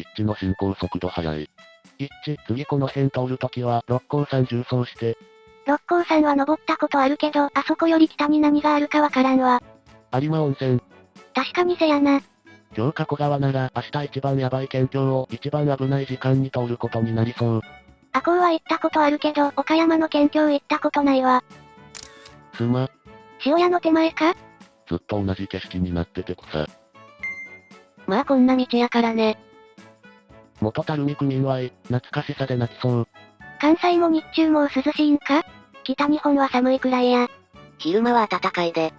一致の進行速度速い。一致、次この辺通るときは、六甲山縦走して。六甲山は登ったことあるけど、あそこより北に何があるかわからんわ。有馬温泉。確かにせやな。今日加古川なら、明日一番ヤバい県境を一番危ない時間に通ることになりそう。赤穂は行ったことあるけど、岡山の県境行ったことないわ。すま。塩屋の手前か？ずっと同じ景色になってて草。まあこんな道やからね。元垂水区民は懐かしさで泣きそう。関西も日中もう涼しいんか？北日本は寒いくらいや。昼間は暖かいで。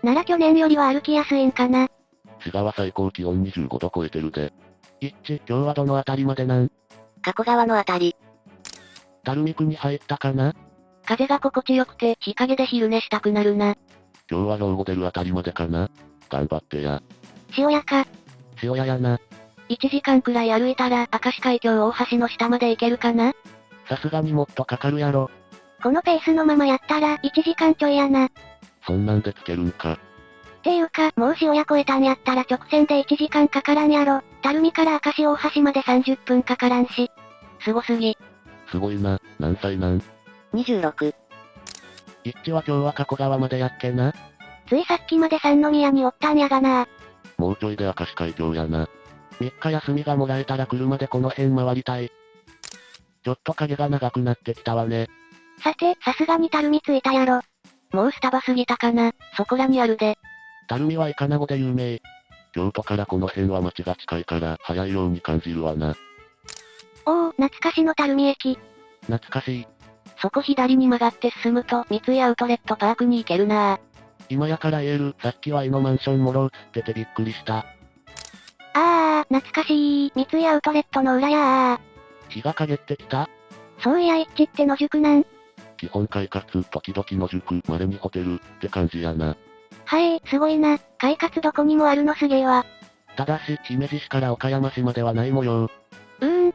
なら去年よりは歩きやすいんかな。滋賀は最高気温25度超えてるで。一致、今日はどの辺りまでなん？加古川のあたり。垂水区に入ったかな？風が心地よくて、日陰で昼寝したくなるな。今日は兵庫出るあたりまでかな？頑張ってや。塩屋か。塩屋やな。 1時間くらい歩いたら、明石海峡大橋の下まで行けるかな？さすがにもっとかかるやろ。このペースのままやったら1時間ちょいやな。そんなんでつけるんか。っていうか、もう塩屋越えたんやったら直線で1時間かからんやろ。垂水から明石大橋まで30分かからんし。すごすぎ。すごいな、何歳なん？ 26。一致は今日は加古川までやっけな？ついさっきまで三宮におったんやがな。もうちょいで明石海峡やな。3日休みがもらえたら車でこの辺回りたい。ちょっと影が長くなってきたわね。さて、さすがに垂水着いたやろ。もうスタバ過ぎたかな、そこらにあるで。垂水はイカナゴで有名。京都からこの辺は街が近いから早いように感じるわな。おお、懐かしの垂水駅。懐かしい。そこ左に曲がって進むと、三井アウトレットパークに行けるなぁ。今やから言える、さっきはのマンションもろ映っててびっくりした。懐かしい、三井アウトレットの裏や日が陰ってきた？そういや一致って野宿なん？基本快活、時々野宿、稀にホテル、って感じやな。はい、すごいな。快活どこにもあるのすげえわ。ただし、姫路市から岡山市まではない模様。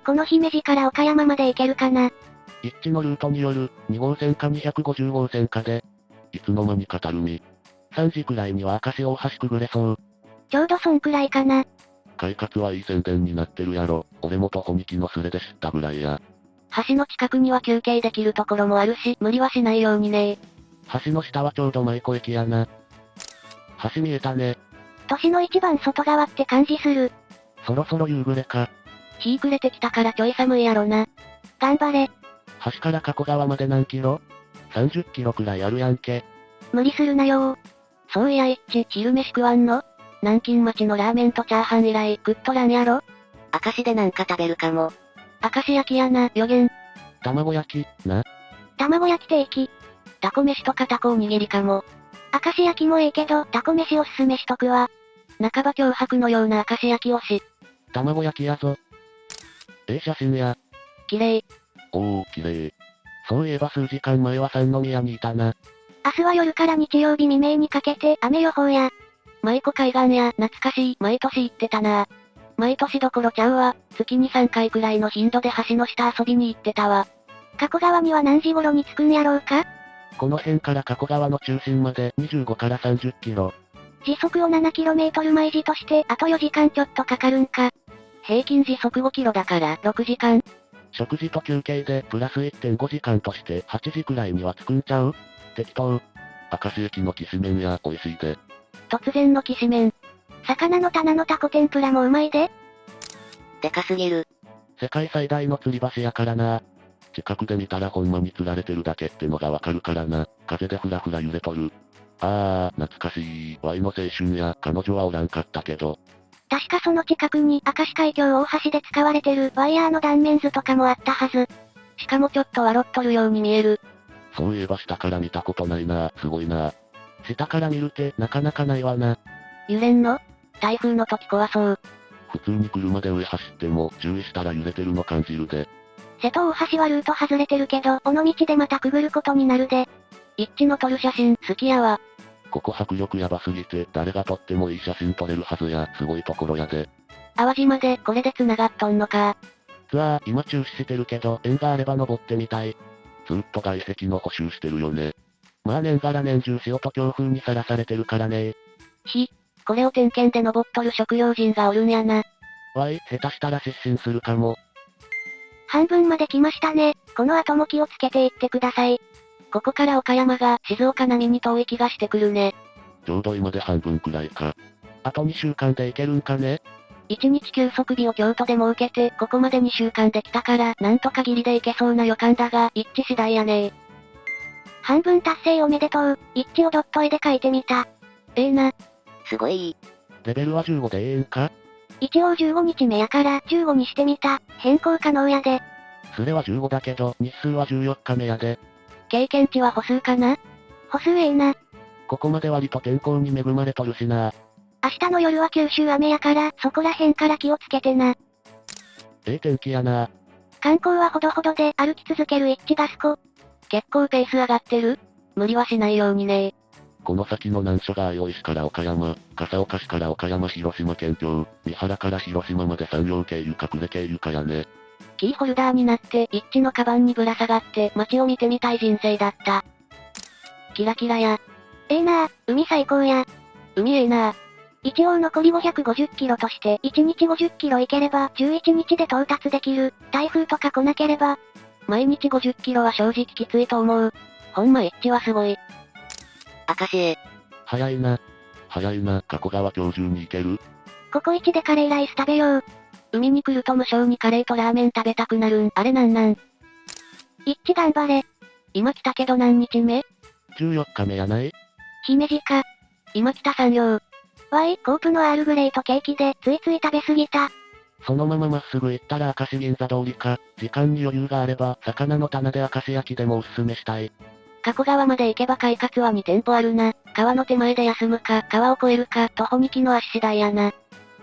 この姫路から岡山まで行けるかな。一致のルートによる、2号線か250号線かで、いつの間にか垂水。3時くらいには明石大橋くぐれそう。ちょうどそんくらいかな。快活はいい宣伝になってるやろ。俺も徒歩2キのスレで知ったぐらいや。橋の近くには休憩できるところもあるし、無理はしないようにね。橋の下はちょうど舞子駅やな。橋見えたね。都市の一番外側って感じする。そろそろ夕暮れか。日暮れてきたからちょい寒いやろな。頑張れ。橋から加古川まで何キロ？ 30 キロくらいあるやんけ。無理するなよ。そういや一致、昼飯食わんの？南京町のラーメンとチャーハン以来食っとらんやろ？明石でなんか食べるかも。明石焼きやな、予言。卵焼き、な。卵焼き定期。タコ飯とかタコおにぎりかも。明石焼きもいいけど、タコ飯おすすめしとくわ。半ば脅迫のような明石焼き推し。卵焼きやぞ。写真や。綺麗。おー、綺麗。そういえば数時間前は三宮にいたな。明日は夜から日曜日未明にかけて雨予報や。舞子海岸や、懐かしい、毎年行ってたな。毎年どころちゃうわ、月に3回くらいの頻度で橋の下遊びに行ってたわ。加古川には何時頃に着くんやろうか？この辺から加古川の中心まで25から30キロ。時速を 7km 毎時として、あと4時間ちょっとかかるんか。平均時速5キロだから6時間。食事と休憩でプラス 1.5 時間として8時くらいには着くんちゃう？適当。明石駅のきしめんや美味しいで。突然のきしめん。魚の棚のタコ天ぷらもうまいで。でかすぎる。世界最大の吊り橋やからな。近くで見たらほんまに釣られてるだけってのがわかるからな。風でふらふら揺れとる。懐かしい。ワイの青春や、彼女はおらんかったけど。確かその近くに明石海峡大橋で使われてるワイヤーの断面図とかもあったはず。しかもちょっと笑っとるように見える。そういえば下から見たことないな。すごいな。下から見るってなかなかないわな。揺れんの？台風の時怖そう。普通に車で上走っても注意したら揺れてるの感じるで。瀬戸大橋はルート外れてるけど、尾道でまたくぐることになるで。一致の撮る写真好きやわ。ここ迫力やばすぎて誰が撮ってもいい写真撮れるはずや。すごいところやで。淡路までこれで繋がっとんのか。ツアー今中止してるけど縁があれば登ってみたい。ずっと外壁の補修してるよね。まあ年がら年中潮と強風にさらされてるからね。これを点検で登っとる食用人がおるんやな。わい、下手したら失神するかも。半分まで来ましたね。この後も気をつけていってください。ここから岡山が静岡並みに遠い気がしてくるね。ちょうど今で半分くらいか。あと2週間でいけるんかね？ 1日休息日を京都で設けて、ここまで2週間できたから、なんとかギリでいけそうな予感だが、一致次第やね。半分達成おめでとう。一致をドット絵で書いてみた。な。すごい。レベルは15でええんか？一応15日目やから15にしてみた。変更可能やで。スレは15だけど、日数は14日目やで。経験値は歩数かな？歩数ええな。ここまで割と天候に恵まれとるしな。明日の夜は九州雨やから、そこら辺から気をつけてな。ええ天気やな。観光はほどほどで歩き続ける一致ガスコ。結構ペース上がってる？無理はしないようにね。この先の難所が相生市から岡山、笠岡市から岡山広島県境、三原から広島まで産業経由か呉経由かやね。キーホルダーになって一致のカバンにぶら下がって街を見てみたい人生だった。キラキラや。ええなあ、海最高や。海ええなあ。一応残り550キロとして1日50キロ行ければ11日で到達できる。台風とか来なければ。毎日50キロは正直きついと思う。ほんま一致はすごい。明石へ。早いな。早いな。加古川今日中に行ける？ココイチでカレーライス食べよう。海に来ると無性にカレーとラーメン食べたくなるん。あれなんなん？一致頑張れ。今来たけど何日目？ 14日目やない？姫路か。今来た3両。わい、コープのアールグレイとケーキでついつい食べ過ぎた。そのまままっすぐ行ったら明石銀座通りか、時間に余裕があれば、魚の棚で明石焼きでもおすすめしたい。加古川まで行けば快活は2店舗あるな。川の手前で休むか、川を越えるか、徒歩2キの足次第やな。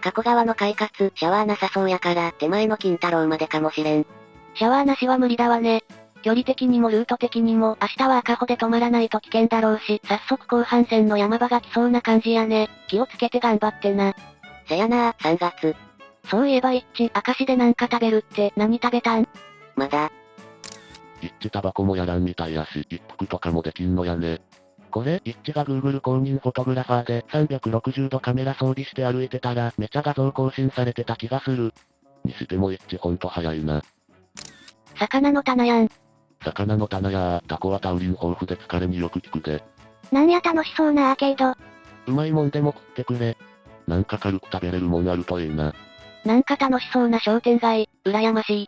加古川の快活、シャワーなさそうやから、手前の金太郎までかもしれん。シャワーなしは無理だわね。距離的にもルート的にも、明日は赤穂で止まらないと危険だろうし、早速後半戦の山場が来そうな感じやね。気をつけて頑張ってな。せやな3月。そういえば一致、明石でなんか食べるって何食べたん？まだ。一致タバコもやらんみたいやし、一服とかもできんのやね。これ、一致が Google 公認フォトグラファーで360度カメラ装備して歩いてたら、めちゃ画像更新されてた気がする。にしても一致ほんと早いな。魚の棚やん。魚の棚やタコはタウリン豊富で疲れによく効くで。なんや楽しそうなアーケード。うまいもんでも食ってくれ。なんか軽く食べれるもんあるといいな。なんか楽しそうな商店街、羨ましい。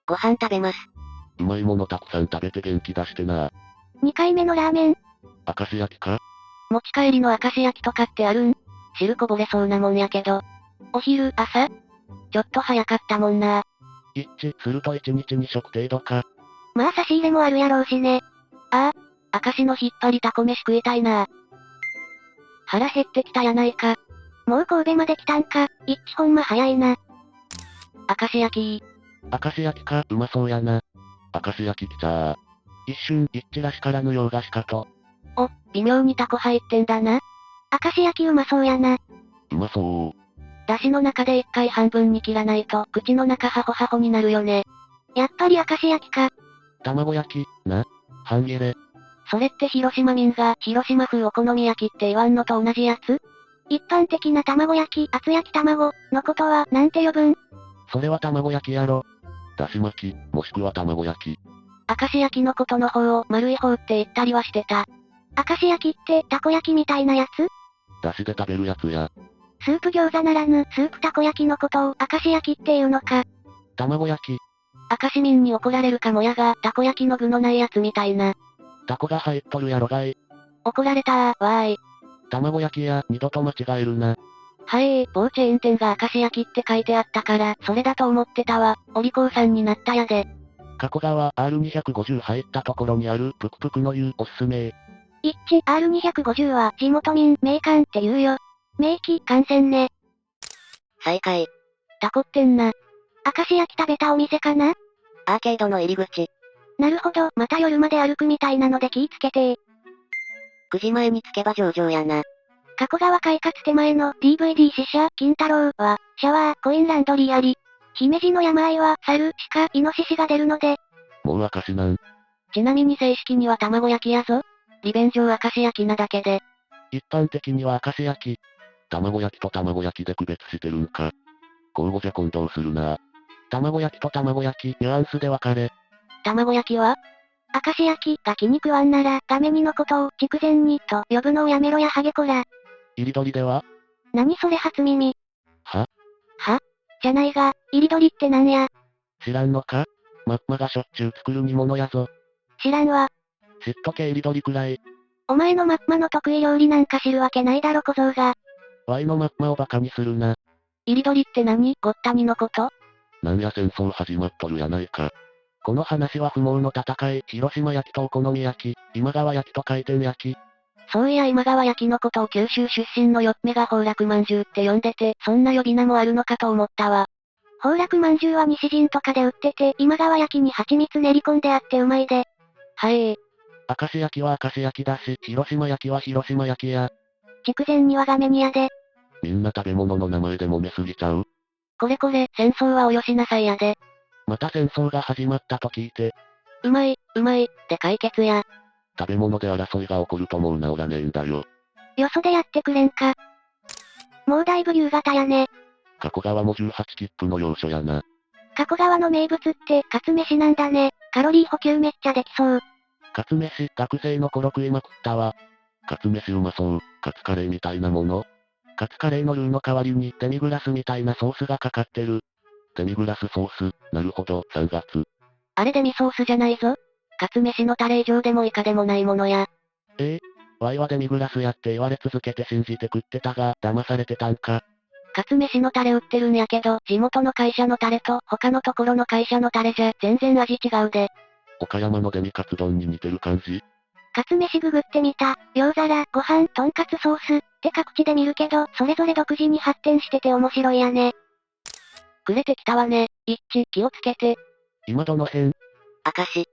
ご飯食べます。うまいものたくさん食べて元気出してな。2回目のラーメン。明石焼きか？持ち帰りの明石焼きとかってあるん？汁こぼれそうなもんやけど。お昼、朝？ちょっと早かったもんな。一致すると1日2食程度か。まあ差し入れもあるやろうしね。ああ、明石の引っ張りタコ飯食いたいな。腹減ってきたやないか。もう神戸まで来たんか。一致ほんま早いな。明石焼き。明石焼きか、うまそうやな。明石焼き来ちゃー。一瞬、一致らしからぬ洋菓子かと。お、微妙にタコ入ってんだな。明石焼きうまそうやな。うまそう。出汁の中で一回半分に切らないと、口の中ハホハホになるよね。やっぱり明石焼きか。卵焼き、な。半切れ。それって広島民が広島風お好み焼きって言わんのと同じやつ？一般的な卵焼き、厚焼き卵のことはなんて呼ぶん？それは卵焼きやろ。だし巻き、もしくは卵焼き。明石焼きのことの方を丸い方って言ったりはしてた。明石焼きってたこ焼きみたいなやつ？だしで食べるやつや。スープ餃子ならぬスープたこ焼きのことを明石焼きっていうのか。卵焼き。明石民に怒られるかもやが、たこ焼きの具のないやつみたいな。タコが入っとるやろがい。怒られたー、わーい。卵焼きや、二度と間違えるな。某チェーン店が明石焼きって書いてあったから、それだと思ってたわ。お利口さんになったやで。加古川 R250 入ったところにあるぷくぷくの湯おすすめ。一致 R250 は地元民名館って言うよ。名機観戦ね。再開。タコってんな。明石焼き食べたお店かな？アーケードの入り口。なるほど、また夜まで歩くみたいなので気ぃつけてー。 9時前に着けば上々やな。加古川快活手前の DVD 試写、金太郎は、シャワー、コインランドリーあり。姫路の山あいは、猿、鹿、イノシシが出るので。もう明石なん。ちなみに正式には卵焼きやぞ。利便上明石焼きなだけで。一般的には明石焼き。卵焼きと卵焼きで区別してるんか。交互じゃ混同するな。卵焼きと卵焼き、ニュアンスで分かれ。卵焼きは明石焼きが気に食わんなら、ガメ煮のことを筑前煮と呼ぶのをやめろやハゲコラ。入り鳥では何それ初耳。はじゃないが、入り鳥ってなんや。知らんのかマッマがしょっちゅう作る煮物やぞ。知らんわ。知っとけ入り鳥くらい。お前のマッマの得意料理なんか知るわけないだろ小僧が。ワイのマッマをバカにするな。入り鳥って何ごった煮のこと？なんや戦争始まっとるやないか。この話は不毛の戦い、広島焼きとお好み焼き、今川焼きと回転焼き。そういや今川焼きのことを九州出身のよっめが崩落まんじゅうって呼んでて、そんな呼び名もあるのかと思ったわ。崩落まんじゅうは西陣とかで売ってて、今川焼きに蜂蜜練り込んであってうまいで。はい。明石焼きは明石焼きだし、広島焼きは広島焼きや。筑前煮はガメ煮やで。みんな食べ物の名前で揉めすぎちゃう。これ戦争はおよしなさいやで。また戦争が始まったと聞いて。うまい、で解決や。食べ物で争いが起こるともう治らねえんだよ。よそでやってくれんか。もうだいぶ夕方やね。加古川も18切符の要所やな。加古川の名物って、カツ飯なんだね。カロリー補給めっちゃできそう。カツ飯、学生の頃食いまくったわ。カツ飯うまそう。カツカレーみたいなもの。カツカレーのルーの代わりにデミグラスみたいなソースがかかってる。デミグラスソース、なるほど、3月。あれデミソースじゃないぞ。カツ飯のタレ以上でも以下でもないものや。ワイはデミグラスやって言われ続けて信じて食ってたが、騙されてたんか。カツ飯のタレ売ってるんやけど、地元の会社のタレと他のところの会社のタレじゃ全然味違うで。岡山のデミカツ丼に似てる感じ。カツ飯ググってみた。餃皿、ご飯、とんかつソースって各地で見るけど、それぞれ独自に発展してて面白いやね。くれてきたわね。一致、気をつけて。今どの辺明石。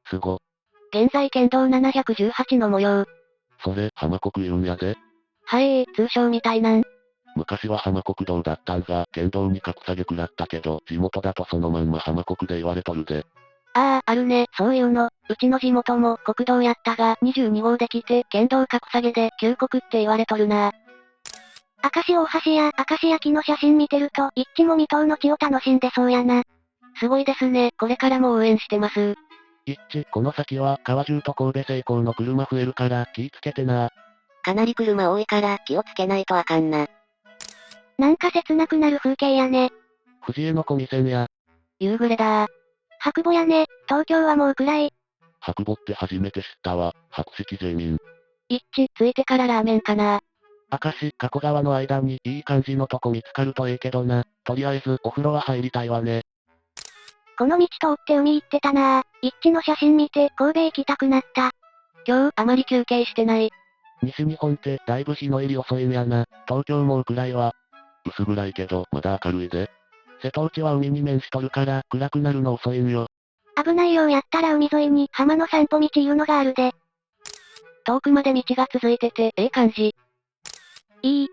すご。現在県道718の模様。それ、浜国言うんやで。はい、通称みたいなん。昔は浜国道だったんが、県道に格下げ食らったけど、地元だとそのまんま浜国で言われとるで。あるね、そういうの。うちの地元も国道やったが、22号で来て、県道格下げで、旧国って言われとるな。明石大橋や明石焼きの写真見てると、一致も未踏の地を楽しんでそうやな。すごいですね、これからも応援してます。一致、この先は、川中と神戸製鋼の車増えるから、気ぃつけてな。かなり車多いから気をつけないとあかんな。なんか切なくなる風景やね。藤江の小見線や。夕暮れだー。白母やね、東京はもう暗い。白母って初めて知ったわ、白色住民。一致、ついてからラーメンかな。明石、加古川の間にいい感じのとこ見つかるとええけどな。とりあえず、お風呂は入りたいわね。この道通って海行ってたなぁ。一致の写真見て神戸行きたくなった。今日、あまり休憩してない。西日本ってだいぶ日の入り遅いんやな。東京もう暗いわ。薄暗いけど、まだ明るいで。瀬戸内は海に面しとるから、暗くなるの遅いんよ。危ないようやったら海沿いに浜の散歩道いうのがあるで。遠くまで道が続いてて、ええ感じ。いい。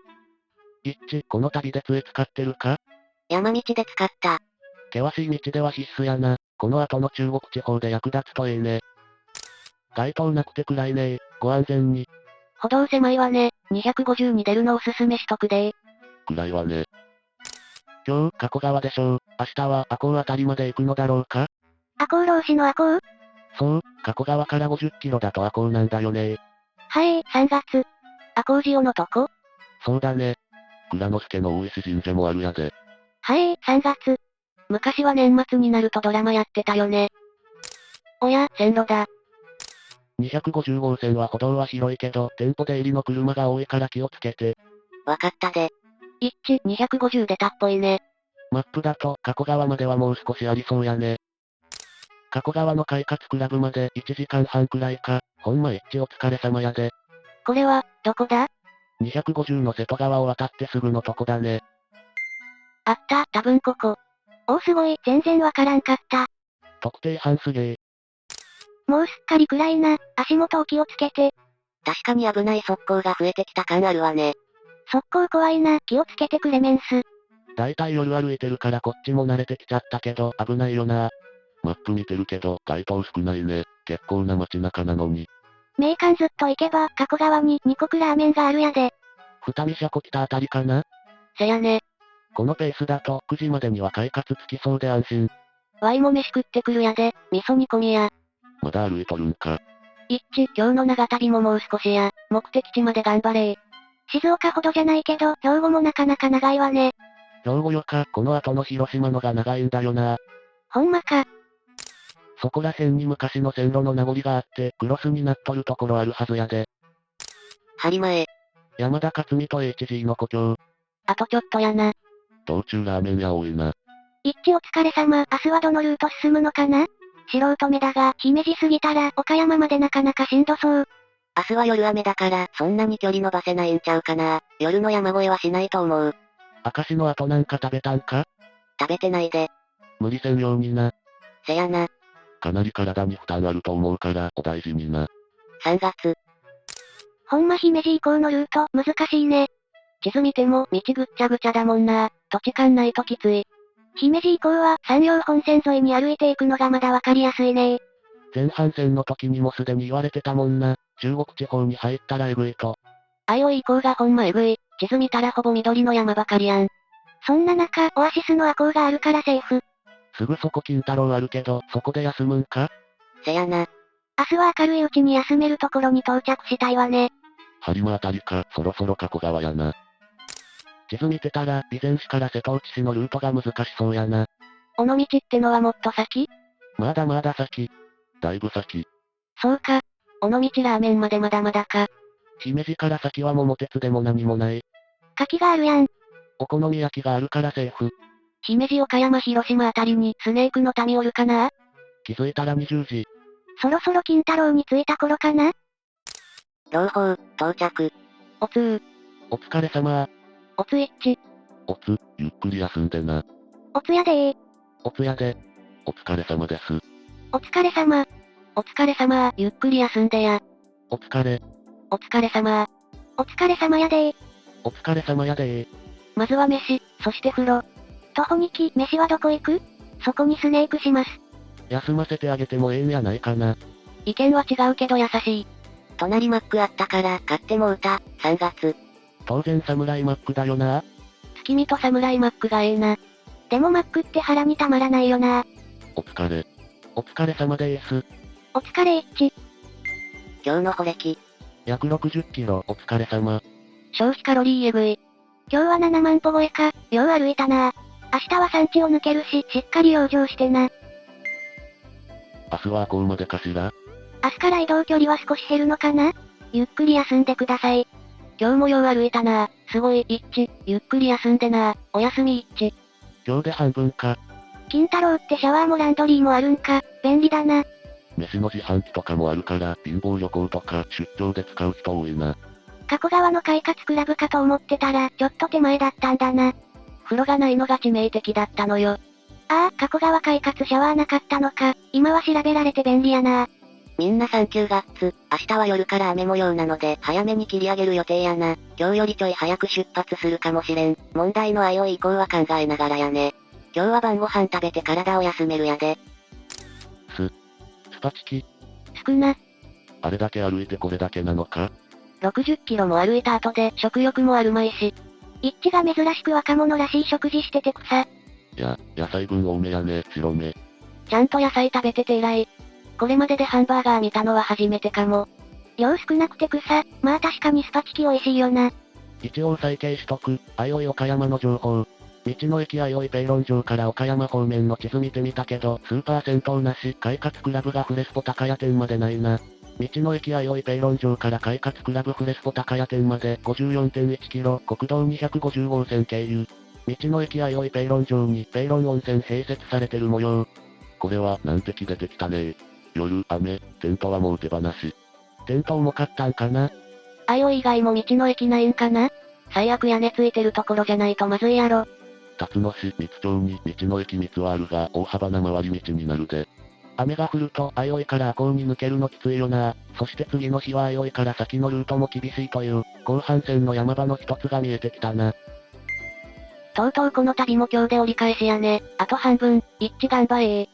一致、この旅で杖使ってるか？山道で使った。険しい道では必須やな。この後の中国地方で役立つとええね。街灯なくて暗いね。ご安全に。歩道狭いわね。250に出るのおすすめしとくでー。暗いわね。今日、加古川でしょう。明日は赤穂あたりまで行くのだろうか？赤穂浪士の赤穂？そう、加古川から50キロだと赤穂なんだよね。はい、3月。赤穂塩のとこ？そうだね。蔵之介の大石神社もあるやで。はい、3月。昔は年末になるとドラマやってたよね。おや、線路だ。250号線は歩道は広いけど、店舗出入りの車が多いから気をつけて。わかったで。一致、250出たっぽいね。マップだと、加古川まではもう少しありそうやね。加古川の快活クラブまで1時間半くらいか。ほんま一致お疲れ様やで。これは、どこだ？ 250の瀬戸川を渡ってすぐのとこだね。あった、多分ここ。おーすごい、全然わからんかった。特定班すげえ。もうすっかり暗いな、足元を気をつけて。確かに危ない側溝が増えてきた感あるわね。側溝怖いな、気をつけてクレメンス。だいたい夜歩いてるからこっちも慣れてきちゃったけど、危ないよな。マップ見てるけど、街灯少ないね。結構な街中なのに。名館ずっと行けば、加古川に二国ラーメンがあるやで。二見車庫来たあたりかな？せやね。このペースだと9時までには快活つきそうで安心。ワイも飯食ってくるやで、味噌煮込みや。まだ歩いとるんか。一致、今日の長旅ももう少しや、目的地まで頑張れ。静岡ほどじゃないけど、兵庫もなかなか長いわね。兵庫よか、この後の広島のが長いんだよな。ほんまか。そこら辺に昔の線路の名残があって、クロスになっとるところあるはずやで。播磨へ。山田勝美と HG の故郷。あとちょっとやな。道中ラーメン屋多いな。一致お疲れ様、明日はどのルート進むのかな？素人目だが、姫路過ぎたら、岡山までなかなかしんどそう。明日は夜雨だから、そんなに距離伸ばせないんちゃうかな。夜の山越えはしないと思う。明石の後なんか食べたんか？食べてないで。無理せんようにな。せやな。かなり体に負担あると思うから、お大事にな。3月。ほんま姫路以降のルート、難しいね。地図見ても、道ぐっちゃぐちゃだもんな。土地勘ないときつい。姫路以降は、山陽本線沿いに歩いていくのがまだわかりやすいね。前半戦の時にもすでに言われてたもんな。中国地方に入ったらエグいと。あいおい以降がほんまエグい。地図見たらほぼ緑の山ばかりやん。そんな中、オアシスのアコーがあるからセーフ。すぐそこ金太郎あるけど、そこで休むんか？せやな。明日は明るいうちに休めるところに到着したいわね。播磨あたりか、そろそろ加古川やな。地図見てたら、備前市から瀬戸内市のルートが難しそうやな。尾道ってのはもっと先？まだまだ先。だいぶ先。そうか。尾道ラーメンまでまだまだか。姫路から先は桃鉄でも何もない。牡蠣があるやん。お好み焼きがあるからセーフ。姫路岡山広島あたりにスネークの民おるかな？気づいたら20時。そろそろ金太郎に着いた頃かな？朗報、到着。おつー。お疲れ様。おついっち。おつ、ゆっくり休んでな。おつやでー。おつやで。お疲れ様です。お疲れ様。お疲れ様、ゆっくり休んでや。お疲れ。お疲れ様。お疲れ様やでー。お疲れ様やでー。まずは飯、そして風呂。徒歩2機、飯はどこ行く？そこにスネークします。休ませてあげてもええんやないかな。意見は違うけど優しい。隣マックあったから買ってもうた。3月。当然サムライマックだよな。月見とサムライマックがええな。でもマックって腹にたまらないよな。お疲れ。お疲れ様でーす。お疲れ一致。今日の補歴。約60キロお疲れ様。消費カロリーえぐい。今日は7万歩超えか。よう歩いたな。明日は山地を抜けるし、しっかり養生してな。明日はこうまでかしら？明日から移動距離は少し減るのかな？ゆっくり休んでください。今日もよう歩いたな。すごい、一致。ゆっくり休んでな。おやすみ一致。今日で半分か。金太郎ってシャワーもランドリーもあるんか。便利だな。飯の自販機とかもあるから、貧乏旅行とか出張で使う人多いな。加古川の快活クラブかと思ってたら、ちょっと手前だったんだな。風呂がないのが致命的だったのよ。ああ、加古川快活シャワーなかったのか。今は調べられて便利やな。みんなサンキューガッツ。明日は夜から雨模様なので、早めに切り上げる予定やな。今日よりちょい早く出発するかもしれん。問題の IO 以降は考えながらやね。今日は晩ご飯食べて体を休めるやで。スパチキ。少な。あれだけ歩いてこれだけなのか？ 60キロも歩いた後で食欲もあるまいし。一致が珍しく若者らしい食事してて草。いや、野菜分多めやね、白目。ちゃんと野菜食べてて偉い。これまででハンバーガー見たのは初めてかも。量少なくて草。まあ確かにスパチキ美味しいよな。一応再掲しとく、あいおい岡山の情報。道の駅あいおいペイロン城から岡山方面の地図見てみたけど、スーパー銭湯なし、快活クラブがフレスポ高谷店までないな。道の駅あいおいペイロン城から快活クラブフレスポ高谷店まで 54.1 キロ、国道250号線経由。道の駅あいおいペイロン城にペイロン温泉併設されてる模様。これは難敵出てきたね。夜、雨、テントはもう手放し。テント重かったんかな？あいおい以外も道の駅ないんかな？最悪屋根ついてるところじゃないとまずいやろ。辰野市三津町に道の駅三津はあるが大幅な回り道になるで。雨が降るとあいおいから赤穂に抜けるのきついよな。そして次の日はあいおいから先のルートも厳しいという、後半戦の山場の一つが見えてきたな。とうとうこの旅も今日で折り返しやね。あと半分、一致頑張れー。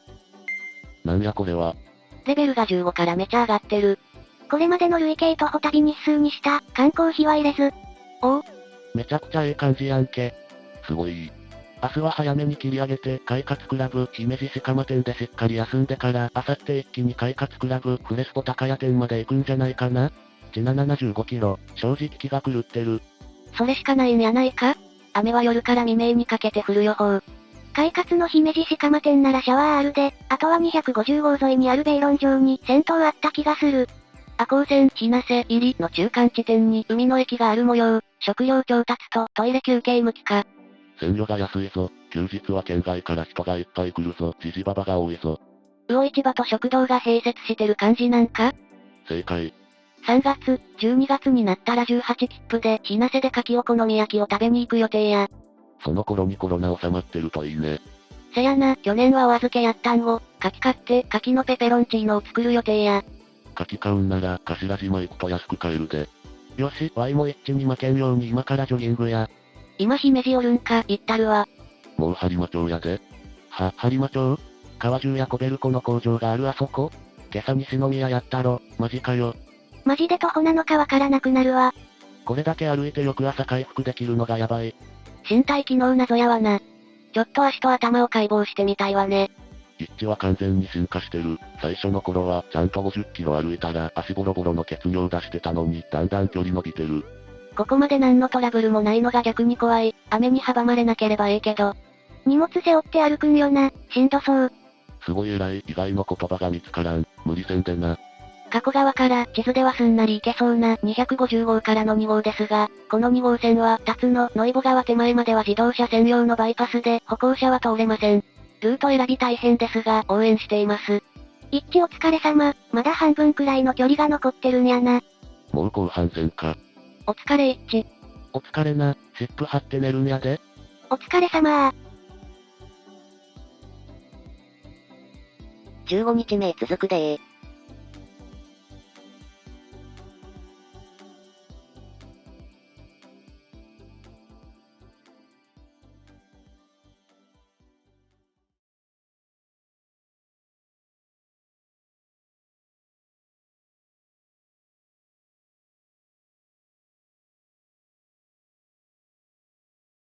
なんやこれは。レベルが15からめちゃ上がってる。これまでの累計徒歩旅日数にした観光費は入れず。おう。めちゃくちゃええ感じやんけ。すごい。明日は早めに切り上げて、快活クラブ、姫路鹿間店でしっかり休んでから、明後日一気に快活クラブ、フレスポ高谷店まで行くんじゃないかな。地な75キロ、正直気が狂ってる。それしかないんやないか？雨は夜から未明にかけて降る予報。快活の姫路鹿間店ならシャワーあるで、あとは250号沿いにあるベイロン上に銭湯あった気がする。赤穂線、日生入りの中間地点に海の駅がある模様、食料調達とトイレ休憩向きか。鮮魚が安いぞ、休日は県外から人がいっぱい来るぞ、ジジババが多いぞ。魚市場と食堂が併設してる感じなんか？正解。3月、12月になったら18切符で、日生で牡蠣お好み焼きを食べに行く予定や。その頃にコロナ収まってるといいね。せやな、去年はお預けやったんを、牡蠣買って牡蠣のペペロンチーノを作る予定や。牡蠣買うんなら、頭島行くと安く買えるで。よし、ワイも一致に負けんように今からジョギングや。今姫路おるんか、行ったるわ。もう播磨町やで。播磨町？川中やコベルコの工場があるあそこ？今朝西宮やったろ、マジかよ。マジで徒歩なのかわからなくなるわ。これだけ歩いて翌朝回復できるのがやばい。身体機能謎やわな。ちょっと足と頭を解剖してみたいわね。一致は完全に進化してる。最初の頃はちゃんと50キロ歩いたら足ボロボロの血尿出してたのにだんだん距離伸びてる。ここまで何のトラブルもないのが逆に怖い。雨に阻まれなければええけど。荷物背負って歩くんよな、しんどそう。すごい偉い、以外の言葉が見つからん。無理せんでな。加古川から地図ではすんなり行けそうな250号からの2号ですが、この2号線は辰野ノイボ川手前までは自動車専用のバイパスで歩行者は通れません。ルート選び大変ですが応援しています。一致お疲れ様、まだ半分くらいの距離が残ってるんやな。もう後半戦か。お疲れ一致。お疲れな、湿布貼って寝るんやで。お疲れ様15日目続くでー。